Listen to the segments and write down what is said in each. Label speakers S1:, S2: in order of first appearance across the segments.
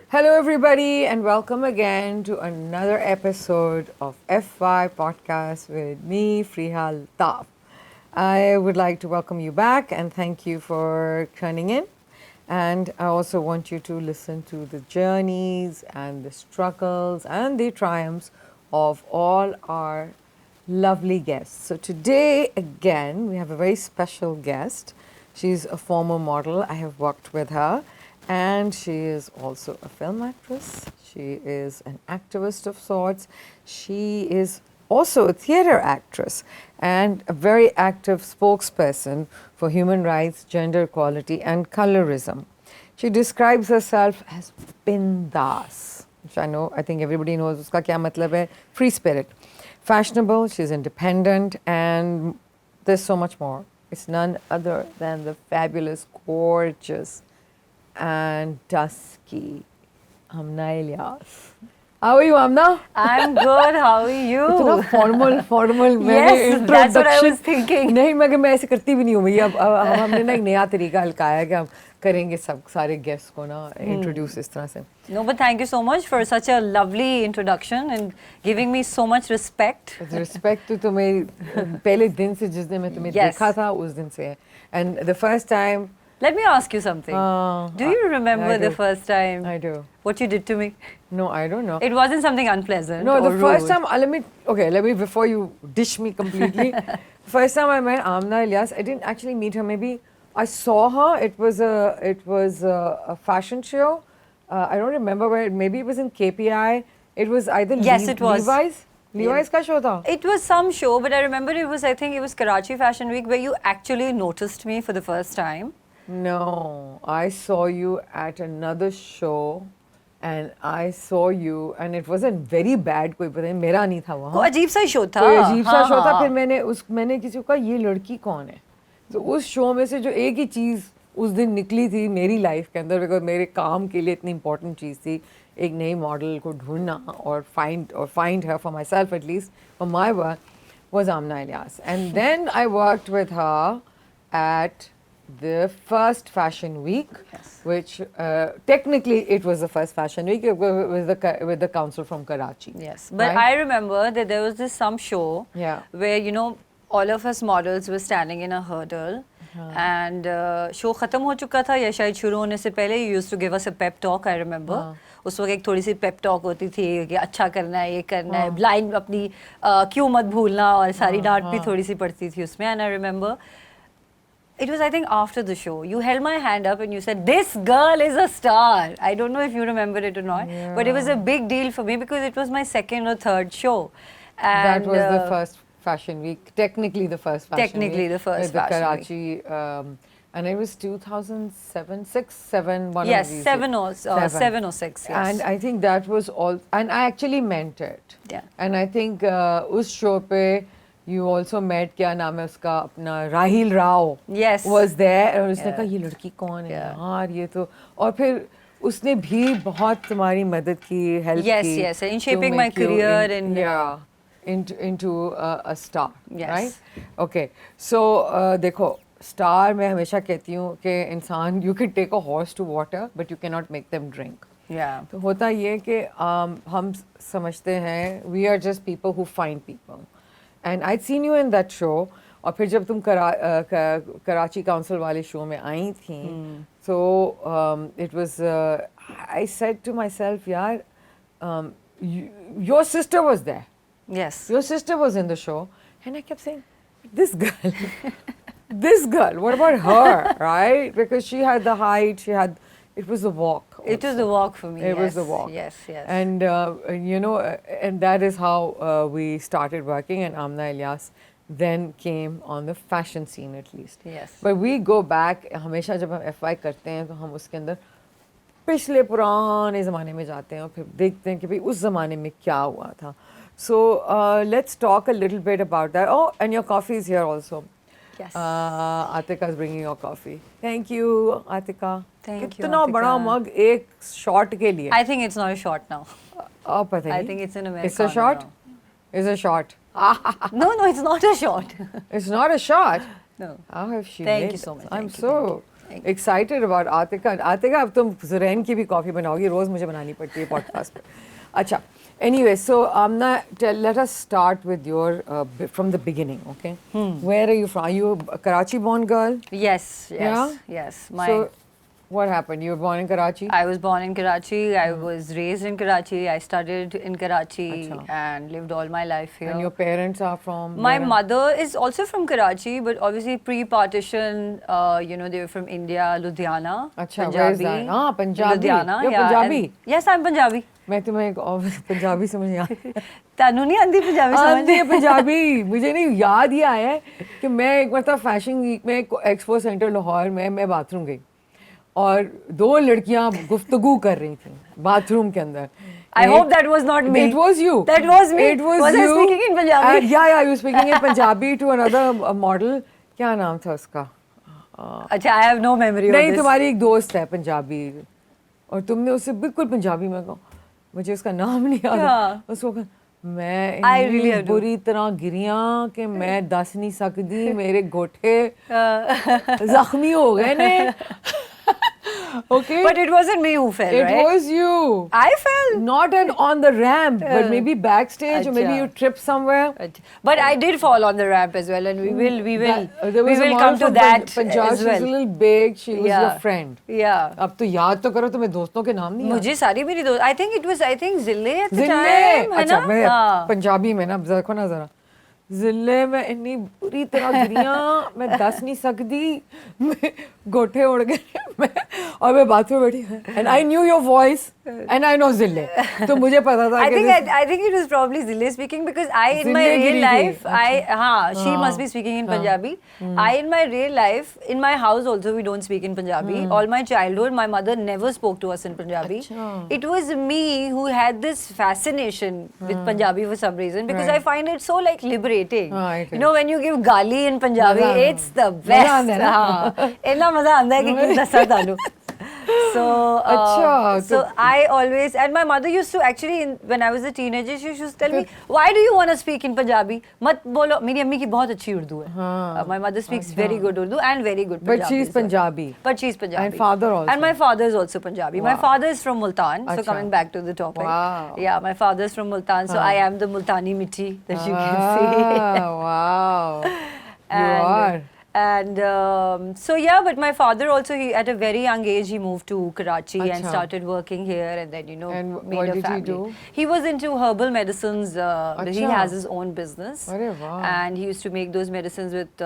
S1: Hello, everybody, and welcome again to another episode of FY Podcast with me, Frihal Taf. I would like to welcome you back and thank you for tuning in. And I also want you to listen to the journeys and the struggles and the triumphs of all our lovely guests. So today, again, we have a very special guest. She's a former model. I have worked with her. And she is also a film actress. She is an activist of sorts. She is also a theatre actress and a very active spokesperson for human rights, gender equality, and colorism. She describes herself as bindas, which I think everybody knows uska kya matlab hai, free spirit. Fashionable, she's independent, and there's so much more. It's none other than the fabulous, gorgeous, and dusky Amna Ilyas. How are you, Amna?
S2: I'm good. How are you?
S1: इतना formal
S2: Yes, that's what I was thinking.
S1: नहीं मैं ऐसे करती भी नहीं हूँ भैया अब हमने ना एक नया तरीका हल्काया कि हम करेंगे सब सारे गेस्ट को ना इंट्रोड्यूस इस तरह से.
S2: No, but thank you so much for such a lovely introduction and giving me so much respect.
S1: Respect to तुम्हें पहले दिन से जिस दिन मैं तुम्हें देखा था उस दिन से है. And the first time.
S2: Let me ask you something. Do you remember the first time?
S1: I do.
S2: What you did to me?
S1: No, I don't know.
S2: It wasn't something unpleasant.
S1: No,
S2: or
S1: the first
S2: rude.
S1: time, let me, before you dish me completely, first time I met Amna Ilyas, I didn't actually meet her. Maybe I saw her. It was a fashion show. I don't remember where. Maybe it was in KPI. It was either
S2: it was.
S1: Levi's. Levi's ka show tha?
S2: It was some show, but I remember I think it was Karachi Fashion Week where you actually noticed me for the first time.
S1: No, I saw you at another show and I saw you and it was a very bad कोई पता नहीं मेरा नहीं था वहाँ.
S2: वो अजीब सा शो था.
S1: कोई अजीब सा शो था. फिर मैंने किसी को कहा ये लड़की कौन है. तो उस शो में से जो एक ही चीज़ उस दिन निकली थी मेरी लाइफ के अंदर बिकॉज मेरे काम के लिए इतनी इम्पोर्टेंट चीज़ थी एक नई मॉडल को ढूंढना और find her for myself at least for my work was Amna Ilyas. And then I worked with her at the first fashion week, which technically it was the first fashion week with the council from Karachi.
S2: Yes, but right? I remember that there was this some show where all of us models were standing in a hurdle and show खत्म हो चुका था या शायद शुरू होने से पहले you used to give us a pep talk. I remember. उस वक्त एक थोड़ी सी पेप टॉक होती थी कि अच्छा करना है ये करना है ब्लाइंड अपनी क्यों मत भूलना और सारी डांट भी थोड़ी सी पड़ती थी उसमें. And I remember it was, I think, after the show. You held my hand up and you said, "This girl is a star." I don't know if you remember it or not, but it was a big deal for me because it was my second or third show. And
S1: that was the first fashion week. Technically, the first fashion week.
S2: Technically, the first fashion
S1: Karachi, week. And it was 2007, 6, 7, one
S2: yes,
S1: of these.
S2: 7 or 6. Yes.
S1: And I think that was all. And I actually meant it.
S2: Yeah.
S1: And I think उस show पे you also met क्या नाम है उसका अपना Rahil Rao was there और उसने कहा ये लड़की कौन है यार ये तो और फिर उसने भी बहुत तुम्हारी मदद की help की
S2: yes in shaping my career
S1: into a star right okay so देखो star मैं हमेशा कहती हूँ कि इंसान you can take a horse to water but you cannot make them drink तो होता ये कि हम समझते हैं we are just people who find people. And I'd seen you in that show. और फिर जब तुम कराची काउंसिल वाले शो में आई थी, so it was. I said to myself, यार, your sister was there.
S2: Yes.
S1: Your sister was in the show, and I kept saying, this girl, this girl. What about her, right? Because she had the height, she had. It was the walk. Also.
S2: It was the walk for me.
S1: It was the walk.
S2: Yes.
S1: And and that is how we started working. And Amna Ilyas then came on the fashion scene at least.
S2: Yes.
S1: But we go back. हमेशा जब हम FY करते हैं तो हम उसके अंदर पिछले पुराने ज़माने में जाते हैं और फिर देखते हैं कि भाई उस ज़माने में क्या हुआ था. So let's talk a little bit about that. Oh, and your coffee is here also.
S2: Yes.
S1: Atika is bringing your coffee. Thank you, Atika.
S2: Thank you,
S1: कितना बड़ा मग एक शॉट के लिए.
S2: I think it's not a shot now.
S1: पता नहीं.
S2: I think it's an Americano.
S1: It's a shot.
S2: Now.
S1: It's a shot.
S2: No, it's not a shot.
S1: It's not a shot.
S2: No.
S1: How have she
S2: Thank
S1: made
S2: you so much.
S1: I'm so excited about Atika. Atika, अब तुम ज़ुरैन की भी coffee बनाओगी, रोज़ मुझे बनानी पड़ती है podcast पे. अच्छा. Anyway, so Amna, let us start with your from the beginning, okay? Where are you from? Are you a Karachi-born girl?
S2: Yes.
S1: Yeah?
S2: Yes.
S1: So, what happened? You were born in Karachi?
S2: I was born in Karachi. I was raised in Karachi. I studied in Karachi and lived all my life here.
S1: And your parents are from?
S2: My mother is also from Karachi, but obviously pre-partition, you know, they were from India, Ludhiana,
S1: Achha,
S2: Punjabi.
S1: where is that? Ah, Punjabi.
S2: Ludhiana,
S1: You're
S2: yeah.
S1: Punjabi?
S2: Yes, I'm Punjabi.
S1: मैं तुम्हें एक और पंजाबी समझ नहीं आती.
S2: तानू नहीं आंधी पंजाबी समझ?
S1: आंधी है पंजाबी. मुझे नहीं याद ही आया है कि मैं एक मतलब फैशन वीक में एक्सपो सेंटर लाहौर में मैं बाथरूम गई और 2 लड़कियां गुफ्तगू कर रही थी बाथरूम के अंदर.
S2: I hope that was not me.
S1: It was you.
S2: That was me.
S1: It was
S2: you.
S1: you.
S2: I speaking in Punjabi?
S1: Yeah, you were speaking in Punjabi to another model. क्या नाम था उसका?
S2: अच्छा, I have no memory of this.
S1: नहीं, तुम्हारी एक दोस्त है पंजाबी और तुमने उससे बिल्कुल पंजाबी में कहा, मुझे उसका नाम नहीं याद. उसको मैं इतनी बुरी तरह गिरिया कि मैं दस नहीं सकती, मेरे गोठे जख्मी हो गए ने. Okay.
S2: But it wasn't me who fell, right?
S1: It was you.
S2: I fell.
S1: Not on the ramp, but maybe backstage or maybe you tripped somewhere.
S2: But I did fall on the ramp as well, and we will come to that
S1: Punjab,
S2: as well.
S1: She's a little big. She was your friend.
S2: Yeah.
S1: अब तो याद तो करो, तुम्हें दोस्तों के नाम नहीं.
S2: मुझे सारी मेरी दोस्त. I think Zille at the time.
S1: अच्छा, मैं पंजाबी में ना देखो ना जरा. जिले में इतनी बुरी तरह गिरिया, मैं दस नहीं सकती, मैं गोठे उड़ गए मैं और मैं बाथरूम बैठी. And I knew your voice and I know जिले, तो मुझे पता था.
S2: I think it was probably Zille speaking because I in my real life she must be speaking in Punjabi. I in my real life in my house also we don't speak in Punjabi. All my childhood my mother never spoke to us in Punjabi. It was me who had this fascination with Punjabi for some reason because I find it so like liberating. You know, when you give gali in Punjabi, it's the best. Inna maza aanda hai ki kuch dasa dalu. So I always, and my mother used to actually, when I was a teenager, she used to tell me, why do you want to speak in Punjabi? Mat bolo, meri ammi ki bahut achhi Urdu hai. My mother speaks very good Urdu and very good Punjabi.
S1: But she's Punjabi.
S2: But she's Punjabi.
S1: And father also.
S2: And my father is also Punjabi. My father is from Multan. So coming back to the topic.
S1: Wow.
S2: Yeah, my father is from Multan. So I am the Multani Mitti that you can see.
S1: Wow. You are.
S2: And so yeah, but my father also, he at a very young age he moved to Karachi and started working here, and then made a family.
S1: What did he do?
S2: He was into herbal medicines. He has his own business, and he used to make those medicines with.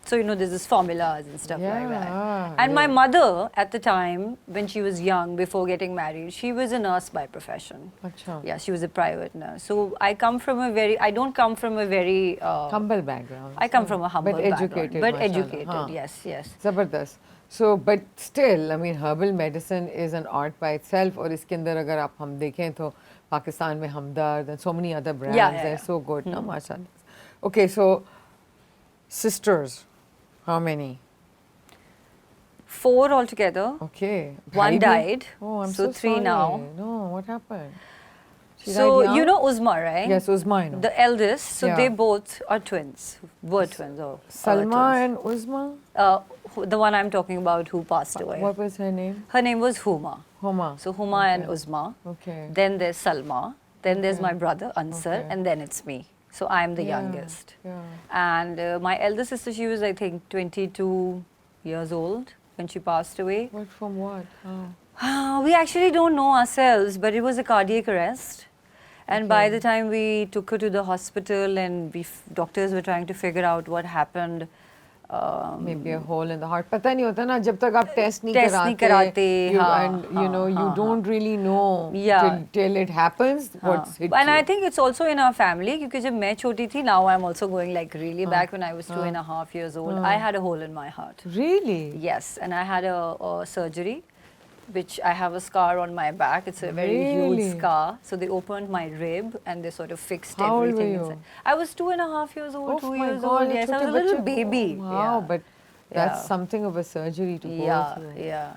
S2: So there's this formulas and stuff like that. And my mother at the time, when she was young, before getting married, she was a nurse by profession. Yeah, she was a private nurse. So I don't come from a very
S1: humble background.
S2: I come from a humble
S1: background,
S2: but educated. Yes.
S1: Zabardast. So, but still, I mean, herbal medicine is an art by itself. और इसके अंदर अगर आप हम देखें तो पाकिस्तान में हमदर्द and so many other brands, they're so good, ना माशाल्लाह. Okay, so sisters, how many?
S2: 4 altogether.
S1: Okay.
S2: One died.
S1: Oh, I'm
S2: so 3
S1: sorry.
S2: now.
S1: No, what happened?
S2: So you know Uzma, right?
S1: Yes, Uzma, I know.
S2: The eldest. So they both are twins. Were twins.
S1: Salma and Uzma?
S2: The one I'm talking about who passed away.
S1: What was her name?
S2: Her name was Huma.
S1: Huma.
S2: So Huma and Uzma.
S1: Okay.
S2: Then there's Salma. Then there's my brother Ansar, and then it's me. So I'm the youngest. And my elder sister, she was I think 22 years old when she passed away.
S1: What from what?
S2: We actually don't know ourselves, but it was a cardiac arrest. And by the time we took her to the hospital and doctors were trying to figure out what happened.
S1: Maybe a hole in the heart. पता नहीं होता ना जब तक आप test नहीं कराते. And you don't really know till it happens what's hit you.
S2: And I think it's also in our family because जब मैं छोटी थी, now I'm also going like really back when I was 2.5 years old. I had a hole in my heart.
S1: Really?
S2: Yes, and I had a surgery. Which I have a scar on my back. It's a very huge scar. So they opened my rib and they sort of fixed everything inside. I was 2.5 years old, 2 years old. Yes, I was a little baby.
S1: Wow, but that's something of a surgery to go through.
S2: Yeah.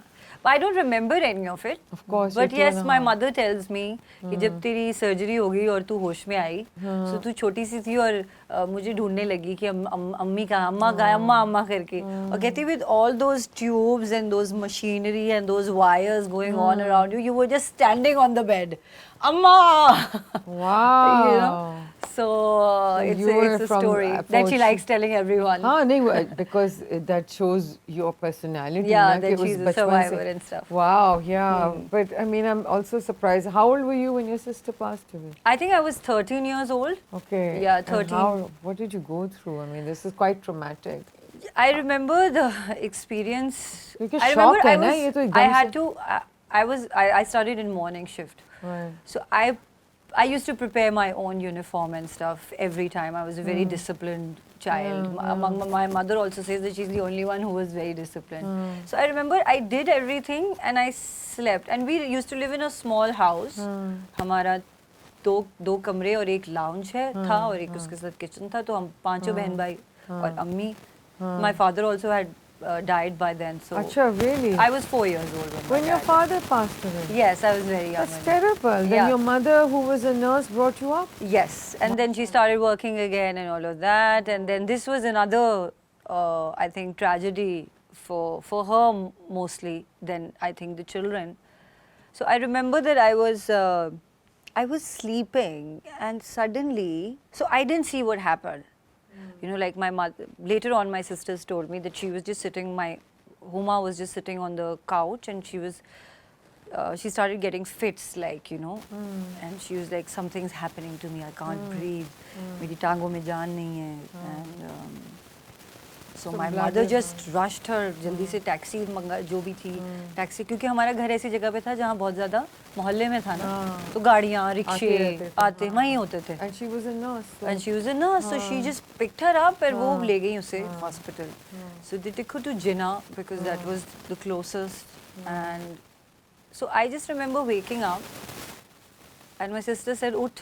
S2: I don't remember any of it.
S1: Of course.
S2: But yes, my mother tells me कि जब तेरी surgery हो गई और तू होश में आई, so तू छोटी सी थी और मुझे ढूंढने लगी कि अम्मी कहाँ, अम्मा कहाँ, अम्मा अम्मा करके, और कहती with all those tubes and those machinery and those wires going on around you, you were just standing on the bed, Amma.
S1: Wow.
S2: You know. So it's a story that she likes telling everyone.
S1: नहीं, because that shows your personality.
S2: Yeah, that she's a survivor and stuff.
S1: Wow, yeah. But I mean, I'm also surprised. How old were you when your sister passed away?
S2: I think I was 13 years old.
S1: Okay.
S2: Yeah, 13.
S1: What did you go through? I mean, this is quite traumatic.
S2: I remember the experience.
S1: I remember
S2: I studied in morning shift.
S1: Right.
S2: So I used to prepare my own uniform and stuff every time. I was a very disciplined child. My mother also says that she's the only one who was very disciplined. So I remember I did everything and I slept. And we used to live in a small house. हमारा दो कमरे और एक lounge था और एक उसके साथ kitchen था. तो हम पांचों बहन भाई और अम्मी. My father also had died by then. So
S1: Achha, really?
S2: I was 4 years old
S1: when your father passed away.
S2: Yes, I was very young.
S1: That's terrible. Then your mother, who was a nurse, brought you up?
S2: Yes, and then she started working again and all of that. And then this was another, I think, tragedy for her mostly than I think the children. So I remember that I was sleeping and suddenly, so I didn't see what happened. You know, like my mother, later on my sisters told me that she was just sitting, Huma was just sitting on the couch and she started getting fits, like, you know, and she was like, something's happening to me, I can't breathe, meri taangon mein jaan nahi hai. And so my mother just rushed her, jaldi se taxi मंगा जो भी थी taxi, क्योंकि हमारा घर ऐसी जगह पे था जहाँ बहुत ज़्यादा मोहल्ले में था ना, तो गाड़ियाँ रिक्शे आते वहीं होते थे.
S1: And she was a nurse.
S2: And she was a nurse, so she just picked her up and वो ले गई उसे hospital. So they took her to Jinnah because that was the closest. And so I just remember waking up and my sister said, उठ,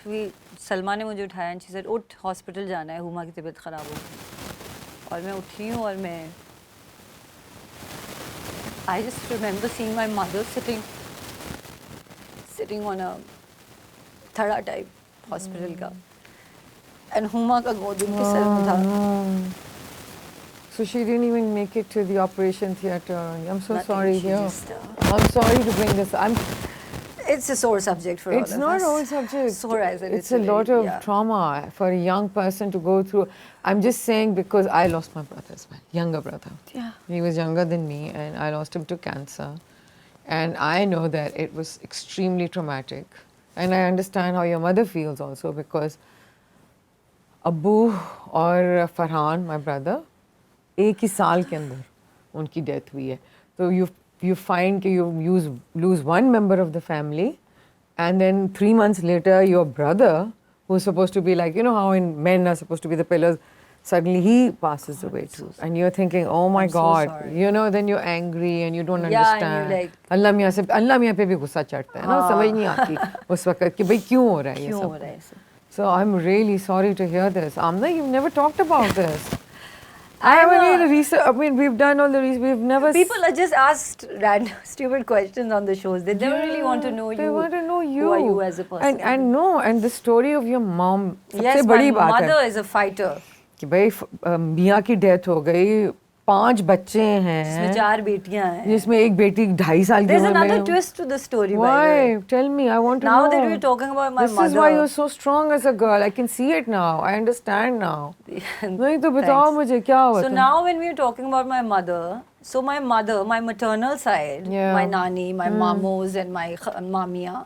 S2: सलमा ने मुझे उठाया and she said, उठ, hospital जाना है, हुमा की तबीयत ख़राब हो गई. और मैं उठी हूँ और मैं I just remember seeing my mother sitting on a thada type hospital का, and हुमा का गोद उनके सर में था.
S1: So she didn't even make it to the operation theatre. I'm so
S2: Nothing,
S1: sorry. I'm sorry to bring this.
S2: It's a sore subject for all of us.
S1: It's not a sore subject.
S2: Sore as it is.
S1: It's a lot of trauma for a young person to go through. I'm just saying because I lost my brother as well, younger brother.
S2: Yeah.
S1: He was younger than me and I lost him to cancer. And I know that it was extremely traumatic. And I understand how your mother feels also because Abu or Farhan, my brother, एक ही साल के अंदर उनकी death हुई है. तो you find that you lose one member of the family and then 3 months later your brother, who's supposed to be like, you know how in men are supposed to be the pillars, suddenly he passes away too. And you're thinking, oh my God,
S2: so
S1: you know, then you're angry and you don't understand.
S2: And you're like,
S1: अल्लाह मियाँ पे भी गुस्सा चढ़ता है ना, समझ नहीं आती उस वक्त कि भाई क्यों हो रहा है ये सब. So I'm really sorry to hear this. Amna, you've never talked about this. I mean, we've done all the research. We've never.
S2: People are just asked random, stupid questions on the shows. They never really want to know you.
S1: They want to know you.
S2: Who are you as a person?
S1: And the story of your mom.
S2: Yes, my mother is a fighter.
S1: कि भाई मियाँ की death हो गई, 5 बच्चे हैं,
S2: जिसमें 4 बेटियां हैं,
S1: जिसमें एक बेटी 2.5 साल की
S2: There's another twist to the story.
S1: Why? Tell me. I want to know.
S2: Now that we're talking about my mother.
S1: This is why you're so strong as a girl. I can see it now. I understand now. नहीं तो बताओ मुझे क्या हुआ.
S2: So now when we're talking about my mother, so my mother, my maternal side, my nani, my mamos and my mamiya,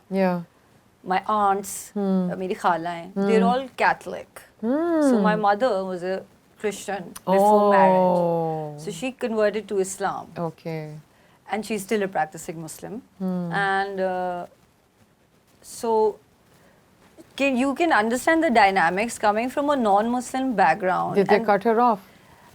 S2: my aunts, मेरी खाला हैं, they're all Catholic. So my mother was a Christian before marriage. So she converted to Islam.
S1: Okay.
S2: And she's still a practicing Muslim. And so you can understand the dynamics coming from a non-Muslim background.
S1: Did they cut her off?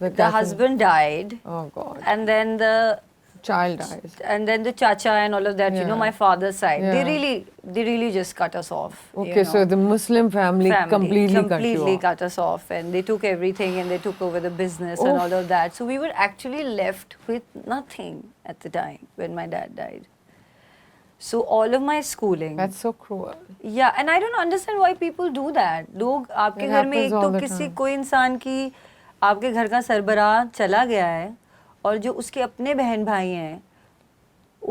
S2: The husband died.
S1: Oh God.
S2: And then the
S1: child dies.
S2: And then the chacha and all of that, you know, my father's side, they really just cut us off.
S1: Okay, so the Muslim family
S2: completely cut us off, and they took everything and they took over the business and all of that. So we were actually left with nothing at the time when my dad died. So all of my schooling.
S1: That's so cruel.
S2: Yeah, and I don't understand why people do that. लोग आपके घर में एक तो किसी कोई इंसान की आपके घर का सरबराह चला गया है और जो उसके अपने बहन भाई हैं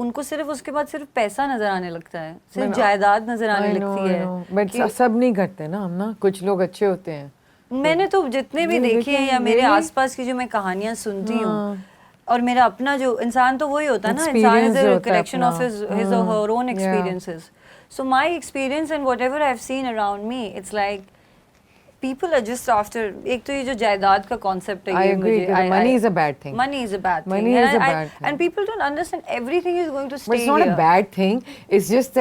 S2: उनको सिर्फ उसके बाद सिर्फ पैसा नजर आने लगता है, सिर्फ जायदाद नजर आने लगती है.
S1: बट सब नहीं करते ना हम ना, कुछ लोग अच्छे होते हैं.
S2: मैंने तो जितने भी देखे हैं या मेरे आसपास की जो मैं कहानियां सुनती हूँ और मेरा अपना जो इंसान तो वही होता है ना, इंसान is a collection of his or her own experiences. So my experience and whatever I have seen around me, it's like people are just after. एक तो ये जो जायदाद का concept है,
S1: I agree. Money is a bad thing.
S2: Money is a bad thing.
S1: Money is a bad thing.
S2: And people don't understand everything is going to stay here.
S1: But it's not a bad thing. It's just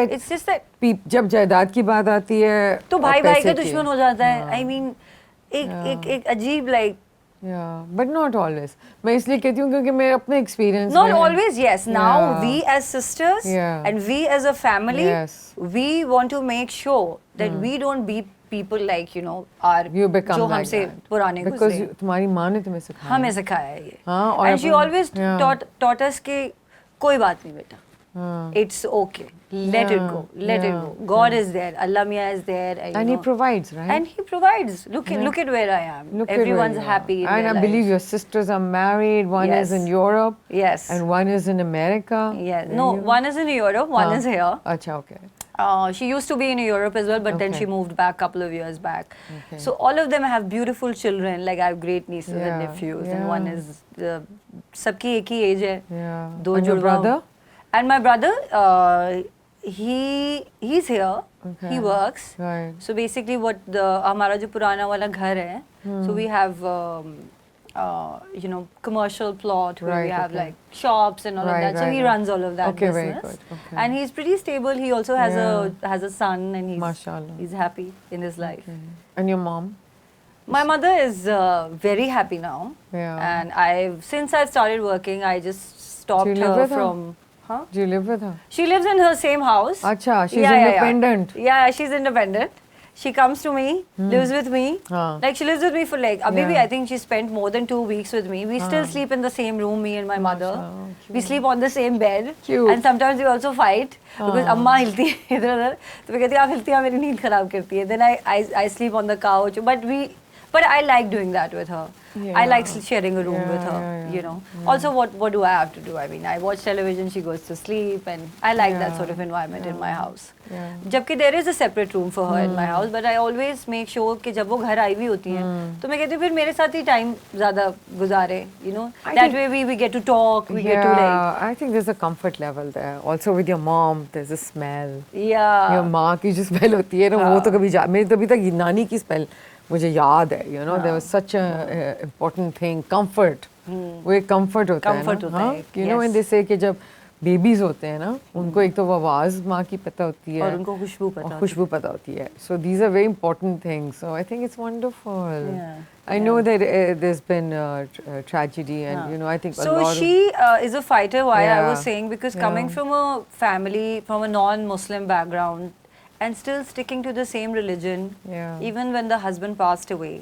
S1: that जब जायदाद की बात आती है
S2: तो भाई भाई का दुश्मन हो जाता है. I mean एक अजीब like.
S1: Yeah, but not always. मैं इसलिए कहती हूँ क्योंकि मेरे अपने experience.
S2: Not always, yes. Now we as sisters and we as a family, we want to make sure that we don't be people like, you know, our जो हमसे पुराने गुजरे.
S1: Because तुम्हारी माँ ने तुम्हें सिखाया.
S2: हमें सिखाया है ये. And she always taught us कि कोई बात नहीं बेटा. It's okay. Let it go. Let it go. God is there. Allah Mia is there.
S1: And He provides, right?
S2: And He provides. Look at where I am. Everyone's happy in
S1: and
S2: their
S1: I believe your sisters are married. One is in Europe.
S2: Yes.
S1: And one is in America.
S2: Yes. No, one is in Europe. One is here.
S1: Acha, okay.
S2: She used to be in Europe as well, but then she moved back a couple of years back. Okay. So all of them have beautiful children. Like I have great nieces and nephews, and one is सबकी एक ही age है.
S1: Yeah. And your brother?
S2: And my brother, he's here. Okay. He works.
S1: Right.
S2: So basically, हमारा जो पुराना वाला घर है, so we have you know, commercial plot where we have like shops and all of that. So he runs all of that business.
S1: Very good. Okay.
S2: And he's pretty stable. He also has a son, and he's happy in his life.
S1: And your mom?
S2: My mother is very happy now. Yeah. And since I've started working, I just stopped her from. Huh?
S1: Do you live with her?
S2: She lives in her same house.
S1: Acha, she's independent.
S2: Yeah, she's independent. She comes to me, lives with me. Like she lives with me for like, maybe I think she spent more than 2 weeks with me. We still sleep in the same room, me and my mother. We sleep on the same bed.
S1: Cute.
S2: And sometimes we also fight because Amma hilti hai idhar udhar. To मैं कहती हूँ आप हिलती हैं मेरी नींद खराब करती है. Then I sleep on the couch. But I like doing that with her. Yeah. I like sharing a room with her, you know. Also, what do I have to do? I mean, I watch television, she goes to sleep, and I like that sort of environment in my house. जबकि there is a separate room for her in my house, but I always make sure कि जब वो घर आई हुई होती हैं, तो मैं कहती हूँ फिर मेरे साथ ही time ज़्यादा गुजारे, you know. That way we get to talk, we get to like.
S1: I think there's a comfort level there. Also with your mom, there's a smell.
S2: Yeah.
S1: Your माँ की जो smell होती है ना, वो तो कभी मेरी तो अभी तक नानी की smell मुझे याद है, you know, there was such a important thing, comfort. वो एक comfort होता है ना, you know, when they say कि जब babies होते हैं ना, उनको एक तो वो आवाज़ माँ की पता होती है
S2: और उनको खुशबू
S1: पता होती है. So these are very important things. So I think it's wonderful. Yeah. I know that there's been tragedy, and you know, I think
S2: so. She is a fighter. Why I was saying, because coming from a family from a non-Muslim background. And still sticking to the same religion, even when the husband passed away,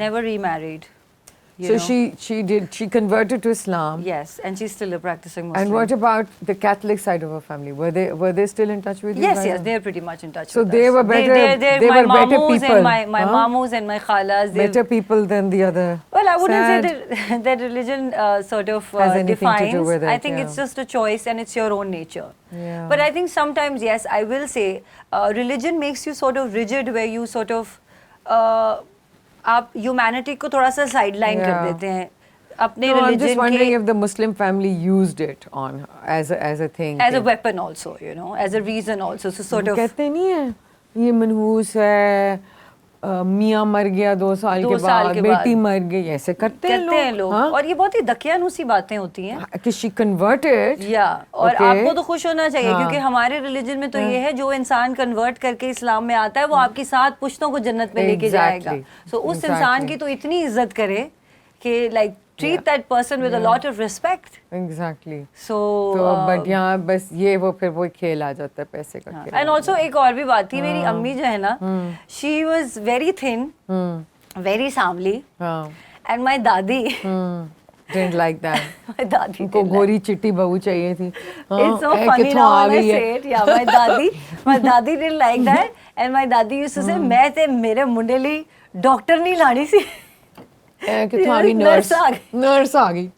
S2: never remarried.
S1: So she converted to Islam.
S2: Yes, and she's still a practicing Muslim.
S1: And what about the Catholic side of her family? Were they still in touch with you?
S2: Yes, they're pretty much in touch with us.
S1: So they were better. They were better people.
S2: And my mamus and my khalas.
S1: Better people than the other.
S2: Well, I wouldn't say that religion sort of
S1: has anything
S2: defines.
S1: to do with it.
S2: I think it's just a choice and it's your own nature.
S1: Yeah.
S2: But I think sometimes, yes, I will say, religion makes you sort of rigid, where you sort of आप humanity को थोड़ा सा sideline कर देते हैं अपने
S1: religion
S2: के. I'm
S1: just wondering if the Muslim family used it on as a thing.
S2: As a weapon also, you know, as a reason also. So sort of.
S1: कहते नहीं है ये मनहूस है, मियाँ मर गया 2 साल के बाद, बेटी मर गई, ऐसे करते हैं लोग.
S2: और ये बहुत ही दकियानूसी बातें होती हैं.
S1: कि she converted.
S2: और आपको तो खुश होना चाहिए क्योंकि हमारे रिलीजन में तो ये है, जो इंसान कन्वर्ट करके इस्लाम में आता है वो आपकी 7 पुश्तों को जन्नत में लेके जाएगा. सो उस इंसान की तो इतनी इज्जत करे कि like treat that person with a lot of respect.
S1: Exactly.
S2: So
S1: but यहाँ बस ये वो फिर वो खेल आ जाता है पैसे का खेल.
S2: And also एक और भी बात थी, मेरी अम्मी जो है ना, she was very thin, very Sawli, and my दादी
S1: didn't like that.
S2: my दादी
S1: उनको गोरी चिट्टी बहू चाहिए थी.
S2: It's so funny now when I say it. Yeah, my दादी didn't like that, and my दादी used to say, मैं ते मेरे मुंडे ਲਈ डॉक्टर नहीं लानी सी.
S1: कितना आ गई nurse आ गई.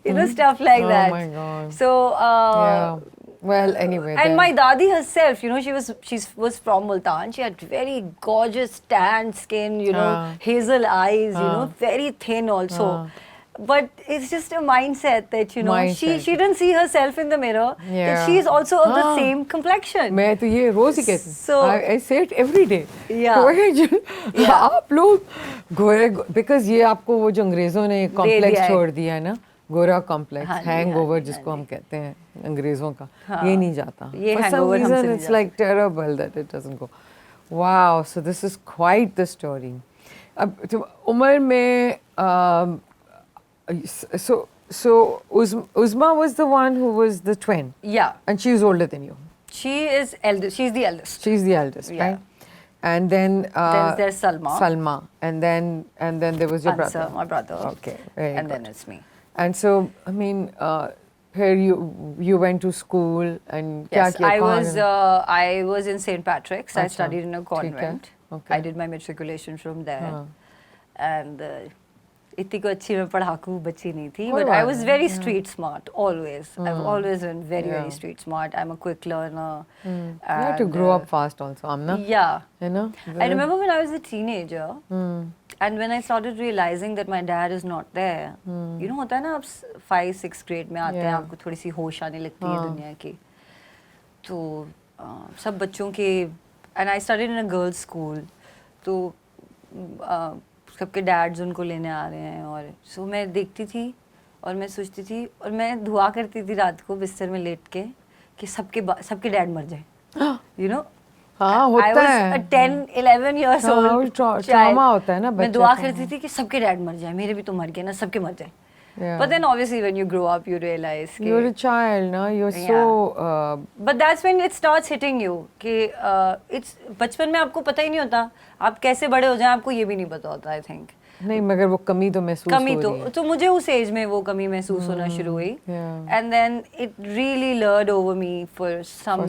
S2: You know, stuff like that.
S1: Oh my God.
S2: So
S1: yeah. Well, anyway.
S2: And my dadi herself, you know, she was from Multan. She had very gorgeous tan skin, you know, hazel eyes, you know, very thin also. But it's just a mindset that, you know, she didn't see herself in the mirror. That she is also of the same complexion.
S1: मैं तो ये रोज ही कहती हूँ. So I say it every day.
S2: Yeah.
S1: आप लोग गोरे, because ये आपको वो जो अंग्रेजों ने कॉम्प्लेक्स छोड़ दिया है ना, गोरा कॉम्प्लेक्स, हैंगओवर जिसको हम कहते हैं अंग्रेजों का, ये नहीं जाता. For some reason it's like terrible that it doesn't go. Wow, so this is quite the story. अब तो उम्र में so Uzma was the one who was the twin.
S2: Yeah.
S1: And she's older than you.
S2: She is eldest. She's the eldest.
S1: She's the eldest, right? And then
S2: there's Salma.
S1: Salma, and then there was your brother.
S2: My brother.
S1: Okay, very
S2: and
S1: good.
S2: then it's me.
S1: And so, I mean, here you went to school and
S2: yes, I was in St. Patrick's. I studied in a convent.
S1: Okay.
S2: I did my matriculation from there, and इतनी को अच्छी मैं पढ़ाकू बच्ची नहीं थी, but I was very street smart always. I've always been very street smart. I'm a quick learner.
S1: You had to grow up fast also, Amna.
S2: Yeah.
S1: You know.
S2: I remember when I was a teenager, and when I started realizing that my dad is not there. You know, होता है ना, आप 5-6 grade में आते हैं, आपको थोड़ी सी होश आने लगती है दुनिया की. तो सब बच्चों के, and I studied in a girls' school, तो सबके डैड्स उनको लेने आ रहे हैं, और सो मैं देखती थी और मैं सोचती थी और मैं दुआ करती थी रात को बिस्तर में लेट के कि सबके डैड मर जाए. यू नो,
S1: हाँ होता है.
S2: 10-11 years old
S1: ट्रॉमा होता है ना.
S2: मैं दुआ करती थी कि सबके डैड मर जाए, मेरे भी तो मर गए ना, सबके मर जाए. But then obviously when you grow up you realize
S1: you're a child, no? You're so
S2: but that's when it starts hitting you कि it's बचपन में आपको पता ही नहीं होता आप कैसे बड़े हो जाएं, आपको ये भी नहीं पता होता. I think
S1: नहीं, मगर वो कमी तो महसूस हो रही है.
S2: तो मुझे उस एज में वो कमी महसूस होना शुरू हुई. And then it really lured over me for some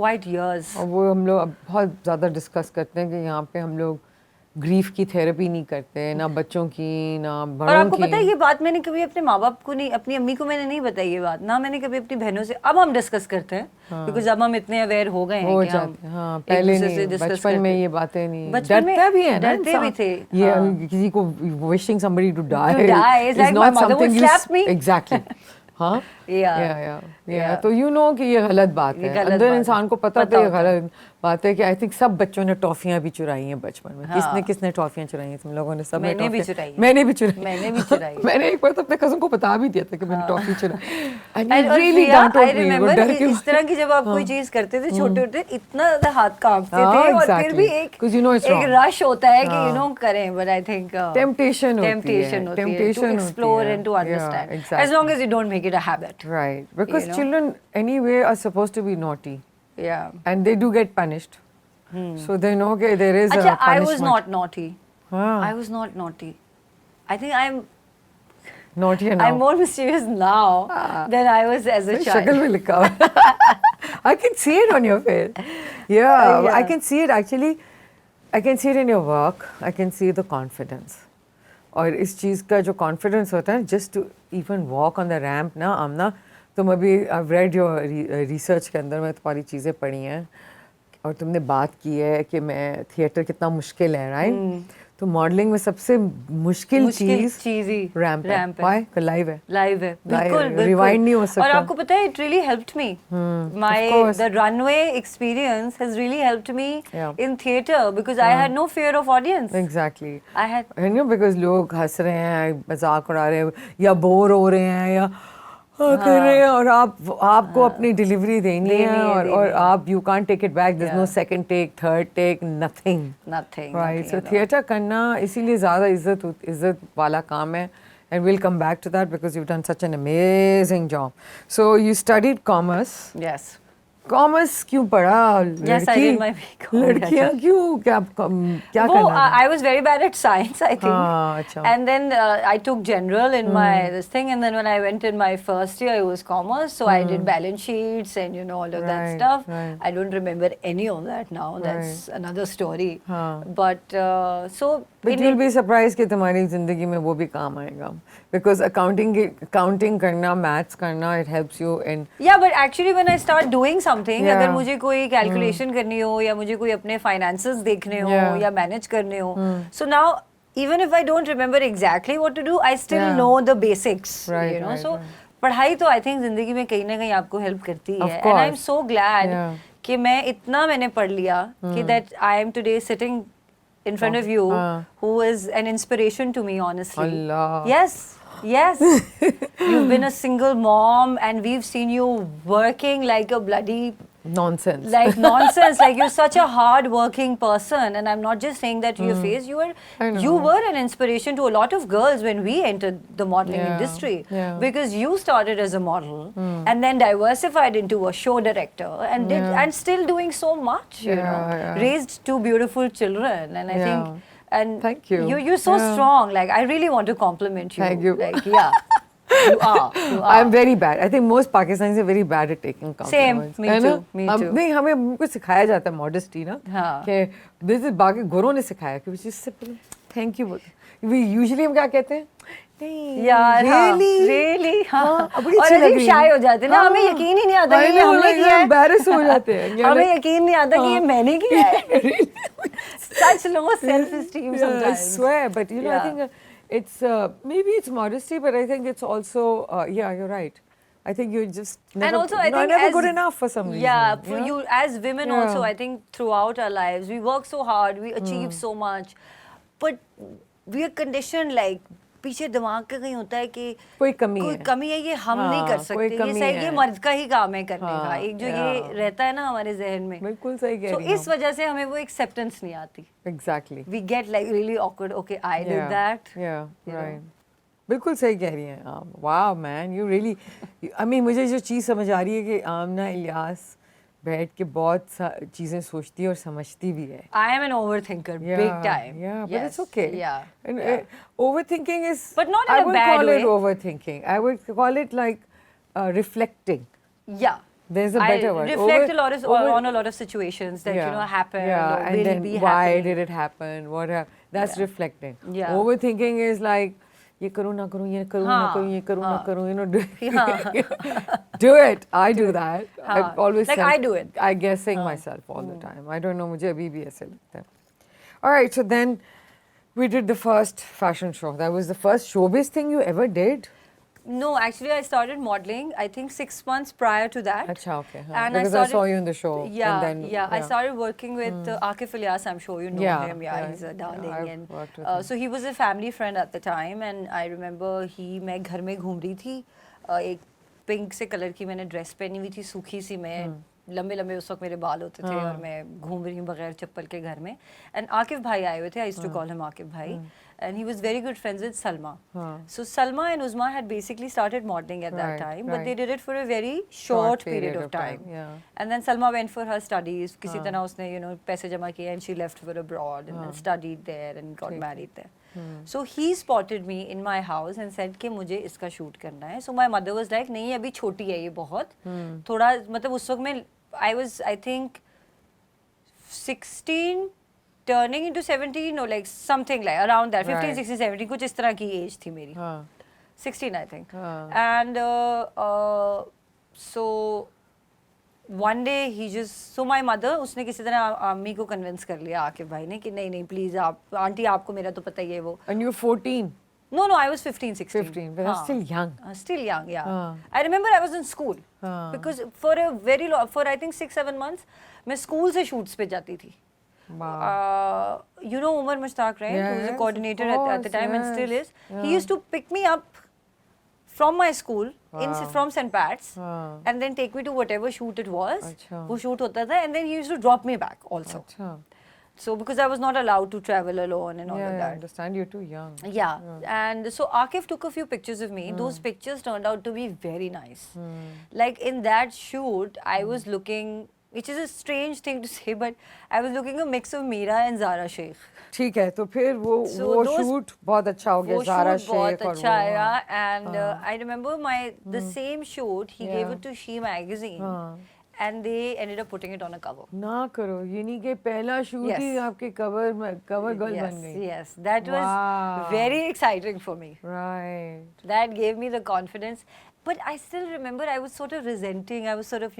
S2: quite years.
S1: और वो हम लोग बहुत ज़्यादा डिस्कस करते हैं कि यहाँ पे हम लोग ग्रीफ की थेरेपी नहीं करते, ना बच्चों की ना बड़ों की.
S2: और आपको पता है ये बात मैंने कभी अपने माँ बाप को नहीं, अपनी अम्मी को मैंने नहीं बताई ये बात, ना मैंने कभी अपनी बहनों से. अब हम डिस्कस करते हैं बिकॉज अब हम इतने अवेयर हो गए हैं कि हम
S1: पहले नहीं, बचपन में ये बातें नहीं. डरते भी है ना,
S2: डरते भी थे.
S1: ये किसी को wishing somebody to die
S2: is not something you slap me.
S1: Exactly. हाँ, या तो यू नो कि ये गलत बात है. अंदर इंसान को पता तो ये गलत बात है कि आई थिंक सब बच्चों ने टॉफियां भी चुराई हैं बचपन में. किसने टॉफियां चुराई हैं? तुम लोगों ने. सब
S2: मैंने भी चुराई.
S1: मैंने एक बार तो अपने कज़न को बता भी दिया था कि मैंने टॉफी चुराई.
S2: I remember इस तरह की जब आप कोई चीज करते थे छोटे होते, इतना ज्यादा हाथ कांपते थे और फिर भी एक रश होता है कि यू नो करें. बट आई थिंक टेम्पटेशन होती है to explore and to understand, as long as you don't make it a habit.
S1: Right, because children anyway are supposed to be naughty.
S2: Yeah.
S1: And they do get punished. So they know that there is a punishment.
S2: I was not naughty. I was not naughty. I think I'm
S1: naughty now.
S2: I'm more mischievous now than I was as a child.
S1: Shakal mein likha hua. I can see it on your face. Yeah, I can see it actually. I can see it in your work. I can see the confidence. और इस चीज़ का जो confidence होता है, just to even walk on the ramp ना. आमना, तुम अभी I read your research के अंदर में तुम्हारी चीज़ें पढ़ी हैं और तुमने बात की है कि मैं थिएटर कितना मुश्किल है, राइट? तो मॉडलिंग में सबसे मुश्किल चीज
S2: ही
S1: रैंप है. लाइव है
S2: बिल्कुल
S1: रिवाइंड नहीं हो सकता.
S2: और आपको पता है it really helped me. My the runway experience has really helped me in theatre because I had no fear of audience.
S1: Exactly.
S2: I had
S1: you know because लोग हंस रहे हैं, मजाक उड़ा रहे हैं या बोर हो रहे हैं या कर रहे हैं और आपको अपनी डिलीवरी देनी है और आप you can't take it back. There is no second take, third take, nothing. Right. So theatre करना इसीलिए ज़्यादा इज्जत वाला काम है. and we'll come back to that because you've done such an amazing job. So you studied commerce.
S2: Yes.
S1: Commerce क्यों पढ़ा?
S2: Yes, I did my BCom.
S1: लड़कियां क्यों क्या करना?
S2: I was very bad at science, I think.
S1: अच्छा.
S2: And then I took general in my this thing, and then when I went in my first year, it was commerce. So I did balance sheets and all of that stuff.
S1: Right.
S2: I don't remember any of that now. That's another story. But so.
S1: But you'll be surprised कि तुम्हारी जिंदगी में वो भी काम आएगा. Because accounting करना, maths करना, it helps you in.
S2: Yeah, but actually when I start doing something, अगर मुझे कोई calculation करनी हो या मुझे कोई अपने finances देखने हो या manage करने हो, so now even if I don't remember exactly what to do, I still know the basics.
S1: Right,
S2: So पढ़ाई तो I think जिंदगी में कहीं ना कहीं आपको help करती है. And I'm so glad कि मैं इतना मैंने पढ़ लिया कि that I am today sitting in front of you, who is an inspiration to me, honestly.
S1: Allah.
S2: Yes. You've been a single mom and we've seen you working like a bloody
S1: nonsense.
S2: Like you're such a hard working person, and I'm not just saying that to your face. You were an inspiration to a lot of girls when we entered the modeling industry, because you started as a model and then diversified into a show director and and still doing so much, raised 2 beautiful children, and I think. And
S1: thank you.
S2: You're so strong. Like, I really want to compliment you.
S1: Thank you.
S2: Like, yeah. You are.
S1: I'm very bad. I think most Pakistanis are very bad at taking compliments.
S2: Same. Me too.
S1: नहीं, हमें हमको सिखाया जाता है modesty ना. कि this is बाकी गोरों ने सिखाया कि which is simple. Thank you. We usually हम क्या कहते हैं?
S2: really और अजीब शाय हो जाते हैं ना, हमें यकीन ही नहीं आता कि ये हमने किया है,
S1: embarrass हो जाते हैं,
S2: हमें यकीन नहीं आता कि ये मैंने किया है. Such low self-esteem sometimes.
S1: I swear, but I think it's maybe it's modesty, but I think it's also you're right. I think you're just never good enough for some reason.
S2: Yeah, for you as women also, I think throughout our lives we work so hard, we achieve so much, but we are conditioned like पीछे दिमाग का कहीं होता है कि कोई कमी है, ये हम नहीं कर सकते, ये सही, ये मर्द का ही काम है करने का, एक जो ये रहता है ना हमारे जहन में.
S1: बिल्कुल सही कह रही
S2: हो. इस वजह से हमें वो एक्सेप्टेंस नहीं आती.
S1: Exactly.
S2: We get like really awkward. Okay, I did that.
S1: Yeah, right. बिल्कुल सही कह रही हैं आप. Wow, man, you really. I mean, मुझे जो चीज़ समझ आ रही है कि आमना इलियास बैठ के बहुत चीजें सोचती है और समझती भी है.
S2: I am an overthinker, big time.
S1: Yeah, but it's okay.
S2: Yeah.
S1: And overthinking is.
S2: But not in a bad way.
S1: I wouldn't call it overthinking. I would call it like reflecting.
S2: Yeah.
S1: There's a better word.
S2: Reflect on a lot of situations that happen.
S1: Yeah,
S2: or
S1: and
S2: will
S1: then
S2: be
S1: why
S2: happening.
S1: did it happen? That's reflecting.
S2: Yeah.
S1: Overthinking is like. ये करूँ ना करूँ, ये करूँ ना करूँ, ये करूँ ना करूँ, do it. I do that. I always
S2: like I do it.
S1: I guessing myself all the time. I don't know, मुझे अभी भी ऐसे लगता है. All right, so then we did the first fashion show. That was the first showbiz thing you ever did?
S2: No, actually I started modeling, I think 6 months prior to that.
S1: Achha, okay.
S2: And
S1: because I saw you in the show.
S2: Yeah,
S1: and then,
S2: I started working with Akif Ilyas, I'm sure you know him. Yeah, he's a darling. And so he was a family friend at the time, and I remember मैं घर में घूम रही थी, एक pink से colour की मैंने ड्रेस पहनी हुई थी, सूखी सी, मैं लंबे लंबे उस वक्त मेरे बाल होते थे और मैं घूम रही हूँ बगैर चप्पल के घर में. एंड आकिफ भाई आए हुए थे, I used to call him Akif भाई, and he was very good friends with Salma. So Salma and Uzma had basically started modeling at that time, but they did it for a very short period of time. And then Salma went for her studies. किसी तरह उसने पैसे जमा किए and she left for abroad and then studied there and got married there. So he spotted me in my house and said कि मुझे इसका shoot करना है. So my mother was like नहीं अभी छोटी है ये बहुत, थोड़ा मतलब उस वक्त मैं I was I think 16 turning into 17 or like something like around that, 15, 16, 17 कुछ इस तरह की एज थी मेरी. 16 I think. And so one day he just, so my mother उसने किसी तरह अम्मी को कन्विंस कर लिया आकिफ भाई ने कि नहीं प्लीज आप आंटी आपको मेरा तो पता ही है वो.
S1: And you were 14?
S2: No, I was 15, 16.
S1: 15, but that's still young.
S2: Still young, yeah. I remember I was in school because for a very long, for I think 6-7 months मैं स्कूल से shoots पे जाती थी.
S1: Wow.
S2: You know Umar Mushtaq, right? Who was a coordinator at the time and still is. He used to pick me up from my school from St. Pat's and then take me to whatever shoot it was. वो shoot होता था and then he used to drop me back also. So because I was not allowed to travel alone and all of
S1: I
S2: that.
S1: understand. You're too young.
S2: Yeah. And so Akif took a few pictures of me. Those pictures turned out to be very nice. Like in that shoot, I was looking, which is a strange thing to say, but I was looking a mix of Meera and Zara Sheikh.
S1: ठीक है तो फिर वो
S2: So
S1: वो
S2: those-
S1: shoot बहुत अच्छा हो गया
S2: वो
S1: ज़ारा
S2: shoot बहुत
S1: शेख और
S2: अच्छा
S1: वो
S2: आया
S1: हाँ,
S2: and I remember the same shoot he gave it to She magazine and they ended up putting it on a cover.
S1: ना करो यूनी के पहला शूट
S2: Yes.
S1: ही आपके कवर गर्ल बन गई
S2: Yes, that was
S1: Wow.
S2: very exciting for me.
S1: right
S2: That gave me the confidence. But I still remember I was sort of resenting. I was sort of,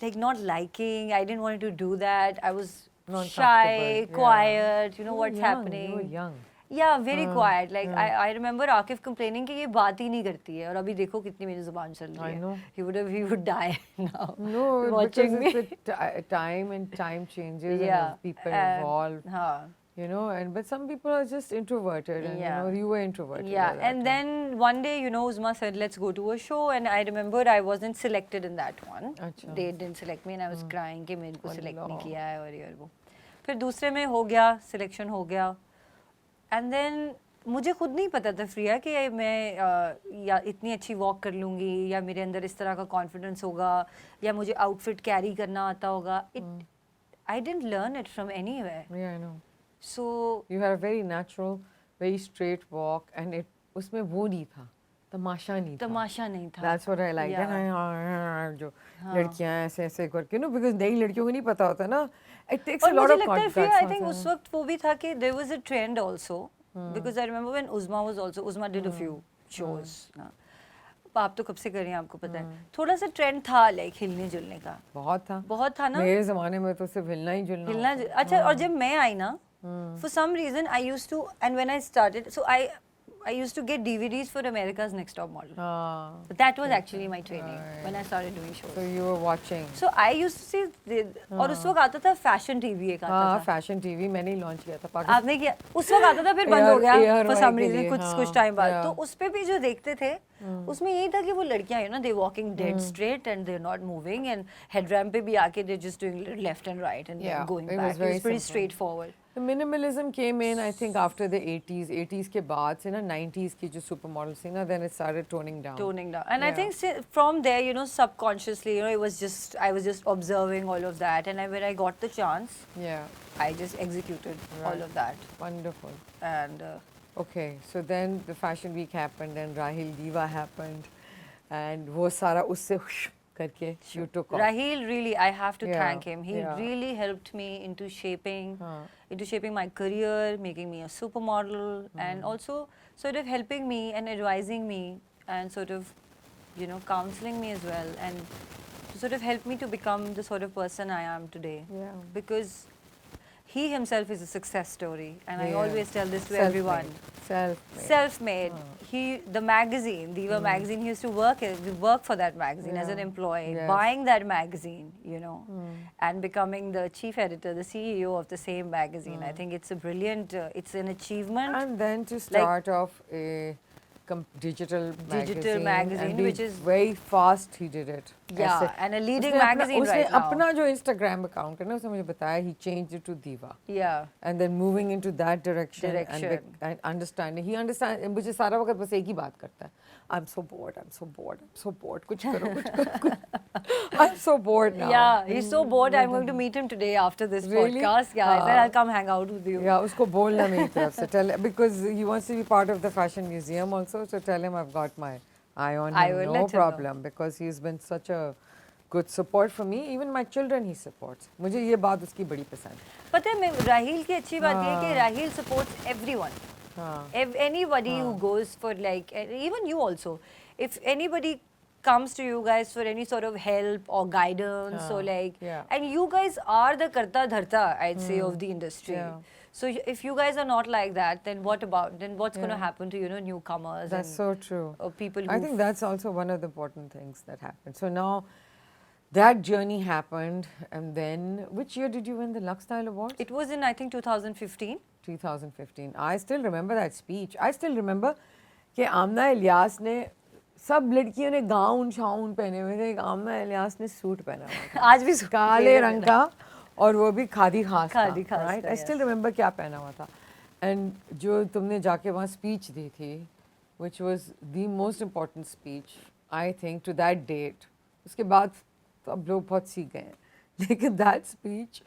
S2: like not liking. I didn't want to do that. I was
S1: Not
S2: shy,
S1: comfortable, yeah.
S2: quiet,
S1: You were
S2: what's
S1: young,
S2: happening.
S1: you were young.
S2: Yeah, very quiet. Like I remember Akif complaining कि ये बात ही नहीं करती है और अभी देखो कितनी मेरी जुबान चल रही
S1: I
S2: है.
S1: know.
S2: He would die now.
S1: no
S2: watching
S1: because
S2: me.
S1: it's the time and time changes
S2: Yeah.
S1: and people
S2: and-
S1: evolve
S2: हाँ.
S1: and but some people are just introverted and
S2: Yeah.
S1: you were introverted
S2: Yeah,
S1: at that
S2: and
S1: time.
S2: then one day, Uzma said, let's go to a show. And I remember I wasn't selected in that one.
S1: अच्छा.
S2: They didn't select me and I was crying कि मेरे को select नहीं
S1: Allah.
S2: किया है और ये और वो. फिर दूसरे में हो गया, selection हो गया. And then मुझे खुद नहीं पता था फ्रिया कि मैं या इतनी अच्छी वॉक कर लूँगी या मेरे अंदर इस तरह का कॉन्फिडेंस होगा या मुझे आउटफिट कैरी करना आता होगा. I didn't learn it from anywhere.
S1: yeah I know
S2: So
S1: you had a very natural very straight walk and it उसमें वो नहीं था तमाशा नहीं था
S2: तमाशा नहीं था.
S1: That's what I like.
S2: Yeah.
S1: And जो लड़कियां ऐसे ऐसे करके because नई लड़कियों को नहीं पता होता ना. It takes
S2: और
S1: a lot
S2: मुझे
S1: of
S2: लगता है
S1: guts
S2: फिर I
S1: होता
S2: think
S1: है.
S2: उस वक्त वो भी था कि there was a trend also because I remember when Uzma did a few shows ना. आप तो कब से कर रही हैं आपको पता है. थोड़ा सा ट्रेंड था लाइक हिलने जुलने का. बहुत था ना.
S1: मेरे ज़माने में तो सिर्फ हिलना ही जुलना
S2: हिलना अच्छा और जब मैं आई ना for some reason I used to and when I started so I used to get DVDs for America's Next Top Model. But that was actually my training when I started doing shows.
S1: So you were watching.
S2: So I used to see और उस वक्त आता था fashion TV एक आता था.
S1: Fashion TV मैंने ही launch किया था पाकिस्तान.
S2: आपने किया उस वक्त आता था फिर बंद हो गया for some
S1: के
S2: reason
S1: लिए,
S2: कुछ टाइम बाद. तो उस पे भी जो देखते थे उसमें यही था कि वो लड़कियां they walking dead straight and they're not moving and head ramp पे भी आके they're just doing left and right and then going
S1: it
S2: back.
S1: was very
S2: It was pretty
S1: simple.
S2: straightforward.
S1: The minimalism came in I think after the 80s के बाद से ना 90s की जो supermodels थी ना then it started toning down.
S2: And I think from there subconsciously it was just I was just observing all of that and when I got the chance I just executed all of that.
S1: Wonderful.
S2: And
S1: okay, so then the fashion week happened and Rahil Diva happened and वो सारा उससे करके you took off.
S2: Rahil really, I have to thank him. He really helped me into shaping my career, making me a supermodel, and also sort of helping me and advising me and sort of, counseling me as well, and to sort of help me to become the sort of person I am today.
S1: Yeah.
S2: Because he himself is a success story, and I
S1: Yeah.
S2: always tell this to
S1: Self-made.
S2: everyone.
S1: Self-made.
S2: Self-made. The magazine, Diva magazine, he used to work for that magazine as an employee,
S1: Yes.
S2: buying that magazine, and becoming the chief editor, the CEO of the same magazine. I think it's a brilliant, it's an achievement.
S1: And then to start off a digital magazine and
S2: which is
S1: very fast he did it.
S2: Yeah, and a leading
S1: उसने
S2: magazine
S1: उसने
S2: right now.
S1: अपना जो Instagram account है ना उसने मुझे बताया he changed it to Diva.
S2: Yeah.
S1: And then moving into that direction. And understanding. He understands. मुझे सारा वक्त बस एक ही बात करता है. I'm so bored. कुछ करो. I'm so bored now.
S2: Yeah, he's so bored. I'm going to meet him today after this podcast. Yeah, I said I'll come hang out with you.
S1: Yeah, उसको बोलना मेरी तरफ से. Tell because he wants to be part of the fashion museum also. So tell him I've got my eye on him.
S2: I will let
S1: No
S2: him
S1: problem because he's been such a good support for me. Even my children he supports. मुझे ये बात उसकी बड़ी पसंद.
S2: पता है राहील की अच्छी बात ये है कि राहील supports everyone. Anybody who goes for like even you also. If anybody comes to you guys for any sort of help or guidance or like and you guys are the karta dharta I'd say of the industry. So if you guys are not like that, then what's going to happen to newcomers?
S1: That's so true.
S2: People.
S1: I think that's also one of the important things that happened. So now that journey happened, and then which year did you win the Lux Style Awards?
S2: It was in I think 2015.
S1: 2015. I still remember that speech. I still remember कि आमना इलियास ने सब लड़कियों ने gown shown पहने हुए थे. आमना इलियास ने suit पहना हुआ था.
S2: आज भी
S1: काले रंग का और वो भी खादी खास था,
S2: right?
S1: I still remember क्या पहना हुआ था. And जो तुमने जाके वहाँ speech दी थी, which was the most important speech, I think, to that date. उसके बाद तो अब लोग बहुत सीख गए हैं. लेकिन that speech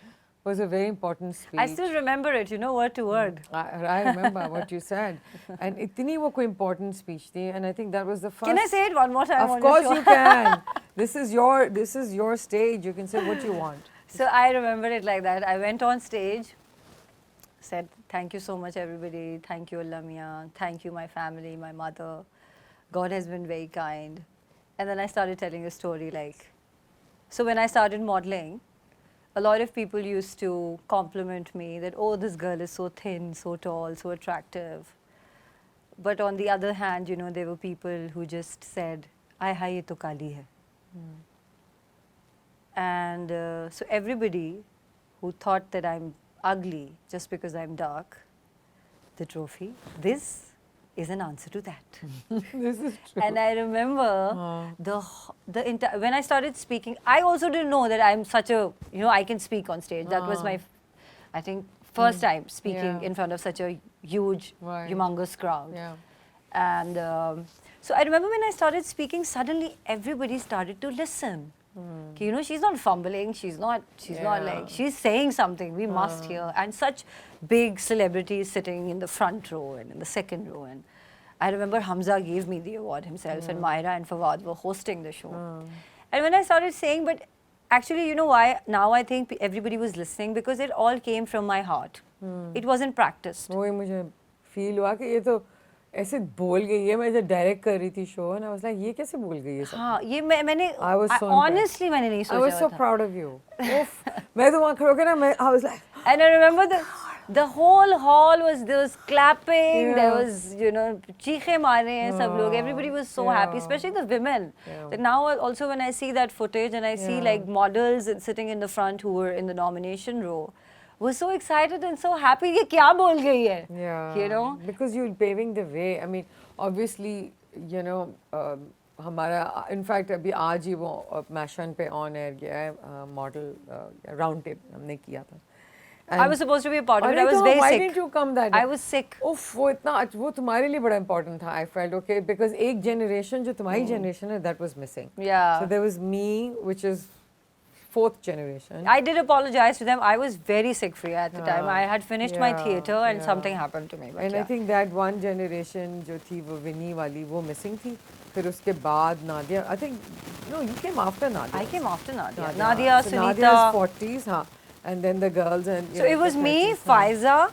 S1: was a very important speech.
S2: I still remember it, you know, word to word.
S1: I remember what you said. And इतनी वो कोई important speech थी, and I think that was the first.
S2: Can I say it one more time?
S1: Of course you can. This is your stage. You can say what you want.
S2: So I remember it like that. I went on stage, said, thank you so much, everybody. Thank you, Allah Mia. Thank you, my family, my mother. God has been very kind. And then I started telling a story like, so when I started modeling, a lot of people used to compliment me that, oh, this girl is so thin, so tall, so attractive. But on the other hand, you know, there were people who just said, "Ay, hai, ye to kali hai." And so everybody who thought that I'm ugly just because I'm dark, the trophy, this is an answer to that.
S1: This is true.
S2: And I remember when I started speaking, I also didn't know that I'm such a, you know, I can speak on stage. That was my, I think, first time speaking in front of such a huge, humongous crowd.
S1: Yeah.
S2: And so I remember when I started speaking, suddenly everybody started to listen. You know, she's not fumbling, she's not like, she's saying something, we must hear. And such big celebrities sitting in the front row and in the second row. And I remember Hamza gave me the award himself, and Myra and Fawad were hosting the show. And when I started saying, but actually, you know why? Now I think everybody was listening because it all came from my heart. It wasn't practiced.
S1: वही मुझे feel हुआ कि ये तो ऐसे बोल गई है. मैं जब डायरेक्ट कर रही थी show, and I was like, ये कैसे बोल गई है सब?
S2: हाँ, ये मैंने honestly मैंने नहीं सोचा था.
S1: I was so proud of you. Oof. मैं तो वहाँ खड़े होके ना, I was like.
S2: And I remember the whole hall there was clapping, there was, you know, cheekhe maare hain sab log. Everybody was so happy, especially the women. That now also when I see that footage and I see like models sitting in the front who were in the nomination row, was so excited and so happy. ये क्या बोल गई है?
S1: Yeah.
S2: You know?
S1: Because you're paving the way. I mean, obviously, you know, हमारा, in fact, अभी आज ही वो मैशन पे on air गया है, model round table हमने किया था.
S2: I was supposed to be a part of it. I was
S1: तो
S2: very
S1: why
S2: sick.
S1: didn't you come that day?
S2: I was sick.
S1: उफ, वो तुम्हारे लिए बड़ा important था. I felt okay because एक generation जो तुम्हारी generation है, that was missing.
S2: Yeah.
S1: So there was me, which is fourth generation.
S2: I did apologize to them. I was very sick free at the time. I had finished my theatre and something happened to me. But
S1: and I think that one generation जो थी वो विनी वाली वो missing थी. फिर उसके बाद Nadia. I think no, you came after Nadia.
S2: I came after Nadia. Nadia,
S1: so
S2: Sunita.
S1: Nadia's 40s, हाँ. And then the girls and.
S2: So it was me, Faiza.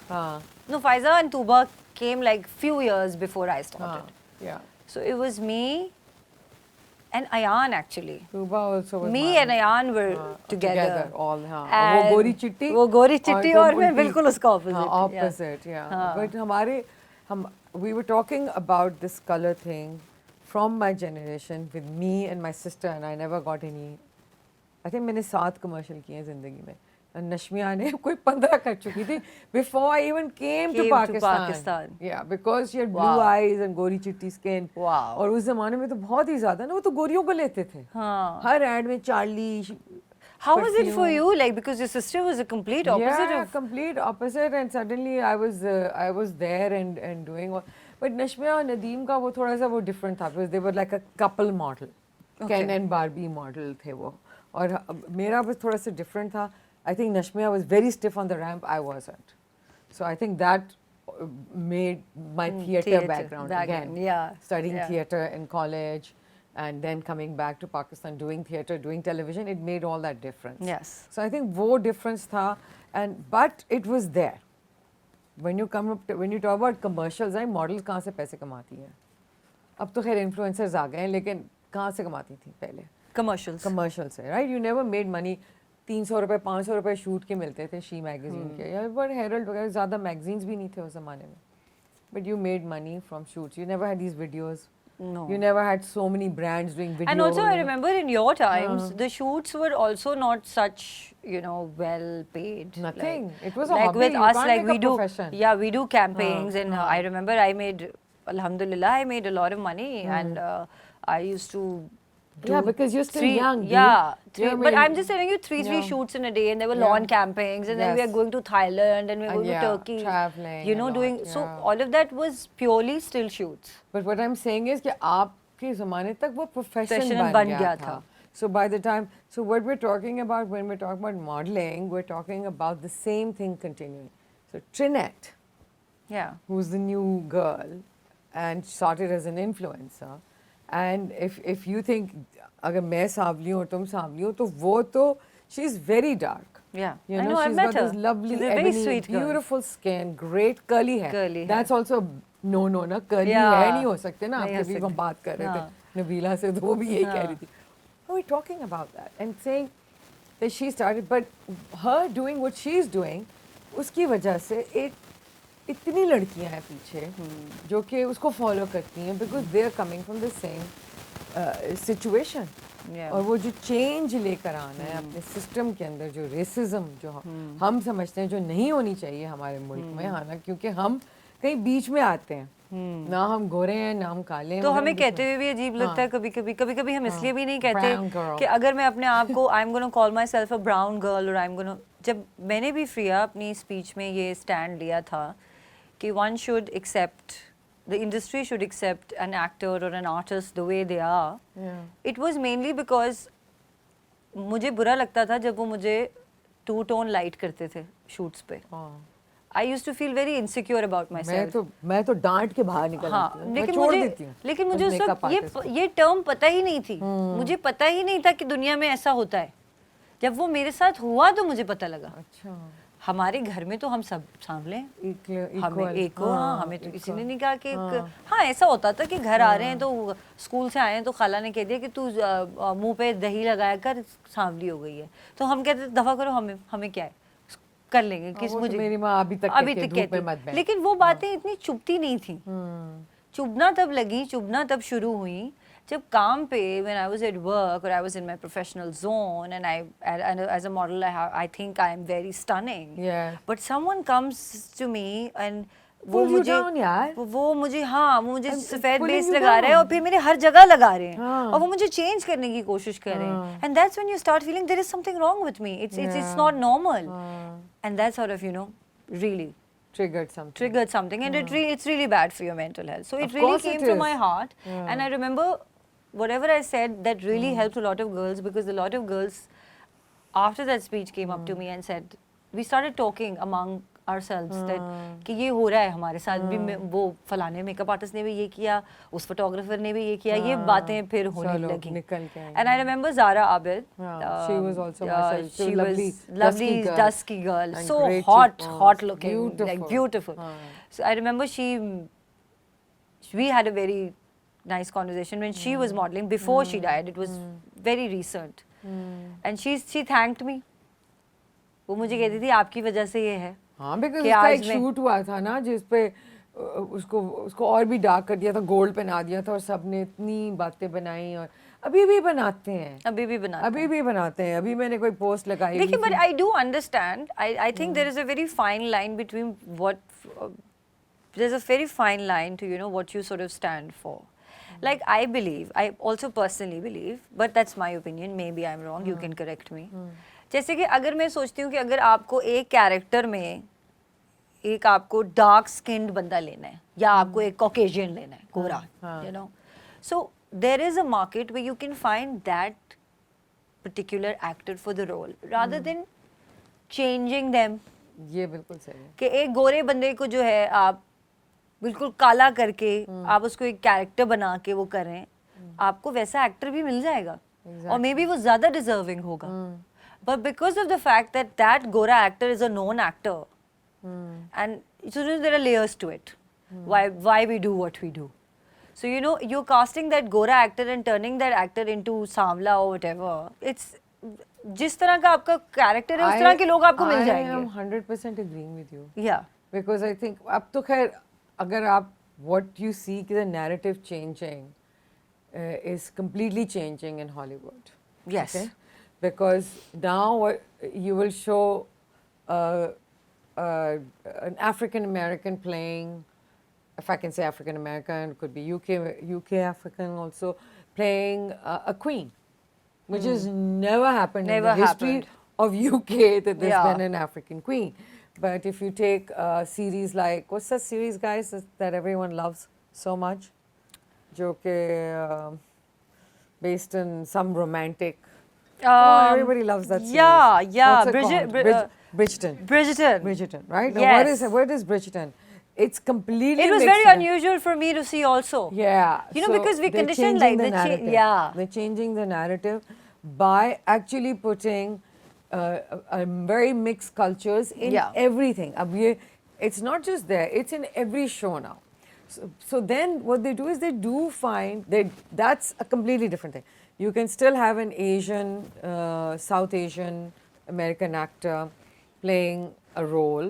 S2: No, Faiza and Tuba came like few years before I started.
S1: Yeah.
S2: So it was me and Ayan actually.
S1: Tuba also was.
S2: Me and Ayan were together.
S1: All.
S2: And
S1: वो गोरी चिट्टी.
S2: वो गोरी चिट्टी और मैं बिल्कुल उसका opposite.
S1: Opposite, yeah. But we were talking about this color thing from my generation with me and my sister, and I never got any. I think मैंने 7 commercial किए हैं जिंदगी में. And Nashmiya ने कोई 15 कर चुकी थी before I even came to Pakistan. Yeah, because she had blue eyes and गोरी चिट्टी skin.
S2: Wow.
S1: और उस जमाने में तो बहुत ही ज़्यादा ना वो तो गोरियों को लेते थे.
S2: हाँ.
S1: हर ad में Charlie.
S2: How was it for you? Like because your sister was a complete opposite.
S1: Yeah, complete opposite, and suddenly I was there and doing all. But Nashmiya and Nadeem का वो थोड़ा सा वो different था because they were like a couple model. Ken and Barbie model थे वो. और मेरा बस थोड़ा सा different था. I think Nashmiya was very stiff on the ramp. I wasn't. So I think that made my theatre background again.
S2: Yeah.
S1: Studying theatre in college and then coming back to Pakistan, doing theatre, doing television, it made all that difference.
S2: Yes.
S1: So I think वो difference था, but it was there. When you talk about commercials, models कहाँ से पैसे कमाती हैं? अब तो खैर influencers आ गए हैं, लेकिन कहाँ से कमाती थी पहले? Commercials से, right? You never made money. 300 रुपए 500 रुपए शूट के मिलते थे शी मैगजीन के या बट हेरल्ड वगैरह ज़्यादा मैगजीन्स भी नहीं थे उस ज़माने में but you made money from shoots you never had these videos
S2: No.
S1: You never had so many brands doing videos.
S2: And also I remember in your times, the shoots were also not such, you know, well paid.
S1: Nothing.
S2: Like,
S1: it was a hobby.
S2: With
S1: you
S2: us,
S1: can't
S2: like
S1: make
S2: we
S1: a
S2: do,
S1: profession.
S2: yeah, we do campaigns and I remember I made, alhamdulillah, I made a lot of money and I used to
S1: Yeah, because you're still young.
S2: Yeah,
S1: three,
S2: but I'm just telling you, three shoots in a day, and there were lawn campings, and then we are going to Thailand, and we are going to Turkey.
S1: Traveling.
S2: You know, doing so all of that was purely still shoots.
S1: But what I'm saying is that आपके ज़माने तक वो profession
S2: बन गया था.
S1: So by the time, so what we're talking about when we're talking about modeling, we're talking about the same thing continuing. So Trinette, who's the new girl, and started as an influencer. And if you think अगर मैं सांवली हूँ तुम सांवली हो तो वो तो she's very dark.
S2: Yeah,
S1: you know,
S2: I've met
S1: got
S2: her.
S1: This lovely,
S2: she's a very
S1: ebony,
S2: sweet girl.
S1: beautiful skin, great curly hair.
S2: Curly
S1: That's
S2: hair.
S1: also no ना curly hair नहीं हो सकते ना आपके भी हम बात कर रहे थे नबीला से तो वो भी यही कह रही थी. We're talking about that and saying that she started, but her doing what she's doing, उसकी वजह से एक इतनी लड़कियां हैं पीछे जो कि उसको फॉलो करती हैं because they are coming from the same situation. और वो जो चेंज लेकर आना है अपने सिस्टम के अंदर, जो रेसिज्म जो हम समझते हैं जो नहीं होनी चाहिए हमारे मुल्क में, हालांकि क्योंकि हम कहीं बीच में आते हैं, ना हम गोरे हैं ना हम काले हैं,
S2: तो हमें कहते हुए भी अजीब लगता है कभी-कभी हम इसलिए भी नहीं कहते कि अगर मैं अपने आप को I am gonna call my self a brown girl, और आई एम गोना, जब मैंने भी फ्रिया अपनी स्पीच में ये स्टैंड लिया था कि one should accept, the industry should accept an actor or an artist the way they are. It was mainly because मुझे बुरा लगता था जब वो मुझे टू टोन लाइट करते थे शूट्स पे. I used to feel very insecure about myself.
S1: मैं तो डांट के बाहर निकल जाती हूँ, मैं छोड़ देती हूँ.
S2: लेकिन मुझे उस वक्त ये टर्म पता ही नहीं थी. मुझे पता ही नहीं था कि दुनिया में ऐसा होता है. जब वो मेरे साथ हुआ तो मुझे पता लगा. अच्छा. हमारे घर में तो हम सब सांवले हमें एक हमें तो किसी ने नहीं कहा कि हाँ ऐसा होता था कि घर आ रहे हैं तो स्कूल से आए हैं तो खाला ने कह दिया कि तू मुंह पे दही लगाया कर, सांवली हो गई है. तो हम कहते दफा करो, हमें क्या है, कर लेंगे. किस मुझे
S1: मेरी माँ अभी तक कहती,
S2: लेकिन वो बातें इतनी चुभती नहीं थी. चुभना तब शुरू हुई जब काम पे, when I was at work or I was in my professional zone and as a model I think I am very stunning.
S1: Yeah.
S2: But someone comes to me and
S1: वो
S2: मुझे सफेद बेस लगा रहे हैं और फिर मेरे हर जगह लगा रहे हैं और वो मुझे चेंज करने की कोशिश कर रहे हैं. And that's when you start feeling there is something wrong with me. It's not normal. And that sort of, you know, really
S1: triggered
S2: something, and it's really bad for your mental health. So it really came from my heart. And I remember whatever I said that really helped a lot of girls, because a lot of girls after that speech came up to me and said, we started talking among ourselves that कि ये हो रहा है हमारे साथ भी, वो फलाने मेकअप आर्टिस्ट ने भी ये किया, उस फोटोग्राफर ने भी ये किया, ये बातें फिर होने लगी. And I remember Zara Abid,
S1: she was also
S2: she was lovely dusky girl, so hot looking, like beautiful. So I remember we had a very nice conversation when she was modeling before she died. It was very recent. And she thanked me. वो मुझे कहती थी आपकी वजह से ये है.
S1: हाँ, because उसका एक शूट हुआ था ना जिसपे उसको और भी डार्क कर दिया था, गोल्ड पहना दिया था और सबने इतनी बातें बनाई और अभी भी बनाते हैं. अभी मैंने कोई पोस्ट लगाई.
S2: देखिए, but I do understand. I think there is a very fine line between there's a very fine line to, you know, what you sort of stand for. Like I also personally believe, but that's my opinion, maybe I'm wrong, you can correct me. जैसे कि अगर मैं सोचती हूँ कि अगर आपको एक कैरेक्टर में एक आपको डार्क स्किन्ड बंदा लेना है या आपको एक कॉकेशियन लेना है, गोरा, you know, so there is a market where you can find that particular actor for the role rather than changing them.
S1: ये बिल्कुल सही है
S2: कि एक गोरे बंदे को जो है आप बिल्कुल काला करके आप उसको एक कैरेक्टर बना के वो करें, आपको वैसा एक्टर भी मिल जाएगा और मे बी वो ज्यादा डिजर्विंग होगा. But because of the fact that that Gora actor is a known actor, and so there are layers to it, why we do what we do. So, you know, you're casting that Gora actor and turning that actor into Samla or whatever. It's जिस तरह का आपका character है उस तरह के लोग आपको मिल जाएंगे.
S1: I am 100% agreeing with you.
S2: Yeah.
S1: Because I think अब तो खैर अगर आप what you see कि the narrative changing is completely changing in Hollywood.
S2: Yes.
S1: Okay? Because now you will show an African American playing, if I can say African American, it could be UK African also, playing a queen, which has never happened
S2: Never
S1: in the history
S2: happened.
S1: of UK that there's
S2: Yeah.
S1: been an African queen. But if you take a series like, what's that series, guys, that everyone loves so much? Jo ke, based on some romantic. Everybody loves that series.
S2: Yeah, yeah.
S1: What's it called? Bridgerton.
S2: Bridgerton.
S1: Bridgerton, right? Now,
S2: Yes.
S1: what is Bridgerton? It's completely
S2: It was
S1: mixed
S2: very
S1: in.
S2: unusual for me to see also.
S1: Yeah.
S2: You know,
S1: so
S2: because we
S1: they're
S2: conditioned
S1: changing
S2: like
S1: the narrative.
S2: yeah.
S1: They're changing the narrative by actually putting very mixed cultures in
S2: Yeah.
S1: everything. It's not just there, it's in every show now. So then what they do is they do find that that's a completely different thing. You can still have an Asian, South Asian American actor playing a role.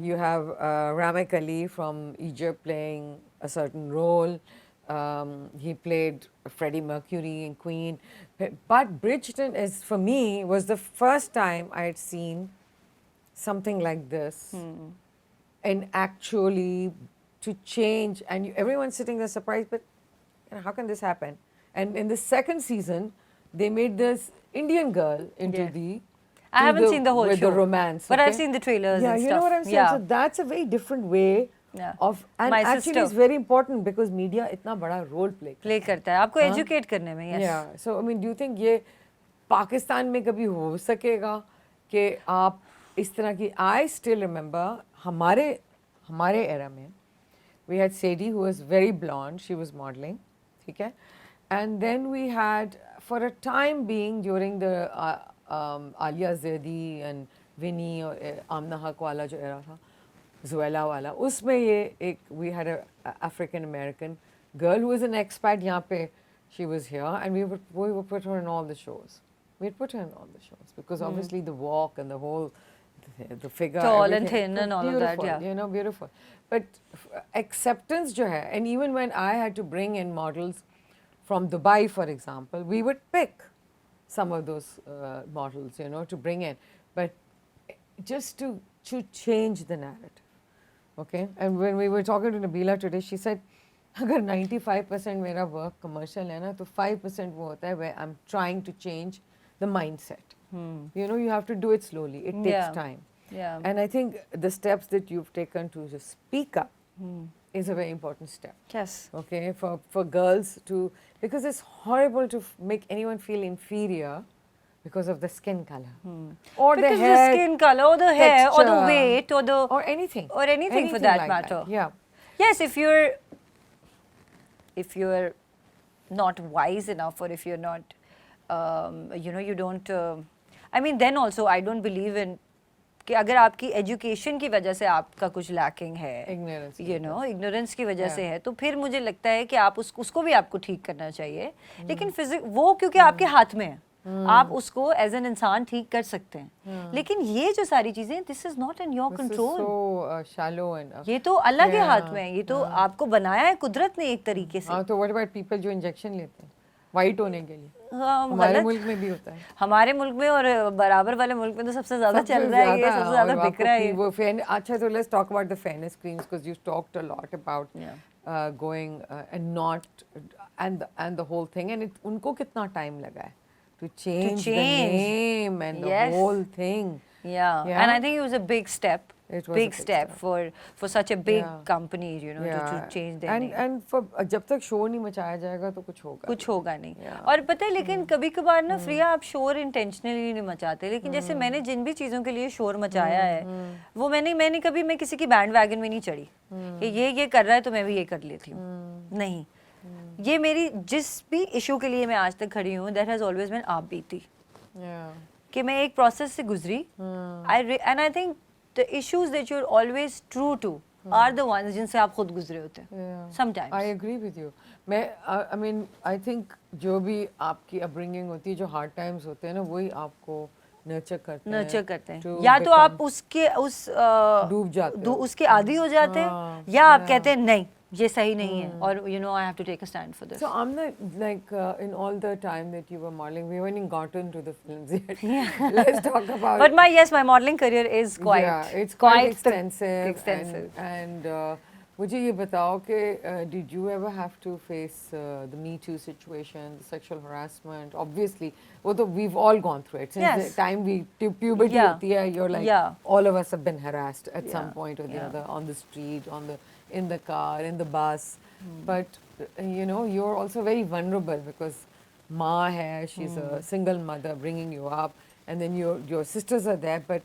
S1: You have Ramek Ali from Egypt playing a certain role. He played Freddie Mercury in Queen. But Bridgerton is, for me, was the first time I had seen something like this and actually to change. And everyone's sitting there surprised, but how can this happen? And in the second season, they made this Indian girl into the
S2: I haven't seen the whole
S1: with
S2: show.
S1: the romance.
S2: But I've seen the trailers
S1: Yeah,
S2: and
S1: you
S2: stuff.
S1: know what I'm saying?
S2: Yeah.
S1: So that's a very different way of, and
S2: My
S1: actually
S2: sister
S1: it's very important because media इतना बड़ा role play
S2: करता है आपको educate करने में. Yes.
S1: Yeah. So I mean, do you think ये पाकिस्तान में कभी हो सकेगा कि आप इस तरह की? I still remember हमारे era में we had Sadie who was very blonde. She was modeling, ठीक है? And then we had, for a time being, during the Alia Zaidi and Vinny और Amna Haq वाला जो era था, Zuela वाला, उसमें ये एक, we had a African American girl who was an expat यहाँ पे. She was here, and we would put her in all the shows. We'd put her in all the shows because obviously the walk and the whole, the figure,
S2: Tall and
S1: everything,
S2: thin and all of that, yeah.
S1: You know, beautiful. But acceptance जो है, and even when I had to bring in models from Dubai, for example, we would pick some of those models, you know, to bring in, but just to change the narrative, okay? And when we were talking to Nabila today, she said, अगर 95% मेरा work commercial है ना, तो 5% वो होता है where I'm trying to change the mindset. You know, you have to do it slowly. It takes time.
S2: Yeah.
S1: And I think the steps that you've taken to just speak up is a very important step.
S2: Yes.
S1: Okay, for girls to, because it's horrible to make anyone feel inferior because of the skin color or
S2: Because
S1: the hair,
S2: skin color or the hair or the
S1: texture,
S2: weight or the
S1: or anything
S2: for that
S1: like
S2: matter.
S1: Yeah.
S2: Yes, if you're not wise enough, or if you're not, you know, you don't. I mean, then also I don't believe in कि अगर आपकी education की वजह से आपका कुछ lacking है, you know, ignorance की वजह से है, तो फिर मुझे लगता है कि आप उसको भी आपको ठीक करना चाहिए. लेकिन वो क्योंकि आपके हाथ में है, आप उसको एज एन इंसान ठीक कर सकते हैं. लेकिन ये जो सारी चीजें, this is not in your control. ये तो अल्लाह के हाथ में है. ये तो आपको बनाया है कुदरत ने एक तरीके से.
S1: तो व्हाट अबाउट पीपल जो इंजेक्शन लेते हैं वाइट होने के लिए? हमारे मुल्क में भी होता है.
S2: हमारे मुल्क में और बराबर वाले मुल्क में तो सबसे ज्यादा चल रहा है, ये सबसे ज्यादा बिक रहा है.
S1: वो अच्छा, तो let's talk about the fairness creams because you talked a lot about going and not and the whole thing, and उनको कितना टाइम लगा है to change the name and the whole thing.
S2: Yeah, and I think it was a big step.
S1: It was
S2: big step for such a big company, you know, to change their name.
S1: And for जब तक शोर नहीं मचाया जाएगा तो कुछ होगा
S2: नहीं. और पता है, लेकिन कभी-कभार ना फ्रिया, आप शोर इंटेंशनली नहीं मचाते, लेकिन जैसे मैंने जिन भी चीज़ों के लिए शोर मचाया है, वो मैं किसी की बैंड वैगन में नहीं चढ़ी कि ये कर रहा है तो मैं भी ये कर लेती हूँ. नहीं, ये मेरी जिस भी इशू के लिए मैं आज तक खड़ी हूँ, दैट हैज ऑलवेज बीन आप बीती, कि मैं एक प्रोसेस से गुजरी. And I think the issues that you are always true to are the ones जिनसे आप खुद गुजरे होते हैं. Sometimes
S1: I agree with you. I mean I think जो भी आपकी अपब्रिंगिंग होती है, जो हार्ड टाइम्स होते हैं ना, वही आपको नर्चर करते हैं.
S2: या तो आप उसके
S1: डूब जाते हो,
S2: उसके आदी हो जाते हैं, या आप कहते हैं नहीं ये सही नहीं है, और you know I have to take a stand for this.
S1: So Amna, like in all the time that you were modeling, we haven't even gotten to the films yet. Let's talk about.
S2: But my modeling career is quite
S1: it's quite extensive. And मुझे ये बताओ कि did you ever have to face the Me Too situation, the sexual harassment? Obviously, वो तो we've all gone through it. Since the time we puberty होती है, you're like, all of us have been harassed at some point or the other, on the street, in the car, in the bus. But you know, you're also very vulnerable because माँ है, she's a single mother bringing you up, and then your sisters are there, but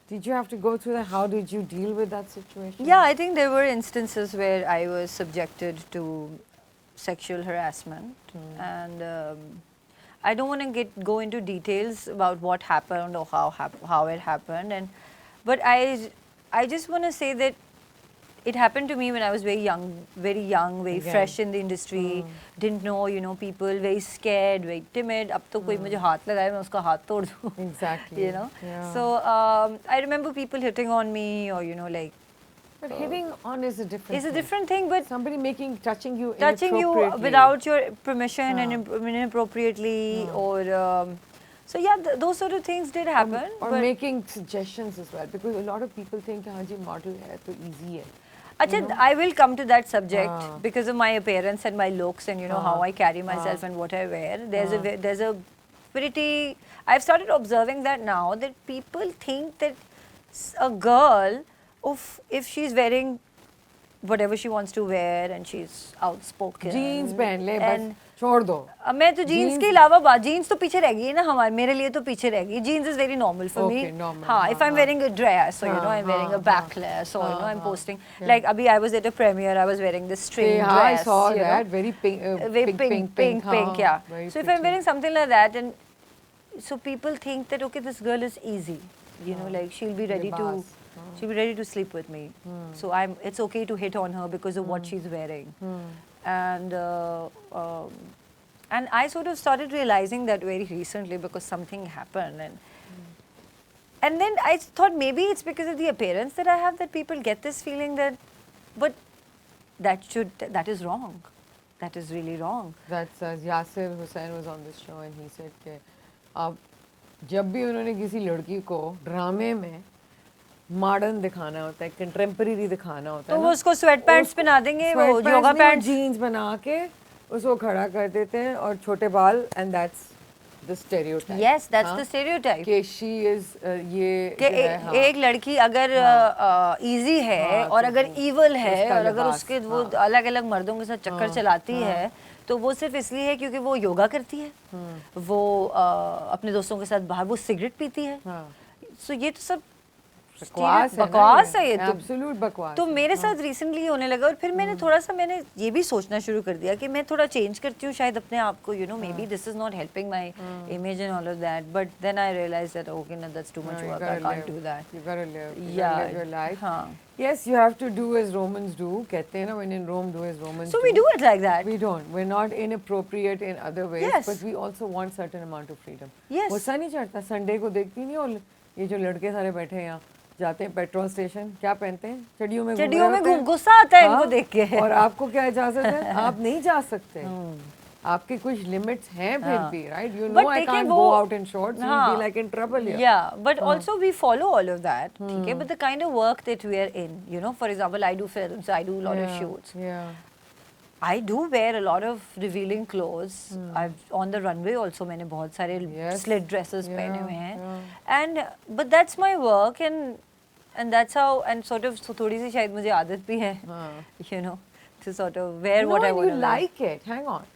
S1: did you have to go through that? How did you deal with that situation?
S2: Yeah, I think there were instances where I was subjected to sexual harassment, and I don't want to go into details about what happened or how it happened, but I just want to say that it happened to me when I was very young, very fresh in the industry, didn't know, you know, people, very scared, very timid. अब तो कोई मुझे हाथ लगाए मैं उसका हाथ तोड़ दूँ.
S1: Exactly.
S2: You know. Yeah. So I remember people hitting on me, or you know, like.
S1: But hitting on is a different.
S2: It's a different thing, but
S1: somebody touching you
S2: without your permission and inappropriately, or. So yeah, those sort of things did happen.
S1: Or making suggestions as well, because a lot of people think, हाँ जी model है तो easy है.
S2: Achha, I will come to that subject because of my appearance and my looks and you know how I carry myself and what I wear. There's a pretty. I've started observing that now, that people think that a girl, if she's wearing whatever she wants to wear and she's outspoken,
S1: jeans पहन ले बस छोड़ दो.
S2: मैं तो jeans के अलावा jeans तो पीछे रह गई ना हमारे, मेरे लिए तो पीछे रह गई. Jeans is very normal for me. हाँ, if I'm wearing a dress, so you know I'm wearing a backless, or you know I'm posting. Like abhi I was at a premiere, I was wearing this string dress.
S1: I saw that, very pink,
S2: pink, yeah. So if I'm wearing something like that, and so people think that okay, this girl is easy, you know, like she'll be ready to sleep with me. So it's okay to hit on her because of what she's wearing. And I sort of started realizing that very recently because something happened, and then I thought maybe it's because of the appearance that I have that people get this feeling that, but that is wrong. That is really wrong.
S1: That's Yasir Hussain was on this show and he said कि अब जब भी उन्होंने किसी लड़की को ड्रामे में मॉडर्न दिखाना होता है, कंटेम्परेरी दिखाना होता है,
S2: तो वो उसको स्वेट पैंट्स पहना देंगे, वो योगा पैंट्स,
S1: जीन्स बना के उसको खड़ा कर देते हैं और छोटे बाल, and that's the stereotype.
S2: Yes, that's the stereotype कि
S1: शी इज ये
S2: एक लड़की अगर इजी है और अगर इवल है और अगर उसके वो अलग-अलग मर्दों के साथ चक्कर चलाती है, तो वो सिर्फ इसलिए है क्योंकि वो योगा करती है, वो अपने दोस्तों के साथ बाहर वो सिगरेट पीती है. सो ये तो सब बकवास है, ये तो
S1: एब्सोल्यूट बकवास.
S2: तो मेरे साथ रिसेंटली होने लगा और फिर मैंने थोड़ा सा मैंने ये भी सोचना शुरू कर दिया कि मैं थोड़ा चेंज करती हूँ शायद अपने आप को, you know, maybe this is not helping my image and all of that, but then I realise that okay no, that's too much work, I can't do that.
S1: You gotta live your life. Yes, you have to do as Romans do. कहते हैं ना, when in Rome, do as Romans do.
S2: So we do it like that.
S1: We don't. We're not inappropriate in other ways,
S2: yes,
S1: but we also want certain amount of freedom.
S2: Yes.
S1: गुस्सा नहीं चढ़ता. Sunday को देखती नहीं, और ये जो लड़के सारे बैठे हैं यहाँ, जाते हैं पेट्रोल स्टेशन, क्या पहनते हैं, चड्डियों में
S2: गुस्सा आता है इनको देख के.
S1: और आपको क्या इजाजत है? आप नहीं जा सकते. आपके कुछ लिमिट्स हैं फिर भी, right? You know I can't go out in shorts, you will be like in trouble here.
S2: Yeah but also we follow all of that, ठीक है, but the kind of work that we are in, you know, for example I do films, I do lot of shoots. I do wear a lot of revealing clothes. I've on the runway also मैंने बहुत सारे slit dresses पहने हुए हैं, and but that's my work, and that's how, and sort of so थोड़ी सी शायद मुझे आदत भी है, you know, to sort of wear what I want to wear.
S1: You like it. Hang on.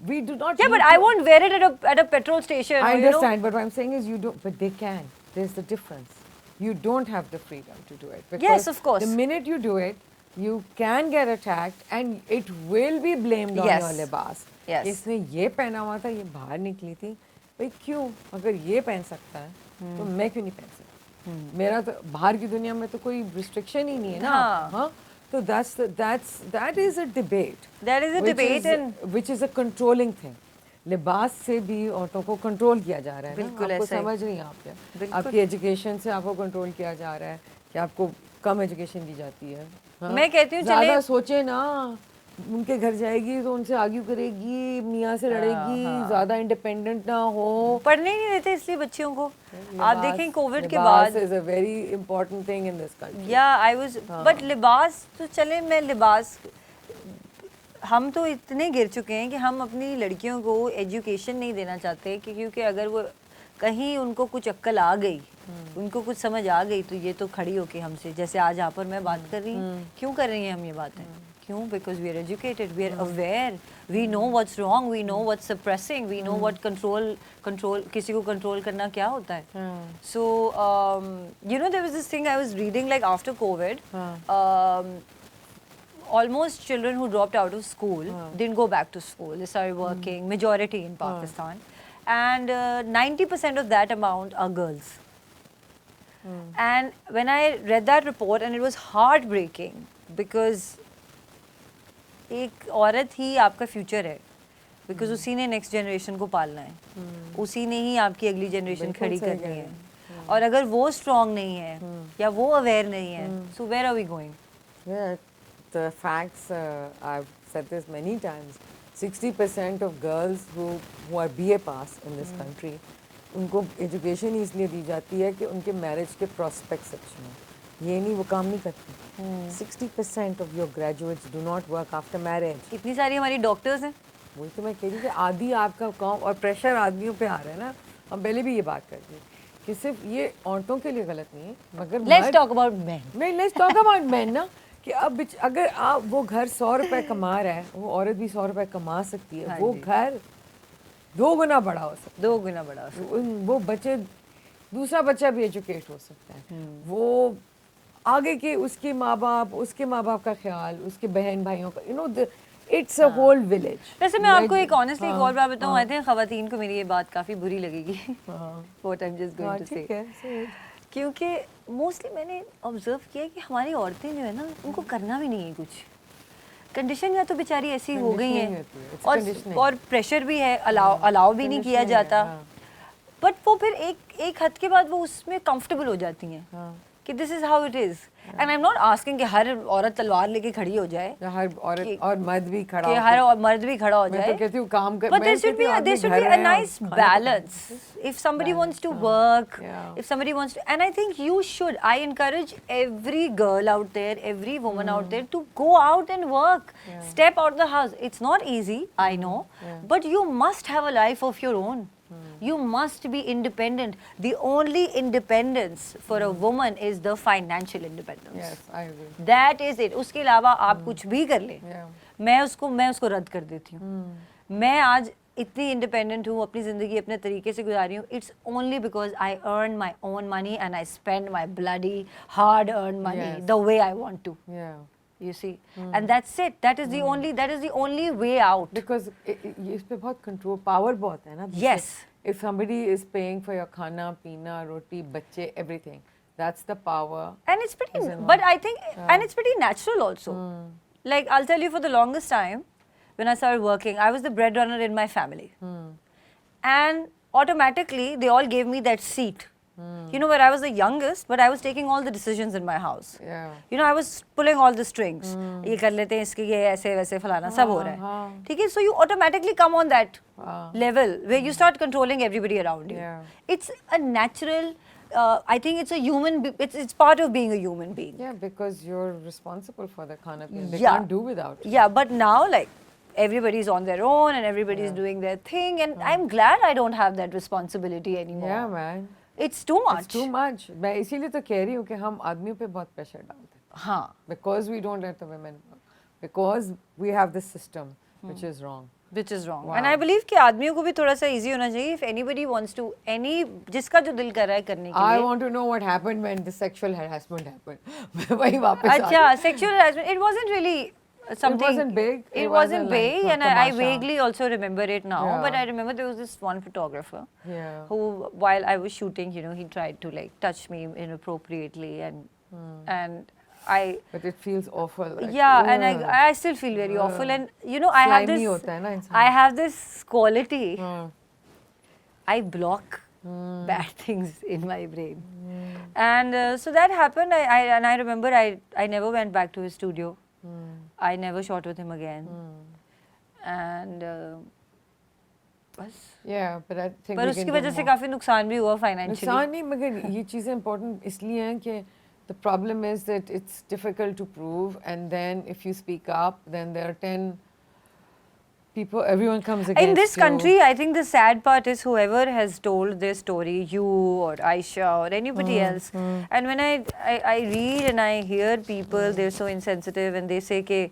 S1: We do not.
S2: Yeah, but I won't wear it at a petrol station.
S1: I understand, but what I'm saying is you don't. But they can. There's the difference. You don't have the freedom to do it.
S2: Yes, of course.
S1: The minute you do it, you can get attacked, and it will be blamed on your libas.
S2: Yes.
S1: इसने ये पहना हुआ था, ये बाहर निकली थी, भाई क्यों? अगर ये पहन सकता है, तो मैं क्यों नहीं पहन सकता? मेरा तो बाहर की दुनिया में तो कोई रिस्ट्रिक्शन ही नहीं है ना. हाँ. So that is a debate.
S2: That is a debate, and
S1: which is a controlling thing. लिबास से भी औरतों को कंट्रोल किया जा रहा है.
S2: बिल्कुल
S1: आपको समझ नहीं आपके आपकी एजुकेशन से आपको कंट्रोल किया जा रहा है कि आपको कम एजुकेशन दी जाती है.
S2: मैं कहती हूँ
S1: ज़्यादा सोचे ना, उनके घर जाएगी तो उनसे आर्ग्यू करेगी, मियाँ से लड़ेगी, ज़्यादा इंडिपेंडेंट ना हो,
S2: पढ़ने ही नहीं देते इसलिए बच्चियों को। आप देखें कोविड के बाद
S1: is a very important thing in this country.
S2: या आई वाज बट लिबास तो चले, मैं लिबास, हम तो इतने गिर चुके हैं कि हम अपनी लड़कियों को एजुकेशन नहीं देना चाहते क्योंकि अगर वो कहीं उनको कुछ अक्ल आ गई, उनको कुछ समझ आ गई तो ये तो खड़ी होके हमसे, जैसे आज यहाँ पर मैं बात कर रही हूँ, क्यों कर रही हैं हम ये बातें? क्यों? Because we are educated, we are aware, we know what's wrong, we know what's suppressing, we know what control किसी को कंट्रोल करना क्या होता है. So you know there was this thing I was reading like after Covid, almost children who dropped out of school didn't go back to school. They started working, majority in Pakistan. And 90% of that amount are girls. And when I read that report, and it was heartbreaking because एक औरत ही आपका future है, because उसी ने next generation को पालना है, उसी ने ही आपकी अगली जनरेशन खड़ी करनी है. और अगर वो स्ट्रांग नहीं है या वो अवेयर नहीं है, so where are we going?
S1: The facts, I've said this many times, 60% of girls who are BA pass in this country, उनको एजुकेशन इसलिए दी जाती है कि उनके मैरिज के प्रोस्पेक्ट्स अच्छे हों. ये नहीं, वो काम नहीं करती. 60% of your graduates do not work after marriage.
S2: इतनी सारी हमारी डॉक्टर्स हैं.
S1: वही तो मैं कह रही हूँ कि आदि आपका काम और प्रेशर आदमियों पे आ रहा है ना. हम पहले भी ये बात करते हैं कि सिर्फ ये औरतों के लिए गलत नहीं है, मगर
S2: लेट्स टॉक अबाउट मेन.
S1: नहीं, लेट्स टॉक अबाउट मेन ना, कि अब अगर आप वो घर 100 रुपए कमा रहा है, वो औरत भी 100 रुपए कमा सकती है. वो घर 2 गुना बड़ा हो सकता है,
S2: 2 गुना बड़ा हो सकता है.
S1: वो बच्चे, दूसरा बच्चा भी एजुकेट हो सकता है. वो आगे के उसके माँ बाप का ख्याल, उसके बहन भाइयों का, you know, it's a whole village.
S2: वैसे मैं आपको एक ऑनेस्टली एक और बात बताऊं, आई थिंक खवातीन को मेरी ये बात काफी बुरी लगेगी, what I am just going to say, क्योंकि मोस्टली मैंने ऑब्जर्व किया कि हमारी औरतें जो है ना, उनको करना भी नहीं है कुछ. कंडीशन या तो बेचारी ऐसी हो गई है, और प्रेशर भी है, अलाउ भी नहीं किया जाता, बट वो फिर एक हद के बाद वो उसमें कंफर्टेबल हो जाती हैं कि this is how it is. And I am not asking कि हर औरत तलवार लेके खड़ी हो जाए,
S1: हर औरत और मर्द भी खड़ा
S2: कि हर मर्द भी खड़ा हो जाए.
S1: मैं तो कहती हूँ काम कर,
S2: but there should be a nice balance. If somebody wants to work, if somebody wants to, and I think you should, I encourage every girl out there, every woman out there to go out and work, step out the house. It's not easy, I know, but you must have a life of your own. You must be independent. The only independence for a woman is the financial independence.
S1: Yes, I agree.
S2: That is it. उसके अलावा आप कुछ भी कर ले, मैं उसको रद्द कर देती हूँ. मैं आज इतनी इंडिपेंडेंट हूँ, अपनी ज़िंदगी अपने तरीके से गुजारी हूँ. It's only because I earn my own money and I spend my bloody hard-earned money the way I want to.
S1: Yeah.
S2: You see, and that's it. That is the only way out.
S1: Because इस पे बहुत control, power बहुत है ना.
S2: Yes.
S1: If somebody is paying for your खाना पीना रोटी बच्चे everything, that's the power.
S2: And it's pretty, but I think, and it's pretty natural also. Like I'll tell you, for the longest time, when I started working, I was the breadwinner in my family, and automatically they all gave me that seat. You know, where I was the youngest, but I was taking all the decisions in my house. You know, I was pulling all the strings. ये कर लेते हैं, इसके ये ऐसे वैसे फलाना सब हो रहा है, ठीक है? So you automatically come on that level where you start controlling everybody around you. It's a natural. I think it's a human. It's part of being a human being.
S1: Yeah, because you're responsible for the khana pina. They can't do without.
S2: Yeah, but now like everybody's on their own and everybody's doing their thing, and I'm glad I don't have that responsibility anymore.
S1: Yeah, man.
S2: It's too much.
S1: It's too much. मैं इसीलिए तो कह रही हूँ कि हम आदमियों पे बहुत प्रेशर डालते हैं.
S2: हाँ.
S1: Because we don't let the women work. Because we have this system which is wrong.
S2: Which is wrong. Wow. And I believe कि आदमियों को भी थोड़ा सा easy होना चाहिए. If anybody wants to, जिसका जो दिल कर रहा है करने के लिए.
S1: I want to know what happened when the sexual harassment happened. मैं वही वापस.
S2: अच्छा, sexual harassment. It wasn't really something.
S1: It wasn't big.
S2: It wasn't big, and I vaguely also remember it now. But I remember there was this one photographer who, while I was shooting, you know, he tried to like touch me inappropriately, and I.
S1: But it feels awful. Like,
S2: and I still feel very awful, and you know, I have this quality. I block bad things in my brain, and so that happened. I remember I never went back to his studio. I never shot with him again. And बस.
S1: Yeah, but I think
S2: पर उसकी वजह से काफी नुकसान भी हुआ financially.
S1: नुकसान नहीं, मगर ये चीज़ें important इसलिए हैं कि the problem is that it's difficult to prove, and then if you speak up, then there are 10 people, everyone comes against you.
S2: In this country, I think the sad part is whoever has told this story, you or Aisha or anybody else, and when I read and I hear people, they're so insensitive and they say कि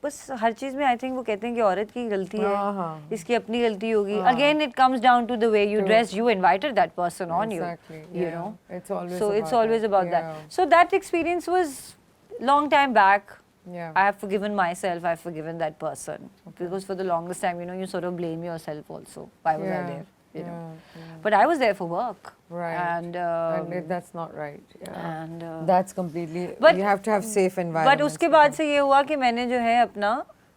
S2: बस हर चीज में I think वो कहते हैं कि औरत की गलती है, इसकी अपनी गलती होगी. Again, it comes down to the way you dress. You invited that person on you, you know.
S1: It's always
S2: so
S1: about
S2: it's always
S1: that.
S2: about that. So that experience was long time back.
S1: Yeah.
S2: I have forgiven myself. I've forgiven that person because for the longest time, you know, you sort of blame yourself also. Why was I there? You know. But I was there for work.
S1: Right.
S2: And
S1: that's not right. Yeah.
S2: And
S1: that's completely. But you have to have safe environment.
S2: But उसके बाद से ये हुआ कि मैंने जो है अपना.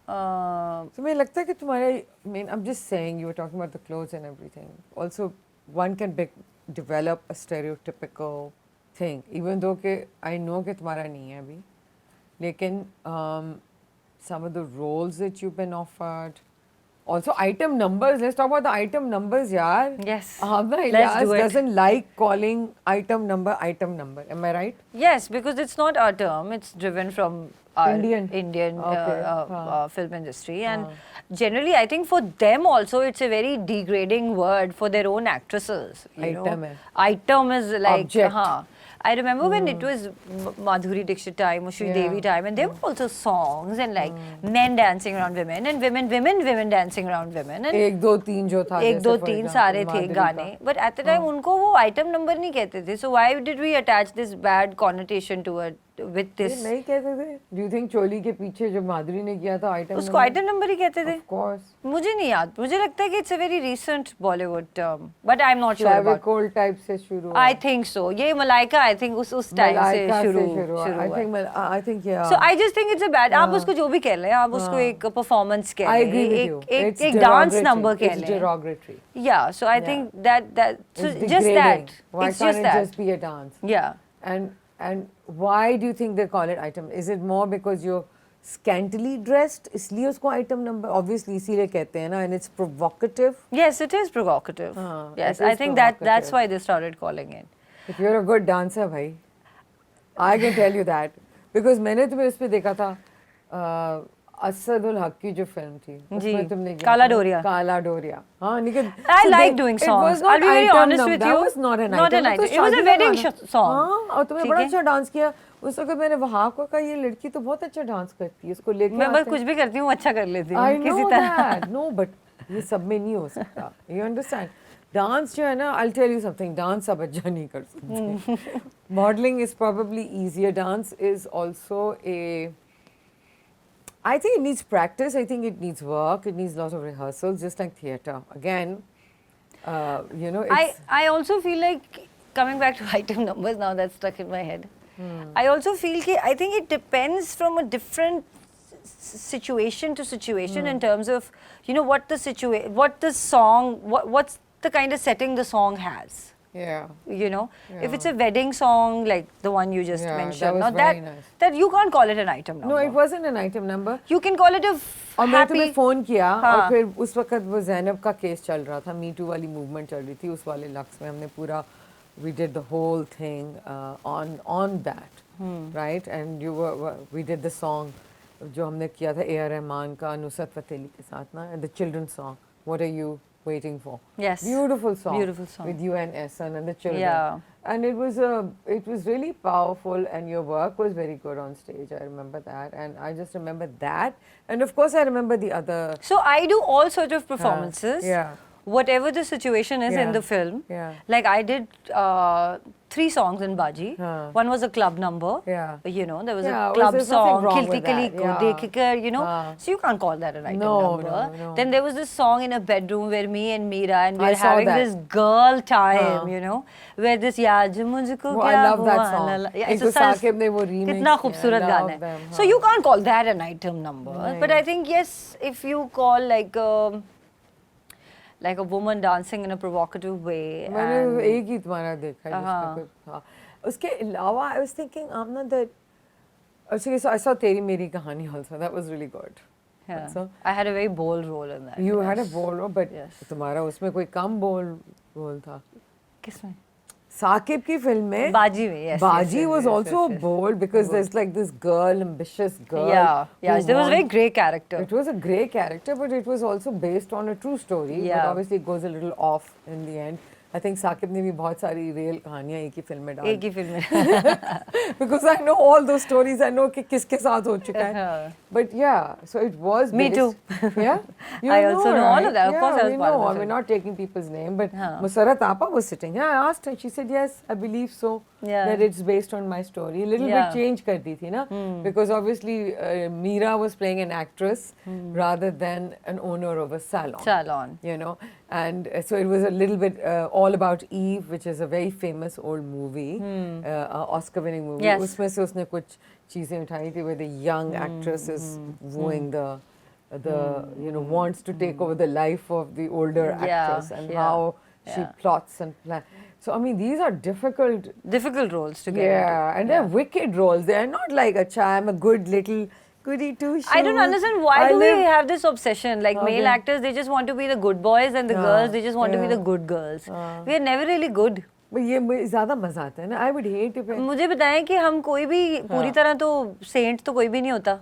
S1: तो मुझे लगता है कि तुम्हारे, I mean, I'm just saying, you were talking about the clothes and everything. Also, one can develop a stereotypical thing, even though कि I know कि तुम्हारा नहीं है अभी. लेकिन some of the roles that you've been offered, also item numbers. Let's talk about the item numbers, yaar.
S2: Yes.
S1: Hamza
S2: Let's
S1: Ilyas
S2: do it.
S1: doesn't like calling item number. Am I right?
S2: Yes, because it's not our term. It's driven from our Indian
S1: Okay.
S2: film industry, and generally, I think for them also, it's a very degrading word for their own actresses.
S1: Item
S2: know? Item is like
S1: object.
S2: I remember when it was Madhuri Dixit time or Sri Devi time, and there were also songs and like men dancing around women and women dancing around women. And
S1: एक दो तीन जो था,
S2: एक दो तीन सारे थे गाने. But at the time उनको वो item number नहीं कहते थे. So why did we attach this bad connotation to it with this?
S1: नहीं कहते थे. Do you think चोली के पीछे जो माधुरी ने किया था item
S2: उसको item number ही कहते थे.
S1: Of course.
S2: मुझे नहीं याद. मुझे लगता है कि it's a very recent Bollywood term. But I'm not sure about.
S1: Clavicle type से शुरू.
S2: I think so. ये Malaika I think उस time से शुरू हुआ.
S1: I think yeah.
S2: So I just think it's a bad. आप उसको जो भी कह लें, आप उसको एक performance कह लें.
S1: I agree with you.
S2: एक dance number कह लें.
S1: It's derogatory.
S2: Yeah. So I think that so
S1: it's
S2: just that.
S1: Why
S2: it's
S1: can't
S2: just
S1: it
S2: that.
S1: just be a dance?
S2: Yeah.
S1: And why do you think they call it item? Is it more because you're scantily dressed? इसलिए उसको item number obviously इसीलिए कहते हैं ना, and it's provocative.
S2: Yes, it is provocative. Yes, I think that's why they started calling it.
S1: If you're a good dancer, भाई, I can tell you that because मैंने तुम्हें उस पे देखा था असदुल हक की जो फिल्म थी उसमें तुमने
S2: काला डोरिया.
S1: हाँ निकल.
S2: I like doing songs. I'll be very honest with you.
S1: That was not an
S2: item. It was a wedding song.
S1: हाँ, और तुमने बड़ा अच्छा डांस किया. उस वक्त मैंने वहाँ को कहा ये लड़की तो बहुत अच्छा डांस करती है, इसको लेके
S2: मैं बस कुछ भी करती हूँ अच्छा कर लेती हूँ
S1: किसी तरह. No, but ये सब में नहीं हो सकता. You understand? डांस जो है ना, I'll tell you something. Dance सब अच्छा नहीं कर सकते. Modeling is probably easier. Dance is also I think it needs practice. I think it needs work. It needs lots of rehearsals, just like theatre. Again, you know.
S2: I also feel like coming back to item numbers now that's stuck in my head. I also feel I think it depends from a different situation to situation in terms of what the song, what's the kind of setting the song has.
S1: Yeah.
S2: If it's a wedding song like the one you just mentioned,
S1: that was very nice.
S2: That you can't call it an item number.
S1: No, it wasn't an item number.
S2: You can call it a
S1: और मैं
S2: happy.
S1: तुम्हें phone किया और फिर उस वक्त वो ज़ैनब का केस चल रहा था, मी टू वाली मूवमेंट चल रही थी, उस वाले लक्स में हमने पूरा we did the whole thing on that, right? And we did the song जो हमने किया था A.R. रहमान का नुसरत फ़तेह अली के साथ ना, and the children's song, What Are You Waiting For?
S2: Yes.
S1: Beautiful song.
S2: Beautiful song.
S1: With you and Ehsan and the children.
S2: Yeah.
S1: And it was really powerful, and your work was very good on stage. I remember that, and I just remember that, and of course I remember the other.
S2: So I do all sorts of performances.
S1: Yeah.
S2: Whatever the situation is in the film.
S1: Yeah.
S2: Like I did 3 songs in Baji. One was a club number.
S1: Yeah.
S2: There was a club song, Khilti Kali Ko Dekhkar, so you can't call that an item number.
S1: No.
S2: Then there was this song in a bedroom where me and Meera and we're having this girl time, where this Yaaj Mujhko Kya
S1: I love that
S2: hua
S1: song.
S2: Yeah,
S1: Inko Saqib ne wo remix
S2: कितना खूबसूरत गाना है. So you can't call that an item number. But I think yes, if you call like a woman dancing in a provocative way.
S1: मैंने एक ही तुम्हारा देखा है जिसमें कुछ था. उसके अलावा I was thinking, Amna, that Okay, so I saw Teri Meri Kahani also. That was really good.
S2: Yeah.
S1: So
S2: I had a very bold role in that.
S1: You had a bold role, but तुम्हारा उसमें कोई कम bold role था?
S2: किसमें?
S1: साकिब की film में
S2: बाजी में, yes.
S1: Baji was also bold because there's like this girl, ambitious girl.
S2: Yeah, there was a very grey character.
S1: It was a grey character, but it was also based on a true story.
S2: Yeah.
S1: But obviously it goes a little off in the end. I think Saqib ने भी बहुत सारी real कहानियाँ एक ही film में डाली.
S2: एक ही film में.
S1: Because I know all those stories. I know कि किसके साथ हो चुका है. But yeah, so it was.
S2: Me too.
S1: Yeah.
S2: I also know all of that. Of course, I was part of the film.
S1: We're not taking people's name, but Musarrat Appa was sitting here. I asked her. She said yes, I believe so.
S2: Yeah.
S1: That it's based on my story. A little bit change कर दी थी ना. Because obviously Meera was playing an actress rather than an owner of a salon.
S2: Salon.
S1: You know. And so it was a little bit all about Eve, which is a very famous old movie, Oscar-winning movie.
S2: Yes.
S1: उसमें से उसने कुछ चीजें उठाई थी where the young actress is wooing the you know, wants to take over the life of the older actress and how she plots and plans. So I mean, these are difficult
S2: roles to get into.
S1: Yeah, and they're wicked roles. They're not like I'm a good little goody two-shoes.
S2: I don't understand why do we have this obsession? Like male actors, they just want to be the good boys, and the girls, they just want to be the good girls. We are never really good.
S1: But ये ज़्यादा मजा आता है ना. I would hate if
S2: मुझे बताएं कि हम कोई भी पूरी तरह तो saint तो कोई भी नहीं होता.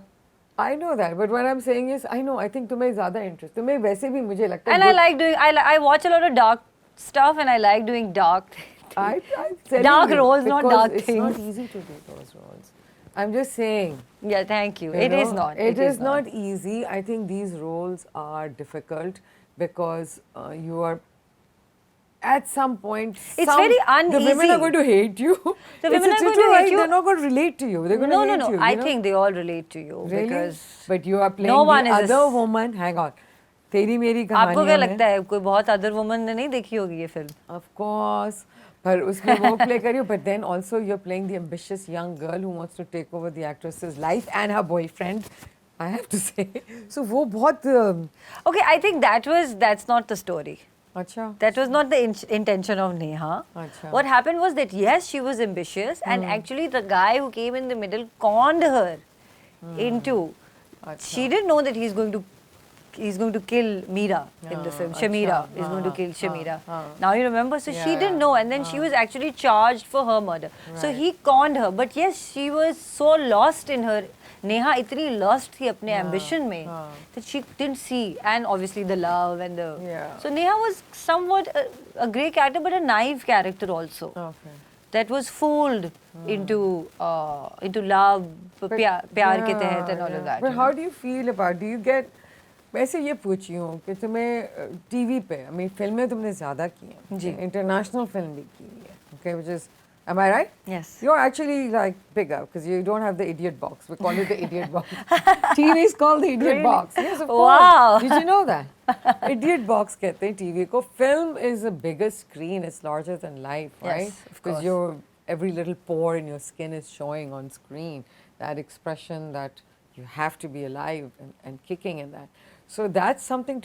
S1: I know that, but what I'm saying is, I know. I think तुम्हें ज़्यादा interest. तुम्हें वैसे भी मुझे लगता है.
S2: And I like doing. I watch a lot of dark stuff, and I like doing dark. Dark roles, not dark things.
S1: It's not easy to do those roles. I'm just saying.
S2: Yeah, thank you. It is not.
S1: It is not easy. I think these roles are difficult because you are. At some point,
S2: it's very uneasy.
S1: The women are going to hate you.
S2: The women are going to hate you.
S1: They're not going to relate to you. They're going to hate you.
S2: No. I think they all relate to you.
S1: Really?
S2: Because
S1: but you are playing the other woman. Hang on. तेरी मेरी कहानियों में.
S2: आपको क्या लगता है कोई बहुत other woman ने नहीं देखी होगी ये फिल्म?
S1: Of course. पर उसमें वो play करियो. But then also you're playing the ambitious young girl who wants to take over the actress's life and her boyfriend. I have to say. So वो बहुत.
S2: Okay, I think that's not the story.
S1: Achha.
S2: That was not the intention of Neha.
S1: Achha.
S2: What happened was that yes, she was ambitious, and actually the guy who came in the middle conned her into. Achha. She didn't know that he's going to kill Meera in the film. Shamira is going to kill Shamira. Now you remember? So she didn't know, and then she was actually charged for her murder. Right. So he conned her. But yes, she was so lost in her. Neha इतनी lost थी अपने ambition में that she didn't see, and obviously the love and the.
S1: Yeah.
S2: So Neha was somewhat a great character, but a naive character also.
S1: Okay.
S2: That was fooled into love, प्यार के तहत and all of that.
S1: But how do you feel about? Do you get? वैसे ये पूछी हूँ कि तुम्हें TV पे, I mean फिल्में तुमने ज़्यादा की हैं, international film भी की है, okay, which is, am I right?
S2: Yes.
S1: You're actually like bigger because you don't have the idiot box. We call it the idiot box. TV is called the idiot box. Yes, of course.
S2: Wow.
S1: Did you know that? Idiot box कहते हैं TV को. Film is a bigger screen. It's larger than life, right?
S2: Yes, of course.
S1: Because every little pore in your skin is showing on screen. That expression that you have to be alive and kicking in that. So that's something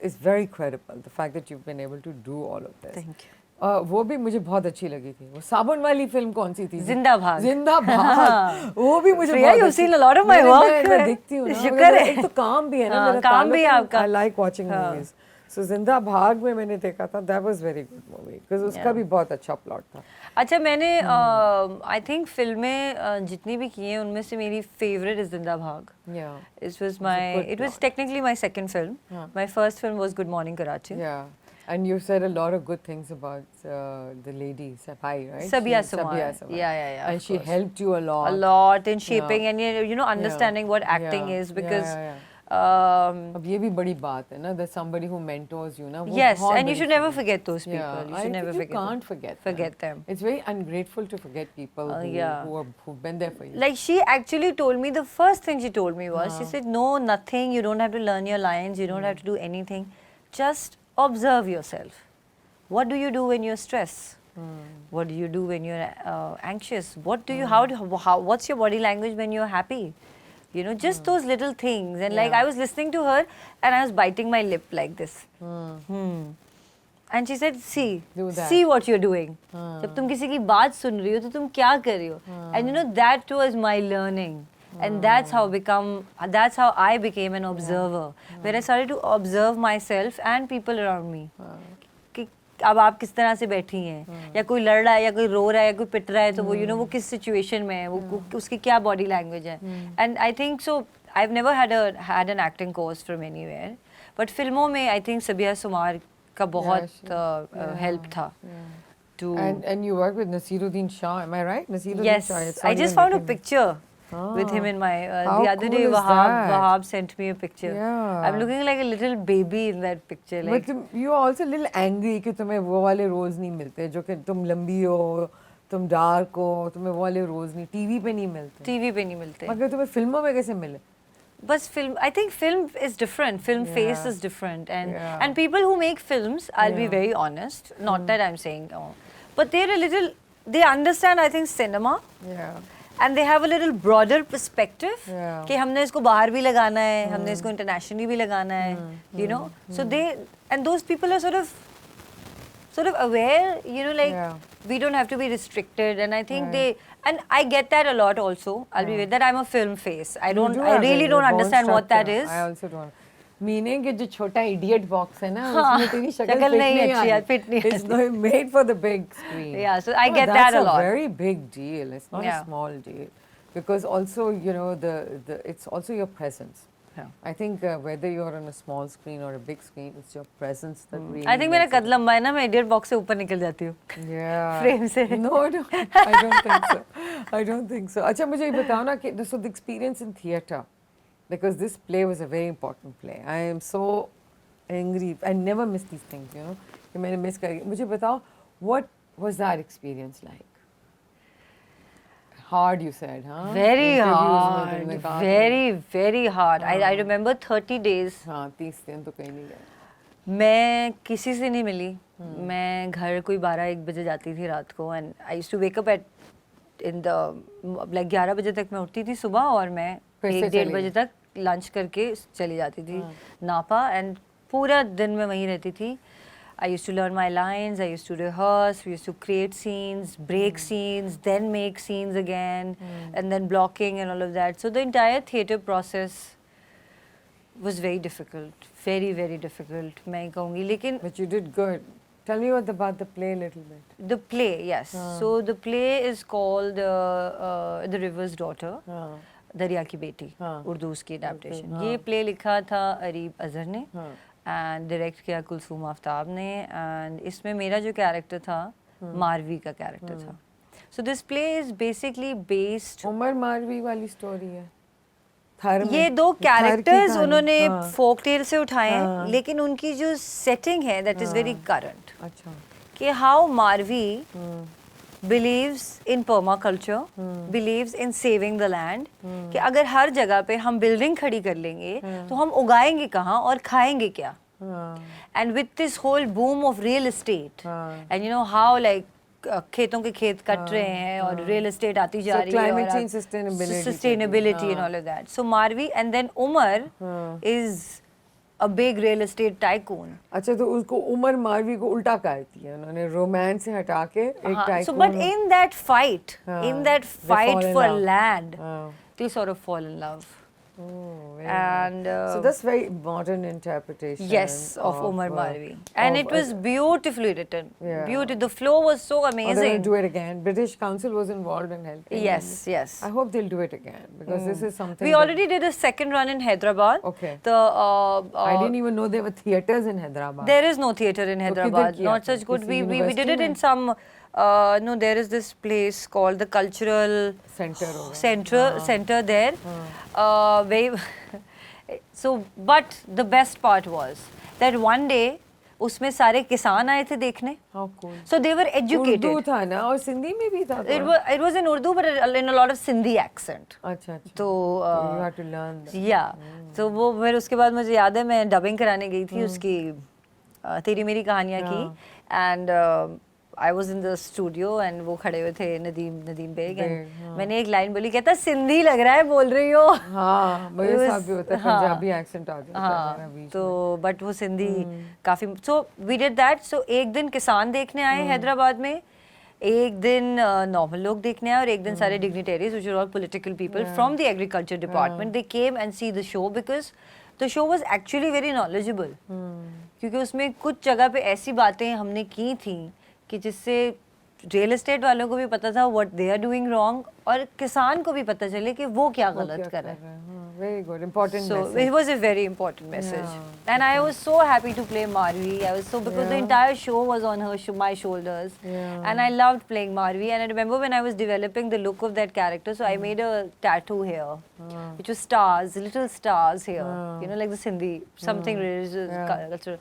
S1: is very credible. The fact that you've been able to do all of this.
S2: Thank you.
S1: वो भी मुझे बहुत अच्छी लगी थी. वो साबुन वाली फिल्म कौन सी थी?
S2: जिंदा भाग.
S1: जिंदा भाग. वो भी मुझे बहुत.
S2: You've seen a lot of my work.
S1: मैं दिखती हूँ ना.
S2: शुक्र है.
S1: एक तो काम भी है ना मेरा.
S2: काम भी है आपका.
S1: I like watching movies. So जिंदा भाग में मैंने देखा था. That was very good movie because उसका भी बहुत अच्छा plot था.
S2: अच्छा मैंने I think फिल्में जितनी भी की हैं उनमें से मेरी favorite is जिंदा भाग.
S1: Yeah.
S2: It was technically my second film. My first film was Good Morning Karachi.
S1: Yeah. And you said a lot of good things about the lady, Sabai, right?
S2: Sabia Samar. Yeah.
S1: And she helped you a lot.
S2: A lot in shaping and understanding what acting is because.
S1: अब ये भी बड़ी बात है ना. There's somebody who mentors you ना.
S2: Yes, and you should never forget those people. You should never forget.
S1: You can't forget them. It's very ungrateful to forget people who've been there for you.
S2: Like she actually told me, the first thing she told me was, she said, no, nothing. You don't have to learn your lines. You don't have to do anything. Just observe yourself. What do you do when you're stressed? What do you do when you're anxious? What do you? What's your body language when you're happy? You know, just those little things. And like I was listening to her, and I was biting my lip like this. And she said, see what you're doing. जब तुम किसी की बात सुन रही हो तो तुम क्या कर रही हो? And you know, that was my learning. and that's how I became an observer, where I started to observe myself and people around me. कि अब आप किस तरह से बैठी हैं, या कोई लड़ रहा है, या कोई रो रहा है, या कोई पिट रहा है, तो वो वो किस सिचुएशन में है, वो उसकी क्या बॉडी लैंग्वेज है. And I think so I've never had an acting course from anywhere, but फिल्मों में I think सबिया सुमार का बहुत help था.
S1: And you work with Nasiruddin Shah, am I right? Nasiruddin
S2: Yes,
S1: Shah.
S2: I just found a picture with him in my the other day. Wahab sent me a picture.
S1: Yeah.
S2: I'm looking like a little baby in that picture. Like,
S1: but you are also a little angry कि तुम्हें वो वाले roles नहीं मिलते जो कि तुम लंबी हो, तुम डार्क हो, तुम्हें वो वाले रोल्स नहीं टीवी पे नहीं मिलते.
S2: टीवी पे नहीं मिलते.
S1: मगर तुम्हें फिल्मों में कैसे मिले?
S2: बस film, I think film is different. Film face is different, and people who make films, I'll be very honest. Not that I'm saying, but they're a little. They understand, I think, cinema.
S1: Yeah.
S2: And they have a little broader perspective.
S1: Yeah.
S2: कि हमने इसको बाहर भी लगाना है, हमने इसको internationally भी लगाना है. You know, so those people are sort of aware. You know, like we don't have to be restricted, and I think and I get that a lot also. I'll be with that. I'm a film face. I really don't understand what that is.
S1: I also don't. Meaning कि जो छोटा idiot box है ना, उसमें तेरी शक्ल
S2: नहीं अच्छी है, fit नहीं
S1: It's not made for the big screen.
S2: Yeah, so I get that a lot.
S1: That's a very big deal. It's not a small deal, because also it's also your presence.
S2: Yeah.
S1: I think whether you're on a small screen or a big screen, it's your presence that really.
S2: I think मेरा कद लंबा है ना, मैं idiot box से ऊपर निकल जाती हूँ.
S1: Yeah.
S2: Frame से.
S1: No, I don't think so. I don't think so. अच्छा मुझे ये बताओ ना कि so the experience in theatre, because this play was a very important play. I am so angry. I never miss these things, you know. कि मैंने miss कर. मुझे बताओ, what was that experience like? Hard, you said, huh?
S2: Very hard. Very, very hard. I remember 30 days.
S1: हाँ, 30 दिन तो कहीं नहीं गए.
S2: मैं किसी से नहीं मिली. मैं घर कोई 12-1 बजे जाती थी रात को, and I used to wake up at like 11 बजे तक मैं उठती थी सुबह, और मैं 1-1:30 बजे तक लंच करके चली जाती थी नापा, एंड पूरा दिन मैं वहीं रहती थी. I used to learn my lines, I used to rehearse, we used to create scenes, break scenes, then make scenes again, and then blocking and all of that. So the entire theatre process was very difficult, very, very difficult, मैं कहूँगी. लेकिन
S1: But you did good. Tell me about the play a little bit.
S2: The play, yes. So the play is called The River's Daughter. दरिया की बेटी, उर्दू उसकी adaptation. ये play लिखा था अरीब अजहर ने, and direct किया कुलसूम आफ्ताब ने, and इसमें मेरा जो character था मारवी का character था. So this play is basically based.
S1: Umar मारवी वाली story है.
S2: ये 2 characters उन्होंने folk tale से उठाए हैं, लेकिन उनकी जो setting है that is very current.
S1: अच्छा.
S2: कि how Marvi believes in permaculture, believes in saving the land, कि अगर हर जगह पे हम बिल्डिंग खड़ी कर लेंगे तो हम उगाएंगे कहाँ और खाएंगे क्या. And with this whole boom of real estate, and you know how like खेतों के खेत कट रहे हैं और real estate आती जा रही है,
S1: climate change,
S2: sustainability and all of that. So Marvi, and then Umar is a big real estate tycoon.
S1: अच्छा, तो उसको उमर मारवी को उल्टा कर दिया उन्होंने, रोमांस से हटा के एक tycoon.
S2: So but in that fight for land, they sort of fall in love. And
S1: so that's very modern interpretation.
S2: Yes, of Umar Marvi, and it was beautifully written. Beautiful. The flow was so amazing.
S1: They're going to do it again. British Council was involved in helping.
S2: Yes, yes.
S1: I hope they'll do it again, because this is something.
S2: We already did a second run in Hyderabad.
S1: Okay.
S2: I
S1: didn't even know there were theatres in Hyderabad.
S2: There is no theatre in Hyderabad. Not such good. We did it in some. No, there is this place called the Cultural Center there. So, but the best part was that one day उसमें सारे किसान आए थे देखने.
S1: How cool.
S2: So they were educated.
S1: Urdu था ना, और सिंधी में भी था.
S2: It was in Urdu, but in a lot of Sindhi accent.
S1: अच्छा.
S2: तो
S1: you had to learn that.
S2: Yeah. तो वो फिर उसके बाद मुझे याद है मैं डबिंग कराने गई थी उसकी तेरी मेरी कहानियाँ की, and I was in the studio and वो खड़े हुए थे नदीम बेग, and मैंने एक लाइन बोली, कहता सिंधी लग रहा है बोल रही हो.
S1: हाँ, मेरे साथ भी होता है, पंजाबी एक्सेंट आ जाता है मेरा बीच में.
S2: तो बट वो सिंधी काफी. So we did that. So एक दिन किसान देखने आए हैदराबाद में. एक दिन नॉर्मल लोग देखने आए और एक दिन सारे dignitaries which are all political people from the agriculture department they came and see the show because the show was actually very knowledgeable क्योंकि उसमें कुछ जगह पे ऐसी बातें हमने की थी कि जिससे रियल एस्टेट वालों को भी पता था what they are doing wrong और किसान को भी पता चले कि वो क्या गलत कर रहा है.
S1: Very good, important
S2: so
S1: message.
S2: it was a very important message and I was so happy to play Marvi. I was so because the entire show was on my shoulders and I loved playing Marvi and I remember when I was developing the look of that character so I made a tattoo here which was stars, little stars here, you know, like the Sindhi something religious culture.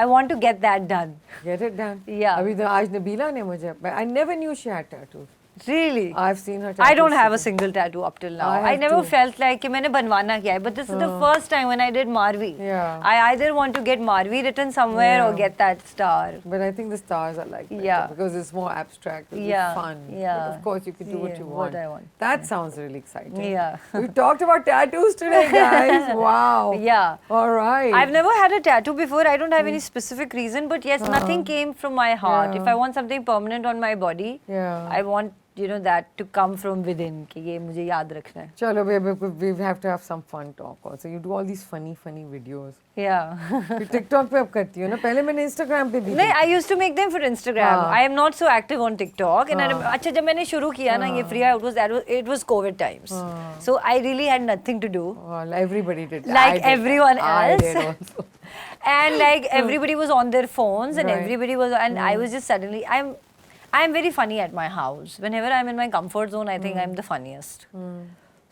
S2: I want to get that done.
S1: Get it done.
S2: Yeah.
S1: अभी तो आज नबीला ने मुझे I never knew she had tattoos.
S2: Really?
S1: I've seen her tattoos.
S2: I don't have a single tattoo up till now. I never felt like कि मैंने बनवाना क्या है. But this is the first time when I did Marvi.
S1: Yeah.
S2: I either want to get Marvi written somewhere or get that star.
S1: But I think the stars are like better because it's more abstract. It's fun.
S2: Yeah.
S1: But of course, you can do what you want.
S2: What I want.
S1: That sounds really exciting.
S2: Yeah.
S1: We talked about tattoos today, guys. Wow.
S2: Yeah.
S1: All right.
S2: I've never had a tattoo before. I don't have any specific reason, but yes, nothing came from my heart. If I want something permanent on my body, I want that to come from within कि ये मुझे याद रखना है.
S1: चलो we have to have some fun talk also. You do all these funny videos.
S2: Yeah.
S1: TikTok पे अब करती हो ना? पहले मैंने Instagram पे भी.
S2: नहीं, I used to make them for Instagram. I am not so active on TikTok. And अच्छा जब मैंने शुरू किया ना ये Freeha, it was COVID times. So I really had nothing to do.
S1: Well, everybody did.
S2: Like everyone else.
S1: I did also.
S2: And like everybody was on their phones and everybody was and I was just suddenly I'm very funny at my house. Whenever I'm in my comfort zone, I think I'm the funniest.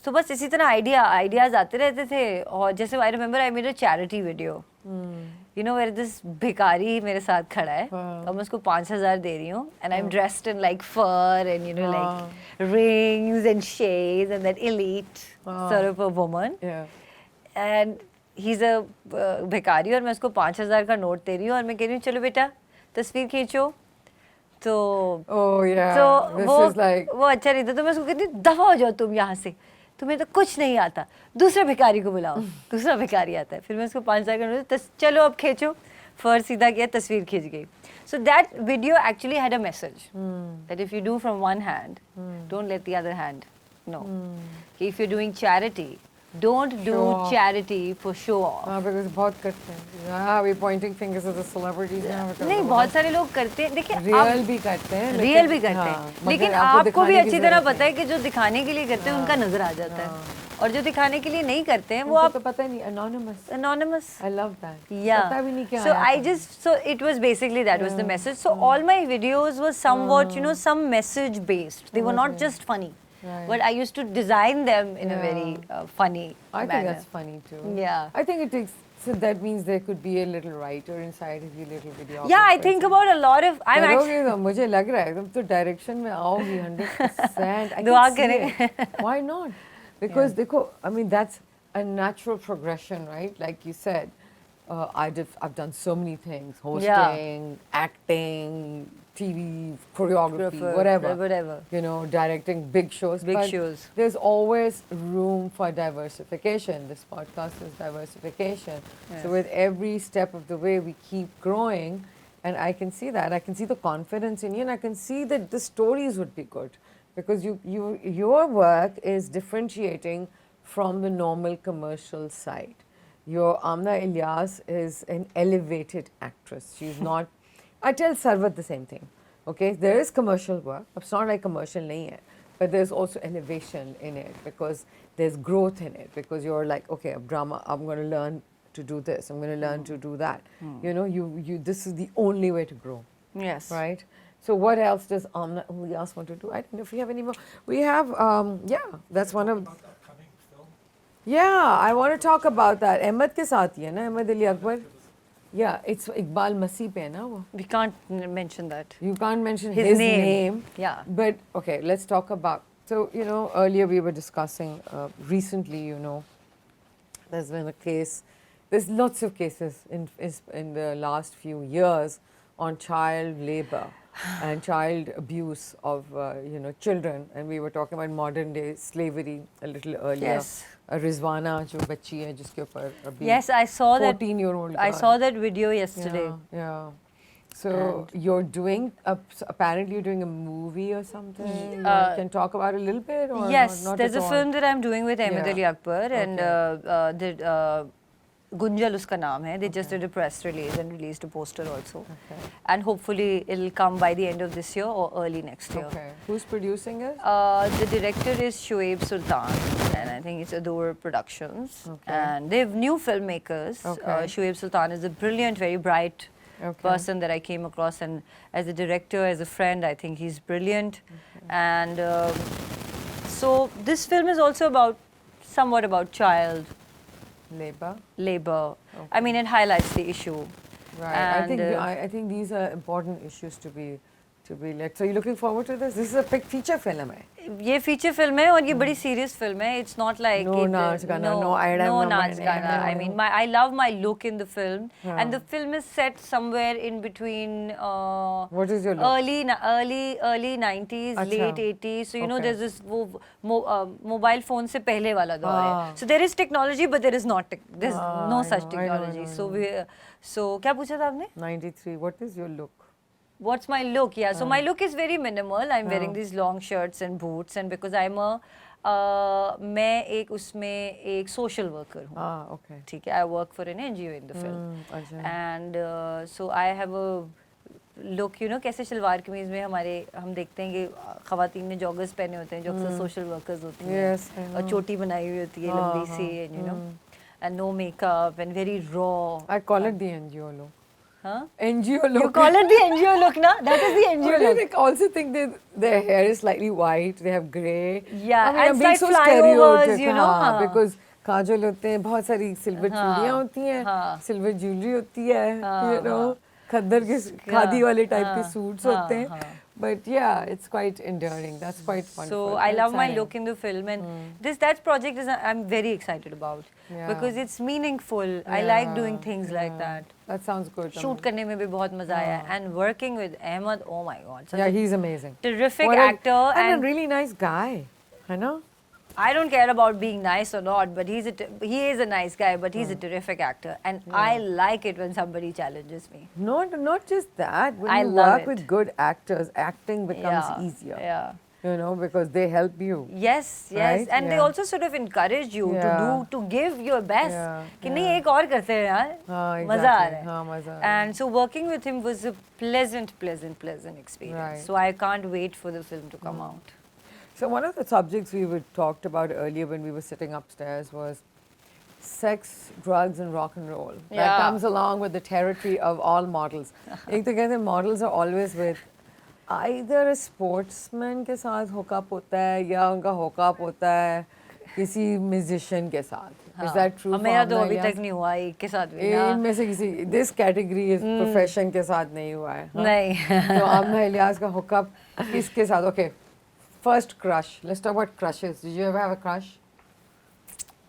S2: So बस इसी तरह ideas आते रहते थे और जैसे I remember I made a charity video. You know where this भिखारी मेरे साथ खड़ा है और मैं उसको 5,000 दे रही हूँ and I'm dressed in like fur and you know like rings and shades and that elite sort of a woman. And he's a भिखारी और मैं उसको 5,000 का नोट दे रही हूँ और मैं कह रही हूँ चलो बेटा तस्वीर खींचो. तो वो अच्छा नहीं था तो मैं उसको कहती दफा हो जाओ तुम यहाँ से तुम्हें तो कुछ नहीं आता दूसरे भिखारी को बुलाओ. दूसरा भिखारी आता है फिर मैं उसको 5,000 का चलो अब खींचो फर सीधा किया तस्वीर खींच गई. So that video actually had a message that if you do from one hand don't let the other hand know. If you're doing charity don't do charity for show off.
S1: Because बहुत करते हैं. We're pointing fingers at the celebrities now.
S2: नहीं बहुत सारे लोग करते हैं. देखिए
S1: रियल भी करते हैं.
S2: रियल भी करते हैं. लेकिन आपको भी अच्छी तरह पता है कि जो दिखाने के लिए करते हैं उनका नजर आ जाता है और जो दिखाने के लिए नहीं करते हैं वो आप
S1: पता नहीं anonymous. I love that.
S2: Yeah.
S1: पता भी नहीं क्या.
S2: So it was basically that was the message. So all my videos were somewhat some message based. They were not just funny. But I used to design them in a very funny manner.
S1: I think that's funny too.
S2: Yeah.
S1: I think it takes, so that means there could be a little writer inside of you, little video.
S2: Yeah, I think about a lot of. I'm actually.
S1: मुझे लग रहा है तुम तो direction में आओगी 100%.
S2: दुआ करें.
S1: Why not? Because देखो, I mean that's a natural progression, right? Like you said, I've done so many things: hosting, acting, TV, choreography, whatever. You know, directing big shows. There's always room for diversification. This podcast is diversification. Yes. So with every step of the way, we keep growing, and I can see that. I can see the confidence in you, and I can see that the stories would be good because your work is differentiating from the normal commercial side. Your Amna Ilyas is an elevated actress. She's not. I tell Sarvat the same thing. Okay, there is commercial work. It's not like commercial nahi hai, but there's also elevation in it because there's growth in it. Because you're like, okay, drama. I'm going to learn to do this. I'm going to learn to do that. You know, this is the only way to grow.
S2: Yes.
S1: Right. So what else does Amna Ilyas want to do? I don't know if we have any more. We have, that's one of. Yeah, I want to talk about that. Ahmed ke saath hi hai na, Ahmed Ali Akbar. Yeah, it's Iqbal Masih pe na wo.
S2: We can't mention that.
S1: You can't mention his name.
S2: Yeah.
S1: But okay, let's talk about. So you know, earlier we were discussing. Recently, you know, there's been a case. There's lots of cases in the last few years on child labor and child abuse of children. And we were talking about modern day slavery a little earlier.
S2: Yes.
S1: Rizwana जो बच्ची है जिसके ऊपर अभी
S2: yes I saw
S1: 14-year-old
S2: I saw that video yesterday.
S1: Yeah. So you're doing apparently you're doing a movie or something. You can talk about it a little bit, or
S2: yes,
S1: not
S2: there's
S1: at
S2: a
S1: all?
S2: film that I'm doing with Ahmed
S1: Yeah.
S2: Ali Akbar, and
S1: Okay.
S2: Gunjal uska naam hai. They just did a press release and released a poster also. And hopefully it'll come by the end of this year or early next year.
S1: Okay. Who's producing it?
S2: The director is Shoaib Sultan, and I think it's Adore Productions.
S1: Okay.
S2: And they have new filmmakers.
S1: Okay.
S2: Shoaib Sultan is a brilliant, very bright person that I came across, and as a director, as a friend, I think he's brilliant. And so this film is also somewhat about child labor. I mean, it highlights the issue.
S1: Right.
S2: And
S1: I think these are important issues to be let. So you're looking forward to this? This is a big feature film, hai?
S2: ये feature film है और ये बड़ी serious film है. It's not like
S1: no naach gana, no item,
S2: no
S1: no
S2: naach
S1: money,
S2: gana.
S1: no.
S2: I mean, I love my look in the film, and the film is set somewhere in between.
S1: What is your look?
S2: Early 90s, late 80s. So you know, there's this mobile phone से पहले वाला दौर है. So there is technology, but there is there's no such technology. So क्या पूछा था आपने?
S1: 93. What is your look?
S2: What's my look? Yeah, so my look is very minimal. I'm wearing these long shirts and boots, and because I'm मैं एक उसमें एक social worker हूँ.
S1: Okay.
S2: ठीक है, I work for an NGO in the film, and so I have a look, you know, कैसे शलवार कमीज में हम देखते हैं कि ख़वातीन ने joggers पहने होते हैं जो अक्सर social workers होती हैं, और चोटी बनाई हुई होती है लंबी सी, and you know, and no makeup and very raw.
S1: I call it the NGO look.
S2: Huh?
S1: NGO look.
S2: You call it the NGO look, na? That is the NGO look.
S1: I also think their hair is slightly white. They have grey.
S2: Yeah,
S1: I mean,
S2: and
S1: I'm being
S2: like
S1: so
S2: flyovers, you know.
S1: Because काजल होते हैं, बहुत सारी silver चूड़ियाँ होती हैं, silver jewellery होती है, you know, खद्दर के खादी वाले टाइप के सूट्स होते हैं. But yeah, it's quite enduring. That's quite wonderful.
S2: So I love my look in the film, and that project is I'm very excited about because it's meaningful. I like doing things like that.
S1: That sounds good.
S2: Shoot करने में भी बहुत मजा आया, and working with Ahmed, oh my God.
S1: Yeah, he's amazing.
S2: Terrific actor
S1: and a really nice guy, you know.
S2: I don't care about being nice or not, but he is a nice guy, but he's a terrific actor, and I like it when somebody challenges me.
S1: Not just that. When
S2: I
S1: you
S2: love
S1: work with good actors, acting becomes easier.
S2: Yeah.
S1: You know, because they help you.
S2: Yes,
S1: right?
S2: And they also sort of encourage you to give your best. कि नहीं एक और करते हैं यार, मजा आ रहा है.
S1: हाँ, मजा आ रहा है.
S2: And so working with him was a pleasant experience.
S1: Right.
S2: So I can't wait for the film to come out.
S1: So one of the subjects we talked about earlier when we were sitting upstairs was sex, drugs and rock and roll. That comes along with the territory of all models. एक तो कहते हैं models are always with either a sportsman के साथ hookup होता है या उनका hookup होता है किसी musician के साथ. Is that true?
S2: मेरा तो अभी तक नहीं हुआ एक के साथ भी.
S1: इनमें से किसी this category is profession के साथ नहीं हुआ है.
S2: नहीं.
S1: तो आमना इलियास का hookup किसके साथ? Okay. First crush. Let's talk about crushes. Did you ever have a crush?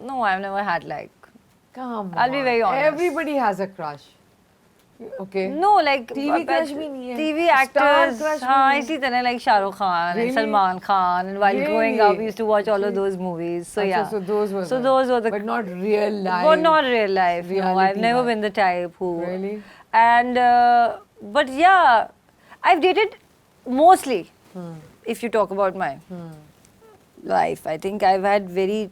S2: No, I've never had like.
S1: Come on.
S2: I'll be very honest.
S1: Everybody has a crush. Okay.
S2: No, like
S1: TV crush भी नहीं है.
S2: TV actors.
S1: Star crush
S2: हाँ, इसी तरह like Shah Rukh Khan and Salman Khan, and while growing up, we used to watch all of those movies. So yeah.
S1: So those were.
S2: So those were the.
S1: But not real life.
S2: But not real life. No, I've never been the type who.
S1: Really.
S2: And but yeah, I've dated mostly. If you talk about my life, I think I've had very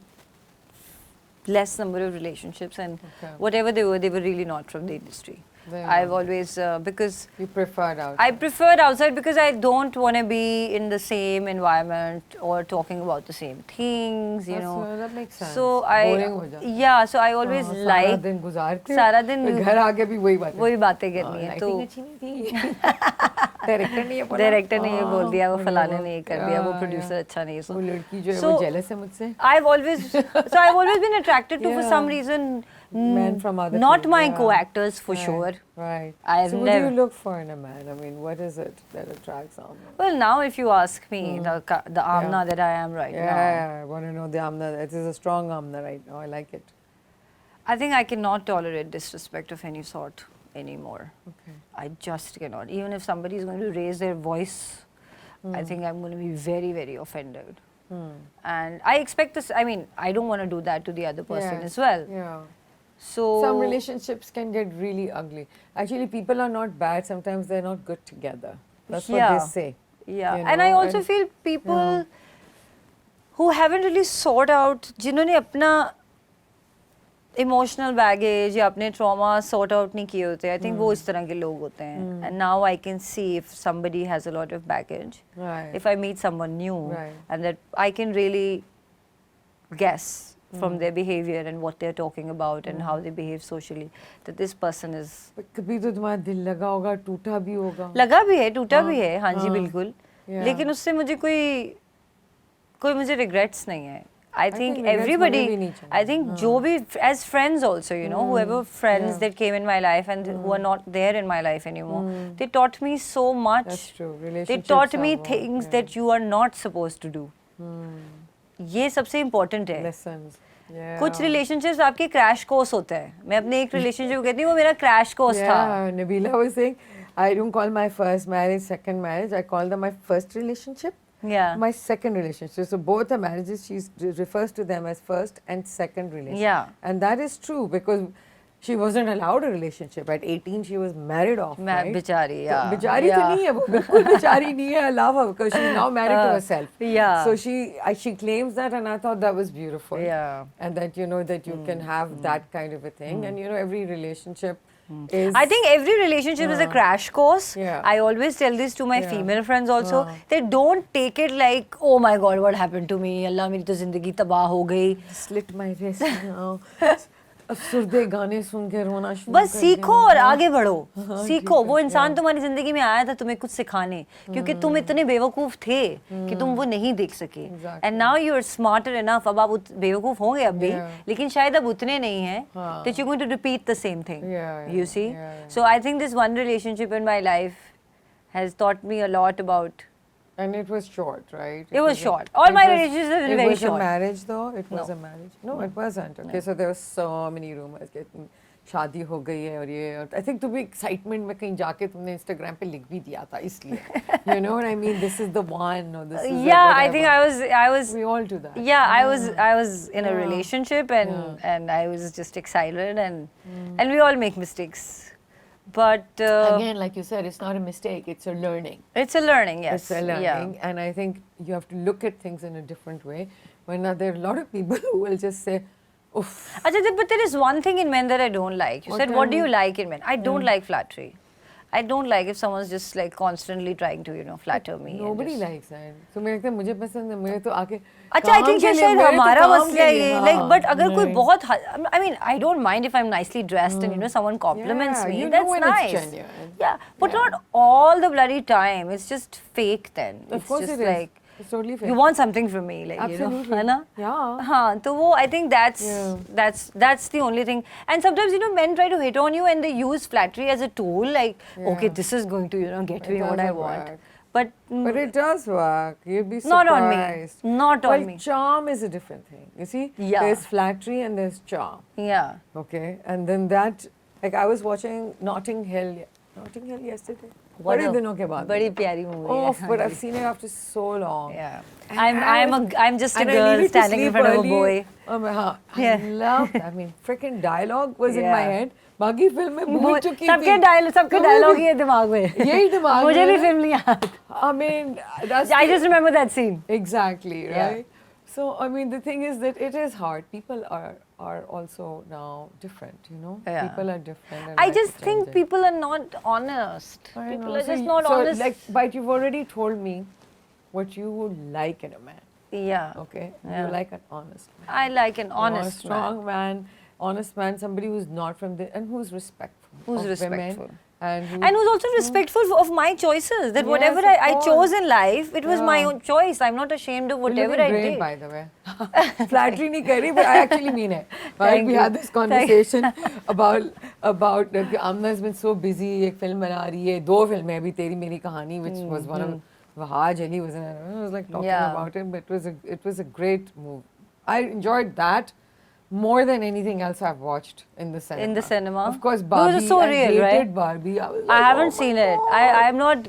S2: less number of relationships, and whatever they were really not from the industry. I've always because
S1: you preferred outside.
S2: I preferred outside because I don't want to be in the same environment or talking about the same things, you know.
S1: That makes sense.
S2: So so I always like
S1: सारा दिन गुजारते
S2: सारा दिन
S1: घर आके भी वही
S2: बातें करनी है. तो डायरेक्टर ने ये बोल दिया, वो फलाने ने ये कर दिया, वो प्रोड्यूसर अच्छा नहीं है.
S1: वो लड़की जो है वो jealous है मुझसे.
S2: I've always been attracted to, for some reason,
S1: men from other
S2: not
S1: fields,
S2: my co-actors for sure.
S1: Right.
S2: I've
S1: so
S2: never.
S1: What do you look for in a man? I mean, what is it that attracts Amna?
S2: Well, now if you ask me, the Amna that I am right now.
S1: Yeah, I want to know the Amna. It is a strong Amna right now. I like it.
S2: I think I cannot tolerate disrespect of any sort anymore.
S1: Okay.
S2: I just cannot. Even if somebody is going to raise their voice, I think I'm going to be very, very offended. And I expect this. I mean, I don't want to do that to the other person as well.
S1: Yeah.
S2: So
S1: some relationships can get really ugly. Actually, people are not bad. Sometimes they're not good together. That's what they say.
S2: Yeah,
S1: you
S2: and I
S1: know,
S2: also feel people who haven't really sought out, जिन्होंने अपना emotional baggage या अपने trauma sort out नहीं किए होते, I think वो इस तरह के लोग होते हैं. And now I can see if somebody has a lot of baggage, if I meet someone new, and that I can really guess from their behavior and what they're talking about and how they behave socially that this person is.
S1: कभी तो तुम्हारा दिल लगा होगा, टूटा भी होगा.
S2: लगा भी है, टूटा भी है, हाँ जी बिल्कुल. लेकिन उससे मुझे कोई मुझे regrets नहीं है. I think everybody, I think जो भी as friends also, you know, whoever friends that came in my life and who are not there in my life anymore, they taught me so much.
S1: That's true.
S2: They taught me things that you are not supposed to do. ये सबसे important है.
S1: Lessons.
S2: कुछ relationships आपके crash course होते हैं. मैं अपने एक रिलेशनशिप कहती हूँ वो मेरा क्रैश कोर्स था.
S1: Nabila was saying, I don't call my first marriage second marriage. I call them my first relationship.
S2: Yeah.
S1: My second relationship. So both the marriages, she refers to them as first and second relationship.
S2: Yeah.
S1: And that is true because she wasn't allowed a relationship. At 18, she was married off. Right?
S2: बेचारी, yeah.
S1: बेचारी तो नहीं है वो, बिल्कुल बेचारी नहीं है. I love her because she's now married to herself.
S2: Yeah.
S1: So she claims that, and I thought that was beautiful.
S2: Yeah.
S1: And that you know that you can have that kind of a thing, and you know every relationship.
S2: I think every relationship is a crash course.
S1: Yeah.
S2: I always tell this to my female friends also. They don't take it like, oh my God, what happened to me? Allah, मेरी तो जिंदगी तबाह हो गई.
S1: Slit my wrist now. अफसुर्दे गाने सुन के रोना शुरू.
S2: बस सीखो और आगे बढ़ो. सीखो. वो इंसान तुम्हारी जिंदगी में आया था तुम्हें कुछ सिखाने, क्योंकि तुम इतने बेवकूफ थे कि तुम वो नहीं देख सके. And now you are smarter enough. अब आप बेवकूफ होंगे अब भी, लेकिन शायद अब उतने नहीं हैं that you're going to repeat the same thing. You see? So I think this one relationship in my life has taught me a lot about.
S1: And it was short, right?
S2: It was short. All my relationships have been very short.
S1: It was a marriage though? It was a marriage? No, it wasn't. Okay, so there were so many rumors that शादी हो गई है और ये, और I think तुम्हें excitement में कहीं जाके तुमने Instagram पे लिख भी दिया था इसलिए. You know what I mean? This is the one or this is
S2: yeah,
S1: the
S2: I think I was.
S1: We all do that.
S2: Yeah, I was in a relationship and I was just excited and we all make mistakes. But
S1: again, like you said, it's not a mistake, it's a learning.
S2: It's a learning, yes.
S1: It's a learning, and I think you have to look at things in a different way. When there are a lot of people who will just say, oof.
S2: Achha, but there is one thing in men that I don't like. You said, what do you like in men? I don't like flattery. I don't like if someone's just like constantly trying to, you know, flatter me.
S1: Nobody likes that. So मैं लगता है मुझे पसंद है, मुझे तो आके.
S2: अच्छा, I think शायद हमारा मसला है ये. Like, but अगर कोई बहुत, I mean, I don't mind if I'm nicely dressed and you know someone compliments me.
S1: You
S2: That's
S1: know when
S2: nice.
S1: it's genuine.
S2: Yeah, but not all the bloody time. It's just fake then.
S1: Of course
S2: just
S1: it is.
S2: like,
S1: it's totally fake.
S2: You want something from me, like
S1: Absolutely.
S2: you know, है ना?
S1: Yeah.
S2: हाँ, तो वो I think that's the only thing. And sometimes you know men try to hit on you and they use flattery as a tool, like okay, this is going to you know get me what I want. But
S1: it does work. You'd be surprised.
S2: Not on me. Not on me.
S1: Charm is a different thing. You see, there's flattery and there's charm.
S2: Yeah.
S1: Okay, and then that, like I was watching Notting Hill yesterday. बड़े दिनों के बाद.
S2: बड़ी प्यारी movie.
S1: Oh, but I've seen it after so long.
S2: Yeah. I'm just a girl standing in front of a boy.
S1: I love that. I mean, freaking dialogue was in my head. बाकी film में भूल चुकी थी.
S2: सबके dialogue ही है दिमाग में.
S1: यही दिमाग में.
S2: मुझे भी फिल्म नहीं याद.
S1: I mean,
S2: I just remember that scene.
S1: Exactly, right? So, I mean, the thing is that it is hard. People are also now different, you know?
S2: Yeah.
S1: People are different.
S2: I just think people are not honest. People are just not honest.
S1: Like, but you've already told me what you would like in a man.
S2: Yeah.
S1: Okay?
S2: Yeah.
S1: You like an honest man.
S2: I like an honest
S1: strong man. Honest man, somebody who's not from the, and who's respectful.
S2: Who's respectful.
S1: Women, and
S2: who's also respectful of my choices. That whatever I chose in life, it was my own choice. I'm not ashamed of whatever I did.
S1: By the way. Flattery nahi kari, but I actually mean it. Right? We had this conversation about Amna has been so busy. एक film बना रही है, दो फिल्में अभी तेरी मेरी कहानी, which was one of Vahaj Ali was in it. I was like talking about it, but it was a great move. I enjoyed that more than anything else I've watched in the cinema.
S2: In the cinema?
S1: Of course,
S2: Those
S1: Barbie.
S2: are so
S1: I
S2: real,
S1: hated
S2: right?
S1: Barbie. I was
S2: I
S1: like,
S2: haven't
S1: oh my
S2: seen it.
S1: God.
S2: I'm not.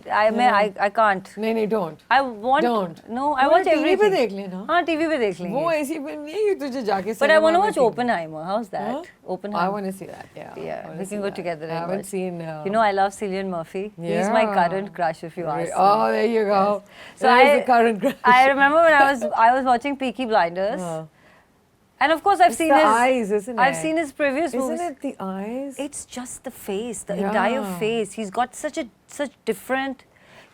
S2: I can't.
S1: नहीं, don't.
S2: I want.
S1: Don't.
S2: No, I
S1: वो
S2: watch
S1: TV पे
S2: everything.
S1: देख लेना.
S2: हाँ, TV पे देख
S1: वो
S2: लेंगे.
S1: ऐसी फिल्म नहीं है कि तुझे जाके
S2: But I
S1: cinema
S2: want to
S1: में
S2: watch
S1: देखनी.
S2: Oppenheimer. How's that?
S1: Huh?
S2: Oppenheimer.
S1: I want to see that. Yeah.
S2: Yeah,
S1: I wanna
S2: we
S1: see
S2: can go
S1: that.
S2: together
S1: I
S2: and
S1: haven't
S2: watch.
S1: seen.
S2: You know, I love Cillian Murphy. He's my current crush, if you ask me.
S1: Oh, there you go.
S2: So
S1: There's the current crush.
S2: I remember when I was watching Peaky Blinders, and of course I've
S1: It's
S2: seen
S1: the
S2: his
S1: eyes, isn't it?
S2: I've seen his previous movies.
S1: Isn't it the eyes?
S2: It's just the face, the entire
S1: Yeah.
S2: face. He's got such different.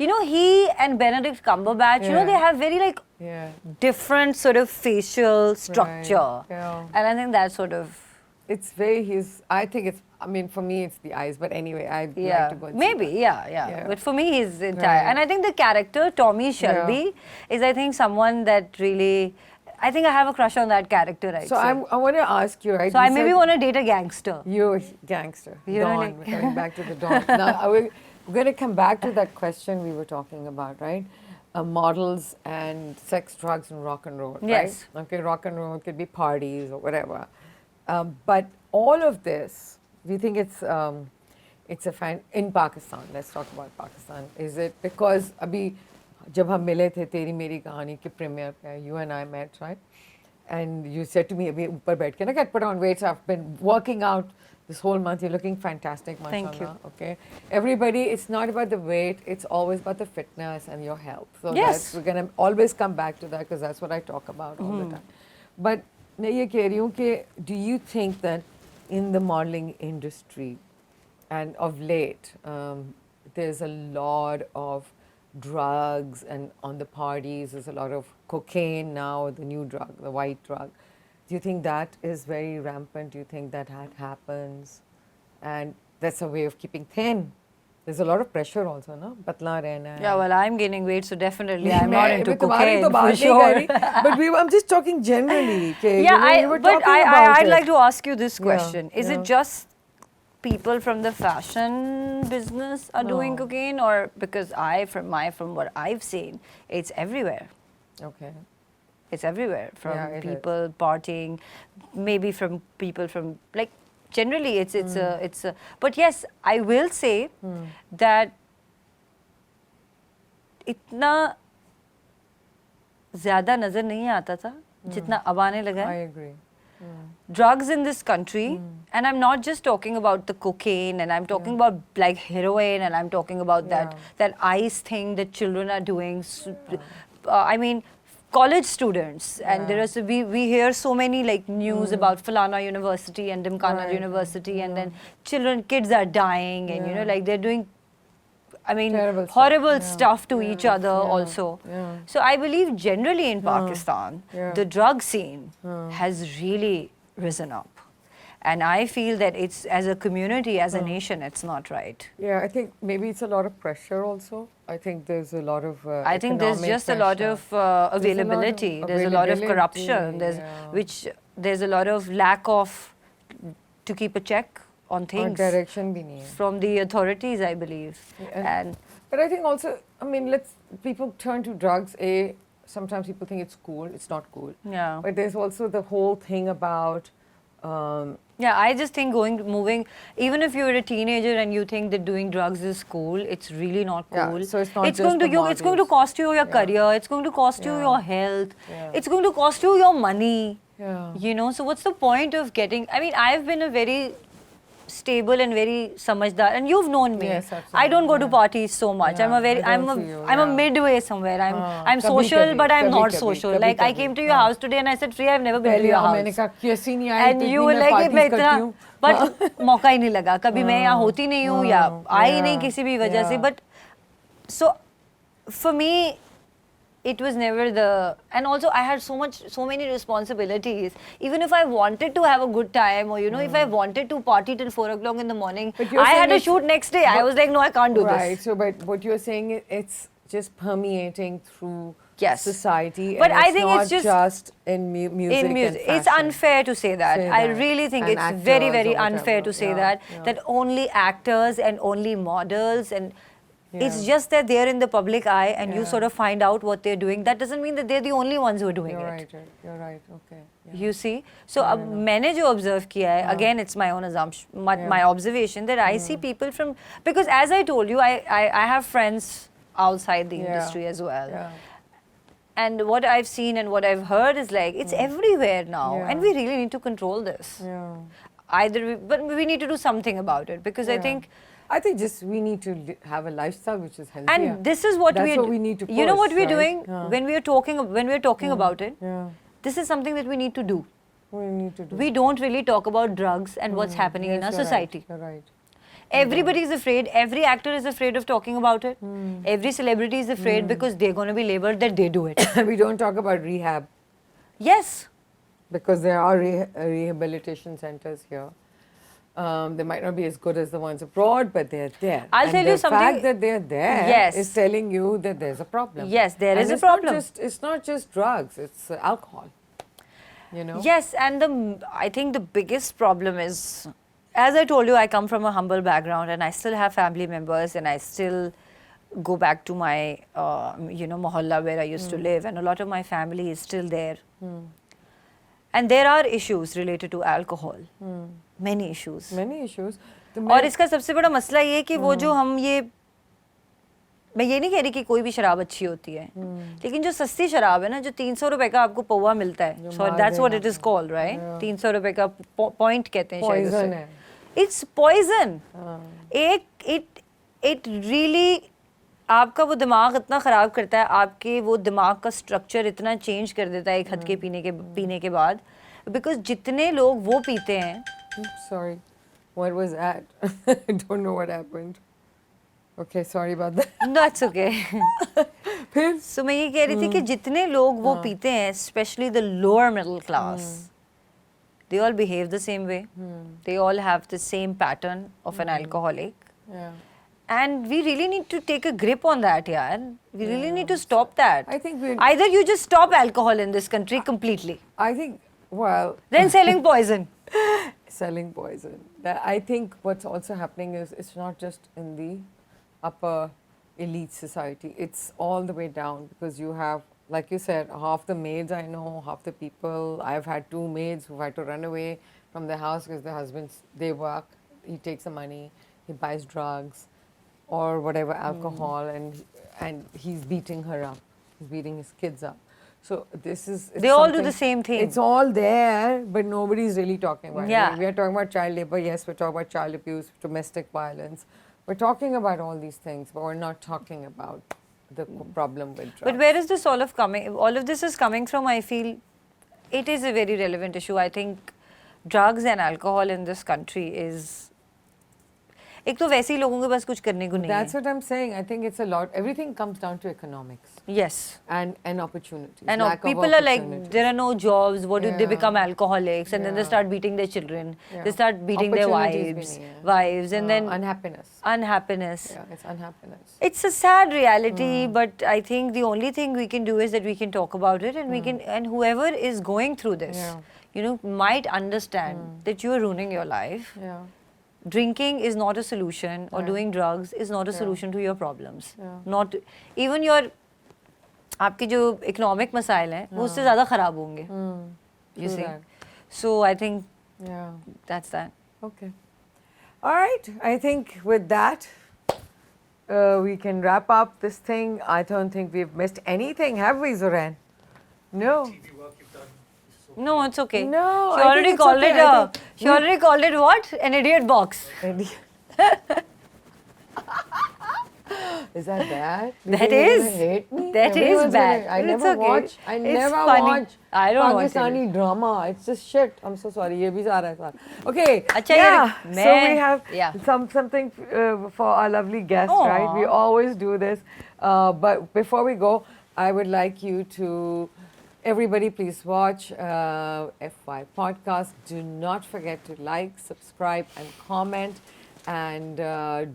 S2: You know, he and Benedict Cumberbatch. You know,
S1: Yeah.
S2: they have very like
S1: Yeah.
S2: different sort of facial structure,
S1: Yeah.
S2: and I think that sort of.
S1: It's very I think it's. I mean, for me, it's the eyes. But anyway, I'd like to go. And
S2: maybe,
S1: see
S2: yeah. But for me, he's entire.
S1: Right.
S2: And I think the character, Tommy Shelby, is, I think, someone that really. I think I have a crush on that character, right?
S1: So I want to ask you, right?
S2: So
S1: you
S2: I maybe
S1: said
S2: want to date a gangster.
S1: you're a gangster.
S2: You're
S1: Dawn.
S2: really-
S1: We're coming back to the dawn. Now, we're going to come back to that question we were talking about, right? Models and sex, drugs, and rock and roll,
S2: Yes.
S1: right? Okay, rock and roll could be parties or whatever. But all of this, do you think it's a fan in Pakistan? Let's talk about Pakistan. Is it because abhi जब हम मिले थे तेरी मेरी कहानी के premiere पे, you and I met, right? And you said to me अभी ऊपर बैठ के ना get put on weight. I've been working out this whole month. You're looking fantastic, mashallah.
S2: Thank you.
S1: Okay, everybody, it's not about the weight. It's always about the fitness and your health. So
S2: Yes.
S1: we're gonna always come back to that because that's what I talk about all the time. But मैं ये कह रही हूँ कि do you think that in the modeling industry and of late there's a lot of drugs, and on the parties there's a lot of cocaine now, the new drug, the white drug. Do you think that is very rampant? Do you think that happens? And that's a way of keeping thin. There's a lot of pressure also, no? Patla rehna.
S2: Yeah, well, I'm gaining weight, so definitely I'm not into
S1: मैं तुम्हारी
S2: cocaine
S1: तो
S2: for
S1: बात नहीं
S2: sure.
S1: कर रही, but I'm just talking generally. कि,
S2: Yeah,
S1: you were talking about
S2: I'd
S1: it.
S2: like to ask you this question. Is
S1: yeah.
S2: it just people from the fashion business are doing cocaine, or because from what I've seen, it's everywhere.
S1: Okay.
S2: It's everywhere, from
S1: Yeah, it
S2: people partying, maybe from people from, like, generally it's a, but yes, I will say that इतना ज़्यादा नज़र नहीं आता था जितना अब आने लगा
S1: I
S2: है.
S1: agree.
S2: Drugs in this country, and I'm not just talking about the cocaine, and I'm talking about like heroin, and I'm talking about that ice thing that children are doing. I mean, college students, and there is we hear so many like news about Falana University and Dimkana University, and then kids are dying, and you know, like they're doing, I mean,
S1: Terrible
S2: horrible
S1: stuff.
S2: stuff to each other also.
S1: Yeah.
S2: So I believe generally in Pakistan, the drug scene has really risen up. And I feel that it's, as a community, as a nation, it's not right.
S1: Yeah, I think maybe it's a lot of pressure also. I think there's a lot of
S2: I think there's
S1: economic
S2: just a lot
S1: pressure.
S2: of availability. There's a lot of corruption. There's a lot of lack of to keep a check on
S1: और
S2: things
S1: direction भी नहीं है.
S2: from the authorities, I believe. And
S1: But I think also, I mean, people turn to drugs. Sometimes people think it's cool. It's not cool.
S2: yeah.
S1: But there's also the whole thing about
S2: Yeah, I just think moving, even if you're a teenager and you think that doing drugs is cool, it's really not
S1: Yeah,
S2: cool.
S1: so it's not
S2: it's
S1: just
S2: going to
S1: the
S2: it's going to
S1: models.
S2: cost you your career. It's going to cost you your health.
S1: Yeah.
S2: It's going to cost you your money.
S1: Yeah.
S2: You know, so what's the point of getting? I mean, I've been a very stable and very samajhdar, and you've known me.
S1: Yes,
S2: I don't go to
S1: absolutely,
S2: parties so much.
S1: Yeah,
S2: I'm a very
S1: I don't see you,
S2: I'm a
S1: yeah.
S2: midway somewhere. I'm
S1: kabhi
S2: social,
S1: kabhi,
S2: but I'm
S1: kabhi
S2: not
S1: kabhi,
S2: social.
S1: kabhi
S2: Like I
S1: kabhi,
S2: came to your house today and I said, Priya, I've never been to
S1: पहले
S2: your
S1: आओ,
S2: house.
S1: मैंने कहा कैसी नहीं आई
S2: And
S1: तो
S2: you
S1: इतनी
S2: were
S1: मैं
S2: like,
S1: parties
S2: मैं
S1: करती
S2: इतना,
S1: हूँ.
S2: but मौका ही नहीं लगा. कभी मैं यहाँ होती नहीं हूँ या आई नहीं किसी भी वजह से. But so for me, it was never and also I had so many responsibilities. Even if I wanted to have a good time, or you know, if I wanted to party till 4 o'clock in the morning,
S1: But you're
S2: I had
S1: saying
S2: to shoot next day. I was like, no, I can't do
S1: Right.
S2: this.
S1: So, but what you're saying is it's just permeating through
S2: Yes.
S1: society.
S2: But
S1: and
S2: I
S1: it's
S2: think it's
S1: not
S2: just
S1: in music.
S2: in music.
S1: And
S2: It's
S1: fashion.
S2: unfair to say that.
S1: Say
S2: I
S1: that.
S2: really think
S1: And
S2: it's very,
S1: actors
S2: very
S1: or
S2: unfair
S1: whatever.
S2: to say
S1: Yeah,
S2: that
S1: yeah.
S2: that only actors and only models and It's just that they're in the public eye and you sort of find out what they're doing. That doesn't mean that they're the only ones who are doing it.
S1: You're right. Okay. Yeah.
S2: You see? So, मैंने जो observe किया है, again, it's my own assumption, my observation that I see people from, because as I told you, I have friends outside the industry as well.
S1: Yeah.
S2: And what I've seen and what I've heard is like, it's everywhere now. And we really need to control this.
S1: Yeah.
S2: But we need to do something about it, because I think
S1: just we need to have a lifestyle which is healthier.
S2: and this is what
S1: That's what we need to push,
S2: you know what we're
S1: right?
S2: doing when we're talking about it.
S1: Yeah.
S2: This is something that we need to do.
S1: We need to do.
S2: We don't really talk about drugs and what's happening in our society.
S1: You're right.
S2: Everybody is afraid. Every actor is afraid of talking about it. Every celebrity is afraid because they're going to be labeled that they do it.
S1: We don't talk about rehab
S2: Yes.
S1: because there are rehabilitation centers here. They might not be as good as the ones abroad, but they're there.
S2: I'll tell you something.
S1: The fact that they're there is telling you that there's a problem.
S2: Yes, there is a problem.
S1: It's not just drugs, it's alcohol. You know?
S2: Yes, and I think the biggest problem is, as I told you, I come from a humble background and I still have family members and I still go back to my, mohalla where I used to live, and a lot of my family is still there. And there are issues related to alcohol. Many issues.
S1: Many issues.
S2: और इसका सबसे बड़ा मसला ये है कि वो जो हम ये, मैं ये नहीं कह रही कि कोई भी शराब अच्छी होती है, लेकिन जो सस्ती शराब है ना, जो 300 रुपए का आपको पौवा मिलता है, so that's what it is called, right? 300 रुपए का पॉइंट कहते हैं शायद उसे. It's poison. It really आपका वो दिमाग इतना ख़राब करता है, आपके वो दिमाग का स्ट्रक्चर इतना चेंज कर देता है एक हद के पीने के बाद, बिकॉज जितने लोग वो पीते हैं.
S1: Sorry, what was that? I don't know what happened. Okay, sorry about that.
S2: That's okay.
S1: फिर?
S2: So मैं ये कह रही थी कि जितने लोग वो पीते हैं, especially the lower middle class, they all behave the same way. They all have the same pattern of an alcoholic.
S1: Yeah.
S2: And we really need to take a grip on that, yaar. We really need to stop that.
S1: I think
S2: either you just stop alcohol in this country completely.
S1: I think, well...
S2: Then selling poison.
S1: Selling poison. I think what's also happening is it's not just in the upper elite society. It's all the way down, because you have, like you said, half the maids I know, half the people. I've had 2 maids who've had to run away from their house because their husbands, they work, he takes the money, he buys drugs or whatever, alcohol, and he's beating her up. He's beating his kids up. So this is...
S2: They all do the same thing.
S1: It's all there, but nobody's really talking about
S2: Yeah.
S1: it. We are talking about child labor. Yes, we're talking about child abuse, domestic violence. We're talking about all these things, but we're not talking about the problem with drugs.
S2: But where is this all of coming? All of this is coming from, I feel, it is a very relevant issue. I think drugs and alcohol in this country is... एक तो वैसे ही लोगों के पास कुछ करने को नहीं है.
S1: That's what I'm saying. I think it's a lot. Everything comes down to economics.
S2: Yes.
S1: And opportunities.
S2: And people are like, there are no jobs. What do they become alcoholics? And then they start beating their children. They start beating their wives, and then
S1: unhappiness.
S2: Unhappiness.
S1: Yeah, it's unhappiness.
S2: It's a sad reality, but I think the only thing we can do is that we can talk about it, and we can, and whoever is going through this, might understand that you are ruining your life.
S1: Yeah.
S2: Drinking is not a solution, or doing drugs is not a solution to your problems. Not even your आपके जो economic मसाइल हैं वो उससे ज़्यादा ख़राब होंगे. You see. So I think that's that.
S1: Okay. All right. I think with that we can wrap up this thing. I don't think we've missed anything, have we, Zoran? No.
S2: No, it's okay.
S1: No,
S2: she already called it. She already called it what? An idiot box.
S1: Is that bad?
S2: That is.
S1: Hate me?
S2: That is bad.
S1: I never watch. I never watch.
S2: I don't watch
S1: Pakistani drama. It's just shit. I'm so sorry. ये भी सारा है. Okay.
S2: Yeah.
S1: So we have something for our lovely guests, right? We always do this. But before we go, I would like you to. Everybody, please watch FY Podcast. Do not forget to like, subscribe, and comment. And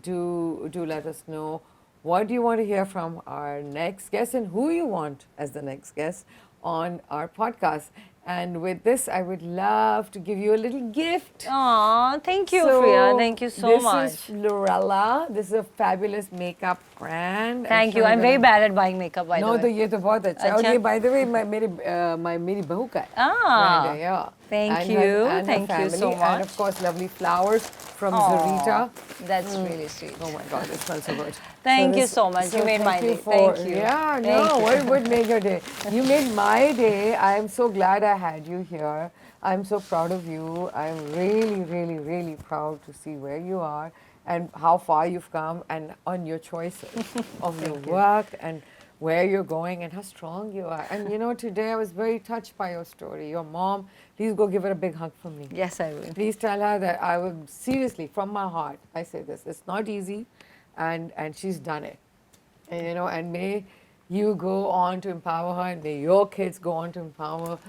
S1: do let us know what you want to hear from our next guest and who you want as the next guest on our podcast. And with this, I would love to give you a little gift.
S2: Aw, thank you, Priya. Thank you so much.
S1: This is Florella. This is a fabulous makeup brand.
S2: Thank you. I'm very bad at buying makeup, by the way.
S1: No, तो ये तो बहुत अच्छा है. और ये by the way मेरी बहू का है.
S2: Ah.
S1: Yeah.
S2: Thank you. Thank you so much.
S1: And of course, lovely flowers from Zarita.
S2: That's really sweet.
S1: Oh my God, it smells so good.
S2: Thank you so much. You made my day. Thank you.
S1: Yeah, no, what made your day? You made my day. I am so glad I had you here. I'm so proud of you. I'm really, really, really proud to see where you are and how far you've come and on your choices of your work and where you're going and how strong you are. And you know, today I was very touched by your story. Your mom, please go give her a big hug from me.
S2: Yes, I will.
S1: Please tell her that I will, seriously, from my heart, I say this. It's not easy and she's done it. And you know, and may you go on to empower her and may your kids go on to empower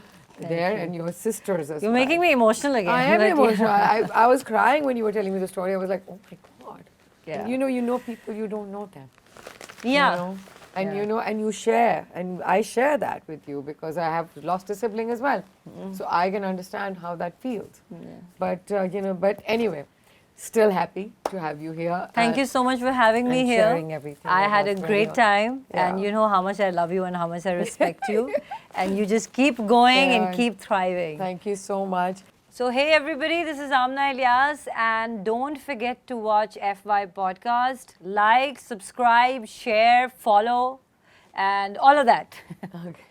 S1: and your sisters as well.
S2: You're making me emotional again.
S1: I am emotional. I was crying when you were telling me the story. I was like, oh my God.
S2: Yeah.
S1: And you know people, you don't know them.
S2: Yeah.
S1: You know? And you know, and you share, and I share that with you because I have lost a sibling as well. So I can understand how that feels. But, you know, but anyway, still happy to have you here.
S2: Thank you so much for having me here.
S1: Sharing everything.
S2: I had a great time, and you know how much I love you and how much I respect you. And you just keep going and keep thriving.
S1: Thank you so much.
S2: So, hey everybody, this is Amna Ilyas, and don't forget to watch FY Podcast. Like, subscribe, share, follow, and all of that.
S1: Okay.